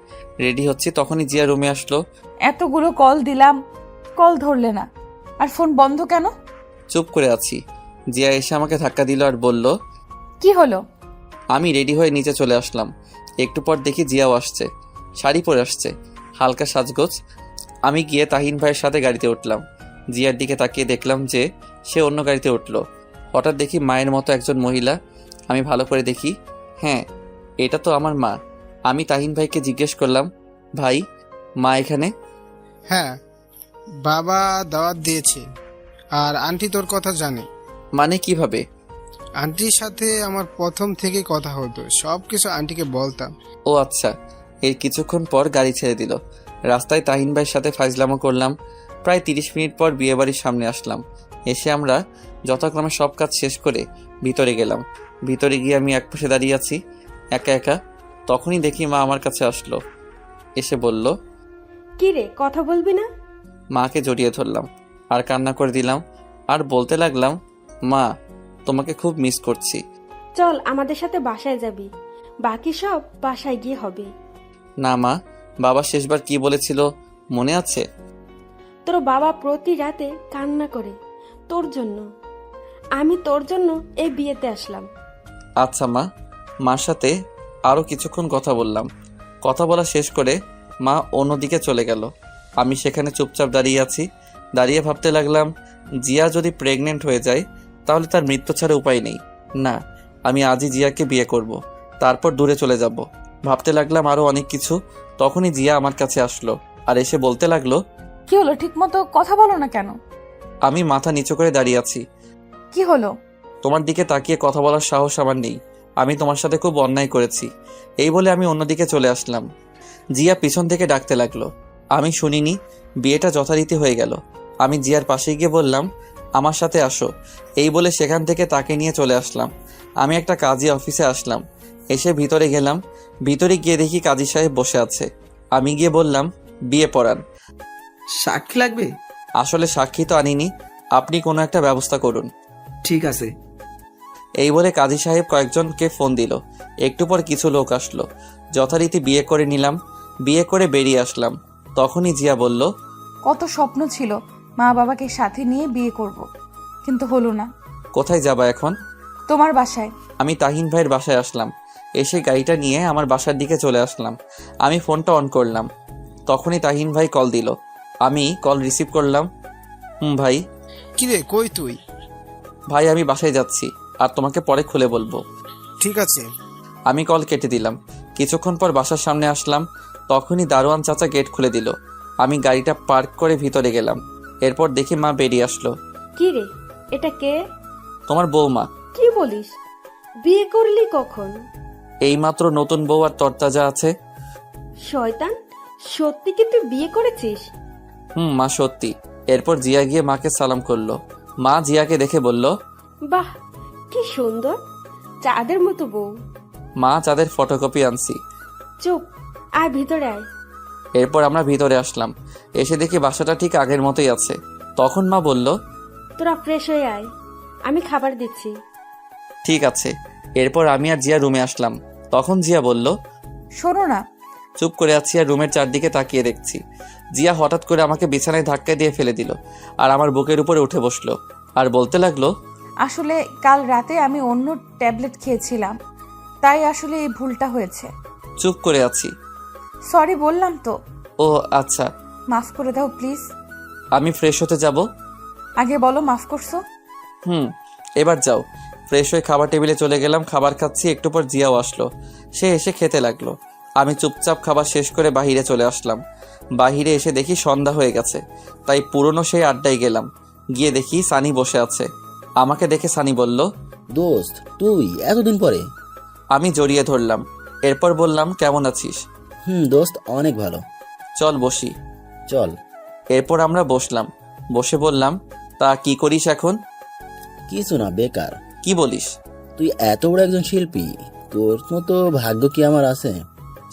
রেডি হচ্ছি, তখনই জিয়া রুমে আসলো। এতগুলো কল দিলাম, কল ধরলে না, আর ফোন বন্ধ কেন? চুপ করে আছি। জিয়া এসে আমাকে ধাক্কা দিল আর বলল, কি হলো? আমি রেডি হয়ে নিচে চলে আসলাম। একটু পর দেখি জিয়াও আসছে, শাড়ি পরে আসছে, হালকা সাজগোজ। আমি গিয়ে তাহিন ভাইয়ের সাথে গাড়িতে উঠলাম। জিয়ার দিকে তাকিয়ে দেখলাম যে সে অন্য গাড়িতে উঠলো। হঠাৎ দেখি মায়ের মতো একজন মহিলা। আমি ভালো করে দেখি, হ্যাঁ, এটা তো আমার মা। আমি তাহিন ভাইকে জিজ্ঞেস করলাম, ভাই, মা এখানে? হ্যাঁ, বাবা দাওয়াত দিয়েছে আর আন্টি তোর কথা জানে। মানে কিভাবে? আন্টির সাথে আমার প্রথম থেকে কথা হতো, সব কিছু আন্টিকে বলতাম। ও আচ্ছা। এর কিছুক্ষণ পর গাড়ি ছেড়ে দিল। রাস্তায় তাহিন ভাইয়ের সাথে ফাইজলামো করলাম। প্রায় 30 মিনিট পর বিয়েবাড়ির সামনে আসলাম। এসে আমরা যথাক্রমে সব কাজ শেষ করে ভিতরে গেলাম। ভিতরে গিয়ে আমি একপাশে দাঁড়িয়ে আছি একা একা। তখনই দেখি মা আমার কাছে আসলো। এসে বলল, কি রে, কথা বলবি না? মাকে জড়িয়ে ধরলাম আর কান্না করে দিলাম আর বলতে লাগলাম, মা, তোমাকে খুব মিস করছি। চল আমাদের সাথে বাসায় যাবি, বাকি সব বাসায় গিয়ে হবে। না মা, বাবা শেষবার কি বলেছিল মনে আছে? তোর বাবা প্রতি রাতে কান্না করে তোর জন্য। আমি তোর জন্য এই বিয়েতে আসলাম। আচ্ছা মা। মার সাথে আরও কিছুক্ষণ কথা বললাম। কথা বলা শেষ করে মা অন্যদিকে চলে গেল। আমি সেখানে চুপচাপ দাঁড়িয়ে আছি। দাঁড়িয়ে ভাবতে লাগলাম, জিয়া যদি প্রেগনেন্ট হয়ে যায় তাহলে তার মৃত্যু ছাড়া উপায় নেই। না, আমি আজই জিয়াকে বিয়ে করব, তারপর দূরে চলে যাব। ভাবতে লাগলাম আরও অনেক কিছু। তখনই জিয়া আমার কাছে আসলো আর এসে বলতে লাগলো, কি হলো? ঠিক মতো কথা বলো না কেন? আমি মাথা নিচু করে দাঁড়িয়ে আছি। কি হলো? তোমার দিকে তাকিয়ে কথা বলার সাহস আমার নেই। আমি তোমার সাথে খুব অন্যায় করেছি। এই বলে আমি অন্যদিকে চলে আসলাম। জিয়া পিছন থেকে ডাকতে লাগলো। আমি শুনিনি। বিয়েটা যথারীতি হয়ে গেল। আমি জিয়ার পাশে গিয়ে বললাম, আমার সাথে আসো। এই বলে সেখান থেকে তাকে নিয়ে চলে আসলাম। আমি একটা কাজী অফিসে আসলাম। এসে ভিতরে গেলাম। ভিতরে গিয়ে দেখি কাজী সাহেব বসে আছে। আমি গিয়ে বললাম, বিয়ে পড়ান। সাক্ষী লাগবে? আসলে সাক্ষী তো আনিনি, আপনি কোনো একটা ব্যবস্থা করুন। ঠিক আছে। এই বলে কাজী সাহেব কয়েকজনকে ফোন দিল। একটু পর কিছু লোক আসলো। যথারীতি বিয়ে করে নিলাম। বিয়ে করে বেরিয়ে আসলাম। তখনই জিয়া বলল, কত স্বপ্ন ছিল মা বাবাকে সাথে নিয়ে বিয়ে করব, কিন্তু হলো না। কোথায় যাবা এখন? তোমার বাসায়। আমি তাহিন ভাইয়ের বাসায় আসলাম। এসে গাড়িটা নিয়ে আমার বাসার দিকে চলে আসলাম। আমি ফোনটা অন করলাম। তখনই তাহিন ভাই কল দিল। আমি কল রিসিভ করলাম। ভাই। কিরে, কই তুই? ভাই, আমি বাসায় যাচ্ছি, আর তোমাকে পরে খুলে বলবো। ঠিক আছে। আমি কল কেটে দিলাম। কিছুক্ষণ পর বাসার সামনে আসলাম। তখনই দারোয়ান চাচা গেট খুলে দিল। আমি গাড়িটা পার্ক করে ভিতরে গেলাম। এরপর দেখি মা বেরিয়ে আসলো। কি রে, এটা কে? তোমার বৌমা। কি বলিস? বিয়ে করলি কখন? এইমাত্র নতুন বউ আর তরতাজা আছে। শয়তান, সত্যি কি তুই বিয়ে করেছিস? মা, সত্যি। এরপর জিয়া গিয়ে মাকে সালাম করলো। মা জিয়াকে দেখে বলল, বাহ, কি সুন্দর, চাঁদের মতো বউ। মা, চাঁদের ফটোকপি আনছি। চুপ, আয় ভিতরে আয়। এরপর আমরা ভিতরে আসলাম। এসে দেখি বাসাটা ঠিক আগের মতোই আছে। তখন মা বলল, তোরা ফ্রেশ হয়ে আয়, আমি খাবার দিচ্ছি। ঠিক আছে। এরপর আমি আর জিয়া রুমে আসলাম। তখন জিয়া বলল, শোনো না। চুপ করে আছি আর রুমের চারদিকে তাকিয়ে দেখছি। জিয়া হঠাৎ করে আমাকে বিছানায় ধাক্কা দিয়ে ফেলে দিল আর আমার বুকের উপরে উঠে বসলো আর বলতে লাগলো, আসলে কাল রাতে আমি অন্য ট্যাবলেট খেয়েছিলাম, তাই আসলে এই ভুলটা হয়েছে। চুপ করে আছি। সরি বললাম তো। ও আচ্ছা। মাফ করে দাও প্লিজ। আমি ফ্রেশ হতে যাব। আগে বলো মাফ করছো। এবার যাও। ফ্রেশ হয়ে খাবার টেবিলে চলে গেলাম। খাবার খাচ্ছি। একটু পর জিয়াও আসলো। সে এসে খেতে লাগলো। আমি চুপচাপ খাবার শেষ করে বাহিরে চলে আসলাম। বাহিরে এসে দেখি সন্ধ্যা হয়ে গেছে, তাই পুরনো সেই আড্ডায় গেলাম। গিয়ে দেখি সানি বসে আছে। আমাকে দেখে সানি বলল, দোস্ত, তুই এতদিন পরে? আমি জড়িয়ে ধরলাম। এরপর বললাম, কেমন আছিস? দোস্ত, অনেক ভালো। চল বসি। চল। এরপর আমরা বসলাম। বসে বললাম, তা কি করিস এখন? কিছু না, বেকার। কি বলিস? তুই এত বড় একজন শিল্পী, তোর মতো ভাগ্য কি আমার আছে?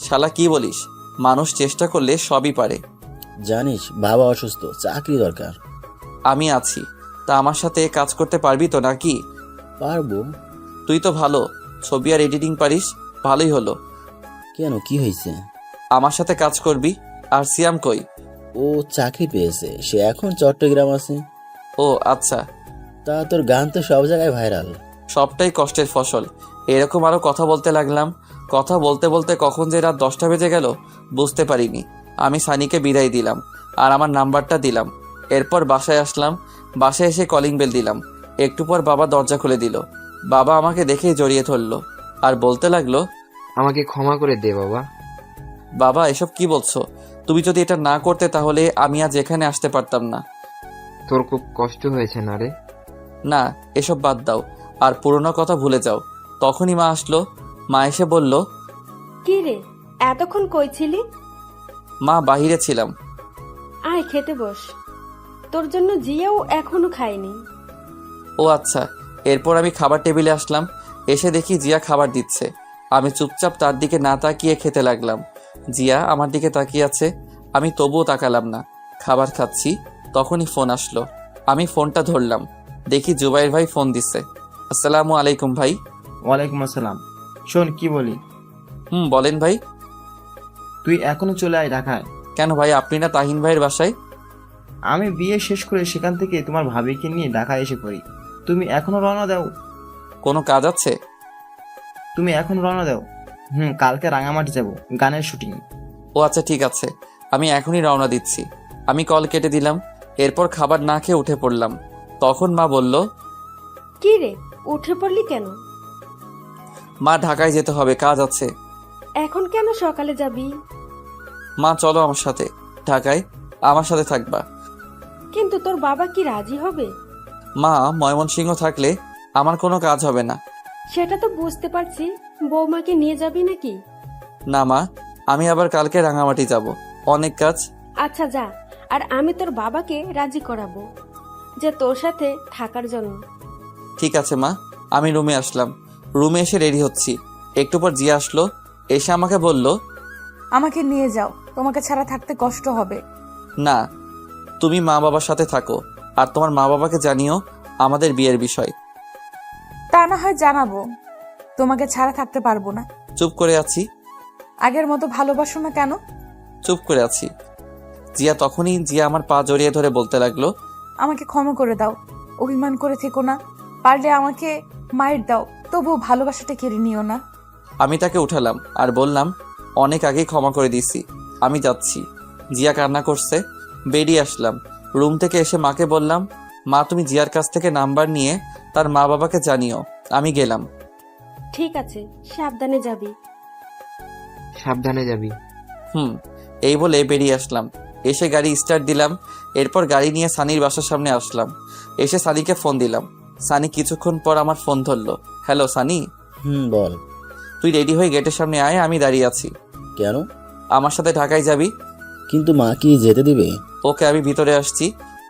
শালা কি বলিস? মানুষ চেষ্টা করলে সবই পারে। জানিস, বাবা অসুস্থ, চাকরি দরকার। আমি আছি। তা আমার সাথে কাজ করতে পারবি তো নাকি? পারবো। তুই তো ভালো ছবি আর এডিটিং পারিস, ভালোই হলো। কেন, কি হয়েছে? আমার সাথে কাজ করবি। আর সিয়াম কই? ও চাকরি পেয়েছে, সে এখন চট্টগ্রাম আছে। ও আচ্ছা। তা তোর গান তো সব জায়গায় ভাইরাল। সবটাই কষ্টের ফসল। এরকম আরো কথা বলতে লাগলাম। কথা বলতে বলতে কখন যে রাত 10টা বেজে গেল বুঝতে পারিনি। আমি সানিকে বিদায় দিলাম আর আমার নাম্বারটা দিলাম। এরপর বাসায় আসলাম। বাসায় এসে কলিং বেল দিলাম। একটু পর বাবা দরজা খুলে দিল। বাবা আমাকে দেখেই জড়িয়ে ধরলো আর বলতে লাগলো, আমাকে ক্ষমা করে দে বাবা। বাবা এসব কি বলছো? তুমি যদি এটা না করতে তাহলে আমি আজ এখানে আসতে পারতাম না। তোর খুব কষ্ট হয়েছে না রে? না, এসব বাদ দাও আর পুরোনো কথা ভুলে যাও। তখনই মা আসলো। মা এসে বলল, কি রে, এতক্ষণ কই ছিলি? মা বাহিরে ছিলাম। আয় খেতে বস, তোর জন্য জিয়াও এখনো খায়নি। ও আচ্ছা। এরপর আমি খাবার টেবিলে আসলাম। এসে দেখি জিয়া খাবার দিচ্ছে। আমি চুপচাপ তার দিকে না তাকিয়ে খেতে লাগলাম। জিয়া আমার দিকে তাকিয়ে আছে, আমি তবুও তাকালাম না। খাবার খাচ্ছি, তখনই ফোন আসলো। আমি ফোনটা ধরলাম, দেখি জুবাইর ভাই ফোন দিচ্ছে। আসসালামু আলাইকুম ভাই। ওয়ালাইকুম আসসালাম। শোন কি বলি। বলেন ভাই। তুই এখনো চলে আয় ঢাকায়। কেন ভাই, আপনি না তাহিন ভাইয়ের বাসায়? আমি বিয়ে শেষ করে সেখান থেকে তোমার ভাবিকে নিয়ে ঢাকায় এসে পড়ি। তুমি এখনো রওনা দাও? কোনো কাজ আছে? তুমি এখন রওনা দাও। কালকে রাঙামাটি যাব, গানের শুটিং। ও আচ্ছা ঠিক আছে, আমি এখনই রওনা দিচ্ছি। আমি কল কেটে দিলাম। এরপর খাবার না খেয়ে উঠে পড়লাম। তখন মা বলল, কি রে, উঠে পড়লি কেন? মা ঢাকায় যেতে হবে, কাজ আছে। এখন কেন সকালে যাবি? মা চলো আমার সাথে ঢাকায়, আমার সাথে থাকবা। কিন্তু তোর বাবা কি রাজি হবে? মা, ময়মনসিংহ থাকলে আমার কোনো কাজ হবে না। সেটা তো বুঝতে পারছি, বৌমাকে নিয়ে যাবি নাকি? না মা, আমি আবার কালকে রাঙামাটি যাব, অনেক কাজ। আচ্ছা যা, আর আমি তোর বাবাকে রাজি করাবো যে তোর সাথে থাকার জন্য। ঠিক আছে মা। আমি রুমে আসলাম। রুমে এসে রেডি হচ্ছি। একটু পর জিয়া আসলো। এসে আমাকে বলল, আমাকে নিয়ে যাও, তোমাকে ছাড়া থাকতে কষ্ট হবে। না, তুমি মা বাবার সাথে থাকো আর তোমার মা বাবাকে জানিও আমাদের বিয়ের বিষয়। তা না হয় জানাবো, তোমাকে ছাড়া থাকতে পারবো না। চুপ করে আছি। আগের মতো ভালোবাসো না কেন? চুপ করে আছি। জিয়া তখনই আমার পা জড়িয়ে ধরে বলতে লাগলো, আমাকে ক্ষমা করে দাও, অভিমান করে থেকো না, পারলে আমাকে মায়ের দাও, তবুও ভালোবাসাটা কেড়ে নিও না। আমি তাকে উঠালাম আর বললাম, অনেক আগেই ক্ষমা করে দিছি, আমি যাচ্ছি। জিয়া কান্না করছে। বেরিয়ে আসলাম। রুম থেকে এসে মাকে বললাম, মা তুমি জিয়ার কাছ থেকে নাম্বার নিয়ে তার মা বাবাকে জানিও আমি গেলাম। ঠিক আছে, সাবধানে যাবি। সাবধানে যাবি। এই বলে বেরিয়ে আসলাম। এসে গাড়ি স্টার্ট দিলাম। এরপর গাড়ি নিয়ে সানির বাসার সামনে আসলাম। এসে সানিকে ফোন দিলাম। সানি কিছুক্ষণ পর আমার ফোন ধরলো। হ্যালো সানি। বল। তুই রেডি হয়ে গেটের সামনে আয়, আমি দাঁড়িয়ে আছি। কেন? আমার সাথে ঢাকায় যাবি। কিন্তু মা কি যেতে দিবে? ওকে, আমি ভিতরে আসছি।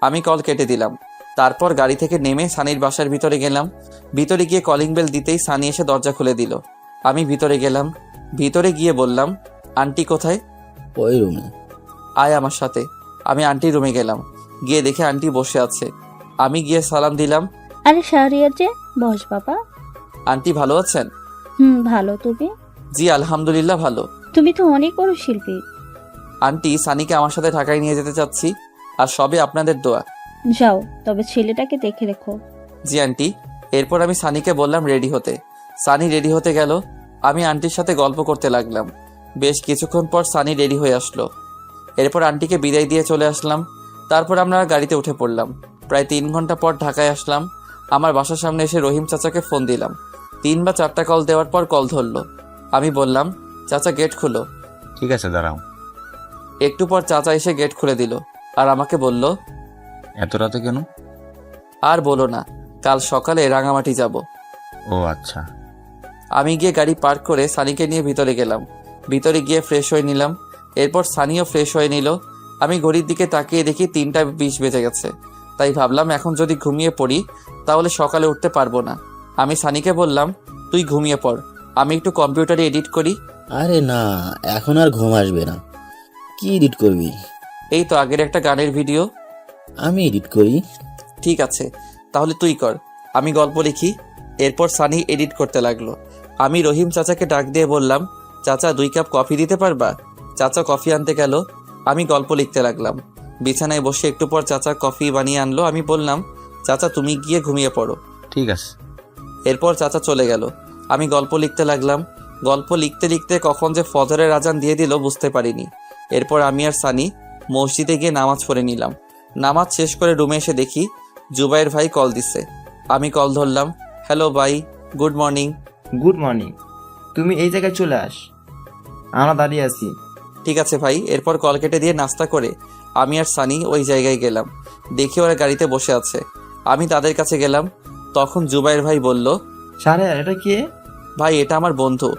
আমি কল কেটে দিলাম। তারপর গাড়ি থেকে নেমে সানির বাসার ভিতরে গেলাম। ভিতরে গিয়ে কলিং বেল দিতেই সানি এসে দরজা খুলে দিল। আমি ভিতরে গেলাম। ভিতরে গিয়ে বললাম, আন্টি কোথায়? ওই রুমে। আয় আমার সাথে। আমি আন্টির রুমে গেলাম। গিয়ে দেখে আন্টি বসে আছে। আমি গিয়ে সালাম দিলাম। আরে শাহরিয়ার যে, বস বাবা। আন্টি ভালো আছেন? ভালো, তুমি? জি আলহামদুলিল্লাহ ভালো। তুমি তো অনেক বড় শিল্পী। আন্টি, সানিকে আমার সাথে ঢাকায় নিয়ে যেতে চাচ্ছি, আর সবে আপনাদের দোয়া। যাও, তবে ছেলেটাকে দেখে রেখো। জি আন্টি। এরপর আমি সানিকে বললাম রেডি হতে। সানি রেডি হতে গেল। আমি আন্টির সাথে গল্প করতে লাগলাম। বেশ কিছুক্ষণ পর সানি রেডি হয়ে আসলো। এরপর আন্টিকে বিদায় দিয়ে চলে আসলাম। তারপর আমরা গাড়িতে উঠে পড়লাম। প্রায় 3 ঘন্টা পর ঢাকায় আসলাম। আমার বাসার সামনে এসে রহিম চাচাকে ফোন দিলাম। 3 বা 4টা কল দেওয়ার পর কল ধরলো। আমি বললাম, চাচা গেট খুলো। ঠিক আছে দাঁড়াও। একটু পর চাচা এসে গেট খুলে দিল আর আমাকে বলল, এত রাতে কেন? আর বলো না, কাল সকালে রাঙামাটি যাব। ও আচ্ছা। আমি গিয়ে গাড়ি পার্ক করে সানিকে নিয়ে ভিতরে গেলাম। ভিতরে গিয়ে ফ্রেশ হয়ে নিলাম। এরপর সানিও ফ্রেশ হয়ে নিল। আমি ঘড়ির দিকে তাকিয়ে দেখি 3টা 20 বেজে গেছে। তাই ভাবলাম এখন যদি ঘুমিয়ে পড়ি তাহলে সকালে উঠতে পারবো না। আমি সানিকে বললাম, তুই ঘুমিয়ে পড়, আমি একটু কম্পিউটারে এডিট করি। আরে না, এখন আর ঘুম আসবে না। কি এডিট করবি? এই তো আগের একটা গানের ভিডিও। আমি এডিট করি। ঠিক আছে, তাহলে তুই কর, আমি গল্প লিখি। এরপর সানি এডিট করতে লাগলো। আমি রহিম চাচাকে ডাক দিয়ে বললাম, চাচা 2 কাপ কফি দিতে পারবা? চাচা কফি আনতে গেল। আমি গল্প লিখতে লাগলাম। বিছানায় বসে একটু পর চাচা কফি বানিয়ে আনলো। আমি বললাম, চাচা তুমি গিয়ে ঘুমিয়ে পড়ো। ঠিক আছে। এরপর চাচা চলে গেল। আমি গল্প লিখতে লাগলাম। গল্প লিখতে লিখতে কখন যে ফজরের আজান দিয়ে দিল বুঝতে পারিনি। এরপর আমি আর সানি মসজিদে গিয়ে নামাজ পড়ে নিলাম। নামাজ শেষ করে রুমে এসে দেখি জুবাইর ভাই কল দিছে। আমি কল ধরলাম। হ্যালো ভাই, গুড মর্নিং। Good morning. তুমি এই জায়গায় চলে আস, আমরা দাঁড়িয়ে আছি। ঠিক আছে ভাই। এরপর কল কেটে দিয়ে নাস্তা করে আমি আর সানি ওই জায়গায় গেলাম। দেখি ওরা গাড়িতে বসে আছে। আমি তাদের কাছে গেলাম। তখন জুবাইর ভাই বলল, শাহরিয়ার এটা কে? ভাই এটা আমার বন্ধু,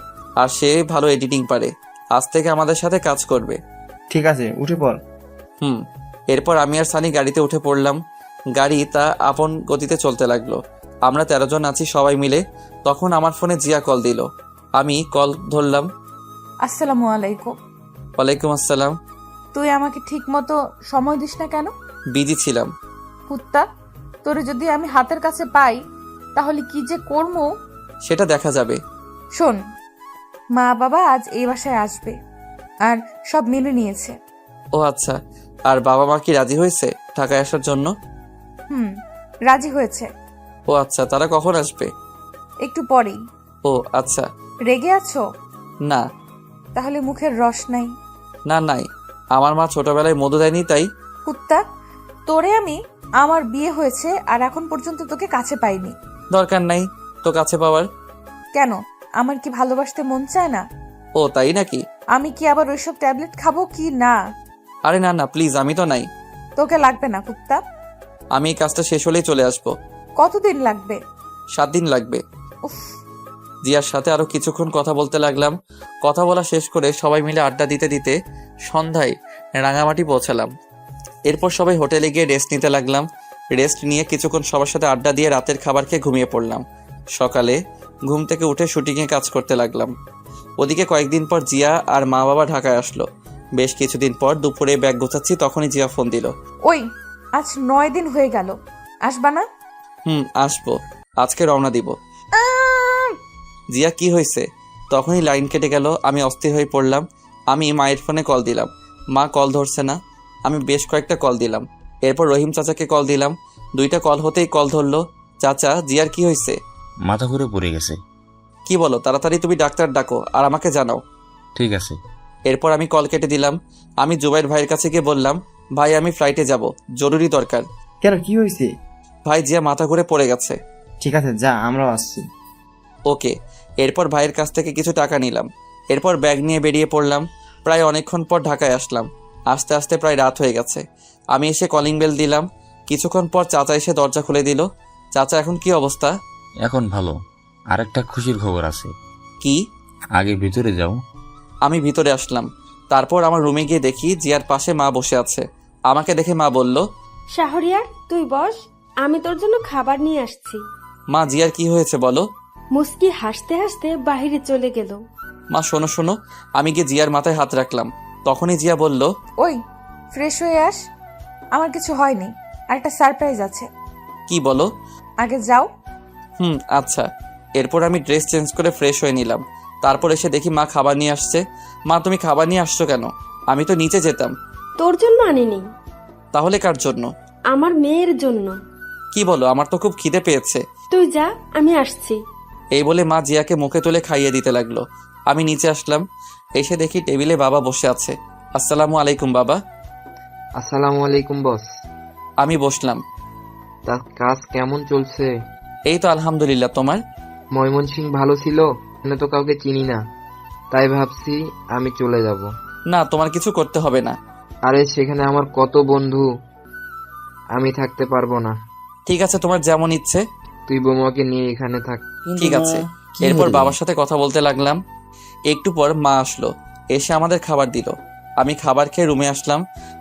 আর সে ভালো এডিটিং পারে। আজ থেকে আমাদের সাথে কাজ করবে। ঠিক আছে, উঠে পড়। এরপর আমি আর সানি গাড়িতে উঠে পড়লাম। গাড়ি তা আপন গতিতে চলতে লাগলো। আমরা 13 জন আছি সবাই মিলে। তখন আমার ফোনে জিয়া কল দিল। আমি কল ধরলাম। আসসালামু আলাইকুম। ওয়ালাইকুম আসসালাম। তুই আমাকে ঠিক মতো সময় দিস না কেন? বিজি ছিলাম। কুত্তা, তোরে যদি আমি হাতের কাছে পাই তাহলে কি যে করবো সেটা দেখা যাবে। শোন, মা বাবা আজ এই বাসায় আসবে আর সব মেনে নিয়েছে। ও আচ্ছা। আর বাবা মা কি রাজি হয়েছে ঢাকায় আসার জন্য? রাজি হয়েছে। ও আচ্ছা। তারা কখন আসবে? একটু পরেই। ও আচ্ছা। রেগে আছো? না। তাহলে মুখের রস নাই? না নাই, আমার মা ছোটবেলায় মধু দেয়নি তাই। কুত্তা, তোরে আমি আমার বিয়ে হয়েছে আর এখন পর্যন্ত তোকে কাছে পাইনি। দরকার নাই তো কাছে পাওয়ার। কেন, আমার কি ভালোবাসতে মন চায় না? ও তাই নাকি? আমি কি আবার ওইসব ট্যাবলেট খাবো কি না? আরে না না প্লিজ, আমি তো নাই। তোকে লাগবে না কুত্তা। আমি এই কাজটা শেষ হলেই চলে আসবো। কতদিন লাগবে? 7 দিন লাগবে। উফ। জিয়ার সাথে আরো কিছুক্ষণ কথা বলতে লাগলাম। কথা বলা শেষ করে সবাই মিলে আড্ডা দিতে দিতে সন্ধ্যায় রাঙামাটি পৌঁছালাম। এরপর সবাই হোটেলে গিয়ে রেস্ট নিতে লাগলাম। রেস্ট নিয়ে কিছুক্ষণ সবার সাথে আড্ডা দিয়ে রাতের খাবার খেয়ে ঘুমিয়ে পড়লাম। সকালে ঘুম থেকে উঠে শুটিংয়ে কাজ করতে লাগলাম। ওদিকে কয়েকদিন পর জিয়া আর মা বাবা ঢাকায় আসলো। বেশ কিছুদিন পর দুপুরে ব্যাগ গোছাচ্ছি, তখনই জিয়া ফোন দিল। ওই, আজ 9 দিন হয়ে গেল, আসবা না? আসবো, আজকে রওনা দিব। জিয়া কি হয়েছে? তখনই লাইন কেটে গেল। আমি অস্থির হয়ে পড়লাম। আমি মায়ের ফোনে কল দিলাম। মা কল ধরছে না। আমি বেশ কয়েকটা কল দিলাম। এরপর রহিম চাচাকে কল দিলাম। 2টা কল হতেই কল ধরলো। চাচা, জিয়ার কি হয়েছে? মাথা ঘুরে পড়ে গেছে। কি বলো? তাড়াতাড়ি তুমি ডাক্তার ডাকো আর আমাকে জানাও। ঠিক আছে। এরপর আমি কল কেটে দিলাম। আমি জুবাইর ভাইয়ের কাছে গিয়ে বললাম, ভাই আমি ফ্লাইটে যাব, জরুরি দরকার। কেন, কি হয়েছে? ভাই জিয়া মাথা ঘুরে পড়ে গেছে। ঠিক আছে, যা, আমরাও আসছি। ওকে। এরপর ভাইয়ের কাছ থেকে কিছু টাকা নিলাম। এরপর ব্যাগ নিয়ে বেরিয়ে পড়লাম। প্রায় অনেকক্ষণ পর ঢাকায় আসলাম। আস্তে আস্তে প্রায় রাত হয়ে গেছে। আমি এসে কলিং বেল দিলাম। কিছুক্ষণ পর চাচা এসে দরজা খুলে দিল। চাচা, এখন কি অবস্থা? এখন ভালো। আরেকটা খুশির খবর আছে। কি? আগে ভিতরে যাও। আমি ভিতরে আসলাম। তারপর আমার রুমে গিয়ে দেখি জিয়ার পাশে মা বসে আছে। আমাকে দেখে মা বলল, শাহরিয়ার তুই বস, আমি তোর জন্য খাবার নিয়ে আসছি। মা জিয়ার কি হয়েছে বলো? মুস্কি হাসতে হাসতে বাহিরে চলে গেল। মা শোনো শোনো। আমি গিয়ে জিয়ার মাথায় হাত রাখলাম। তখনই জিয়া বলল, ওই, ফ্রেশ হয়ে আস, আমার কিছু হয়নি, আরেকটা সারপ্রাইজ আছে। কি বলো? আগে যাও। আচ্ছা। এরপর আমি ড্রেস চেঞ্জ করে ফ্রেশ হয়ে নিলাম। তারপর এসে দেখি মা খাবার নিয়ে আসছে। মা তুমি খাবার নিয়ে আসছো কেন? আমি তো নিচে যেতাম। তোর জন্য আনিনি। তাহলে কার জন্য? আমার মেয়ের জন্য। কি বলো? আমার তো খুব খিদে পেয়েছে। তুই যা, আমি আসছি। এই বলে মা জিয়াকে মুখে তুলে খাইয়ে দিতে লাগলো। আমি নিচে আসলাম। এসে দেখি টেবিলে বাবা বসে আছে। আসসালামু আলাইকুম বাবা। আসসালামু আলাইকুম বস। আমি বসলাম। তার কাজ কেমন চলছে? এই তো আলহামদুলিল্লাহ। তোমার? ময়মনসিং ভালো ছিল? এখানে তো কাউকে চিনি না, তাই ভাবছি আমি চলে যাব। না, তোমার কিছু করতে হবে না। আরে সেখানে আমার কত বন্ধু, আমি থাকতে পারবো না। ঠিক আছে, তোমার যেমন ইচ্ছে। তুই বৌমাকে নিয়ে এখানে থাক। ঠিক আছে। এরপর বাবার সাথে কথা বলতে লাগলাম। একটু পর মা আসলো, এসে আমাদের খাবার দিল। আমি খাবার খেয়ে রুমে আসলাম।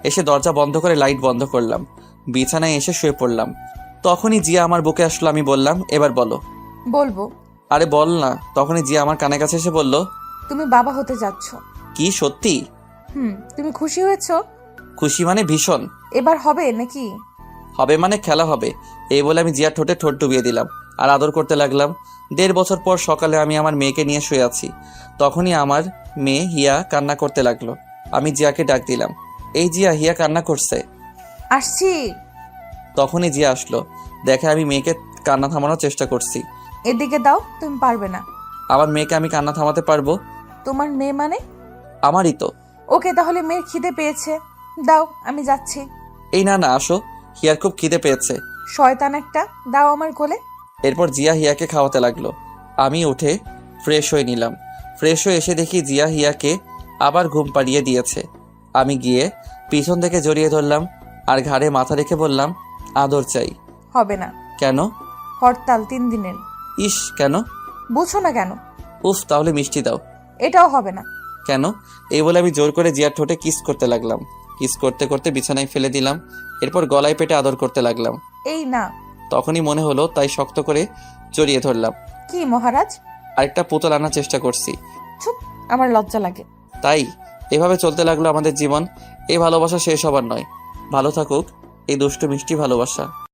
এসে দরজা বন্ধ করে লাইট বন্ধ করলাম। বিছানায় এসে শুয়ে পড়লাম। তখনই জিয়া আমার বুকে আসলো। আমি বললাম, এবার বলো। বলবো। আরে বল না। তখনই জিয়া আমার কানে কাছে এসে বলল, তুমি বাবা হতে যাচ্ছ। কি সত্যি? তুমি খুশি হয়েছো? খুশি মানে ভীষণ। এবার হবে নাকি? হবে মানে খেলা হবে। এই বলে আমি জিয়ার ঠোঁটে ঠোঁট ডুবিয়ে দিলাম আর আদর করতে লাগলাম। 1.5 বছর পর সকালে আমি আমার মেয়েকে নিয়ে শুয়ে আছি। তখনই আমার মেয়ে হিয়া কান্না করতে লাগলো। আমি জিয়াকে ডাক দিলাম, এই জিয়া, হিয়া কান্না করছে। আসছি। তখনই জিয়া আসলো। দেখে আমি মেয়েকে কান্না থামানোর চেষ্টা করছি। এদিকে দাও, তুমি পারবে না। আমার মেয়েকে আমি কান্না থামাতে পারবো? তোমার মেয়ে মানে? আমারই তো। ওকে, তাহলে মেয়ের খিদে পেয়েছে, দাও আমি যাচ্ছি। এই না না, আসো, হিয়ার খুব খিদে পেয়েছে। শয়তান একটা, দাও আমার কোলে। এরপর জিয়া হিয়াকে খাওয়াতে লাগলো। আমি উঠে ফ্রেশ হয়ে নিলাম। ফ্রেশ হয়ে এসে দেখি জিয়া হিয়াকে আবার ঘুম পাড়িয়ে দিয়েছে। আমি গিয়ে পিছন থেকে জড়িয়ে ধরলাম আর ঘাড়ে মাথা রেখে বললাম, আদর চাই। হবে না। কেন? হরতাল 3 দিনের। ইস, কেন? বুঝছো না কেন? উফ, তাহলে মিষ্টি দাও। এটাও হবে না। কেন? এই বলে আমি জোর করে জিয়ার ঠোঁটে কিস করতে লাগলাম। কিস করতে করতে বিছানায় ফেলে দিলাম। এরপর গলায় পেটে আদর করতে লাগলাম। এই না। তখনই মনে হলো, তাই শক্ত করে জড়িয়ে ধরলাম। কি মহারাজ? আরেকটা পুতুল আনার চেষ্টা করছি। চুপ, আমার লজ্জা লাগে। তাই এভাবে চলতে লাগলো আমাদের জীবন। এই ভালোবাসা শেষ হবার নয়। ভালো থাকুক এই দুষ্টু মিষ্টি ভালোবাসা।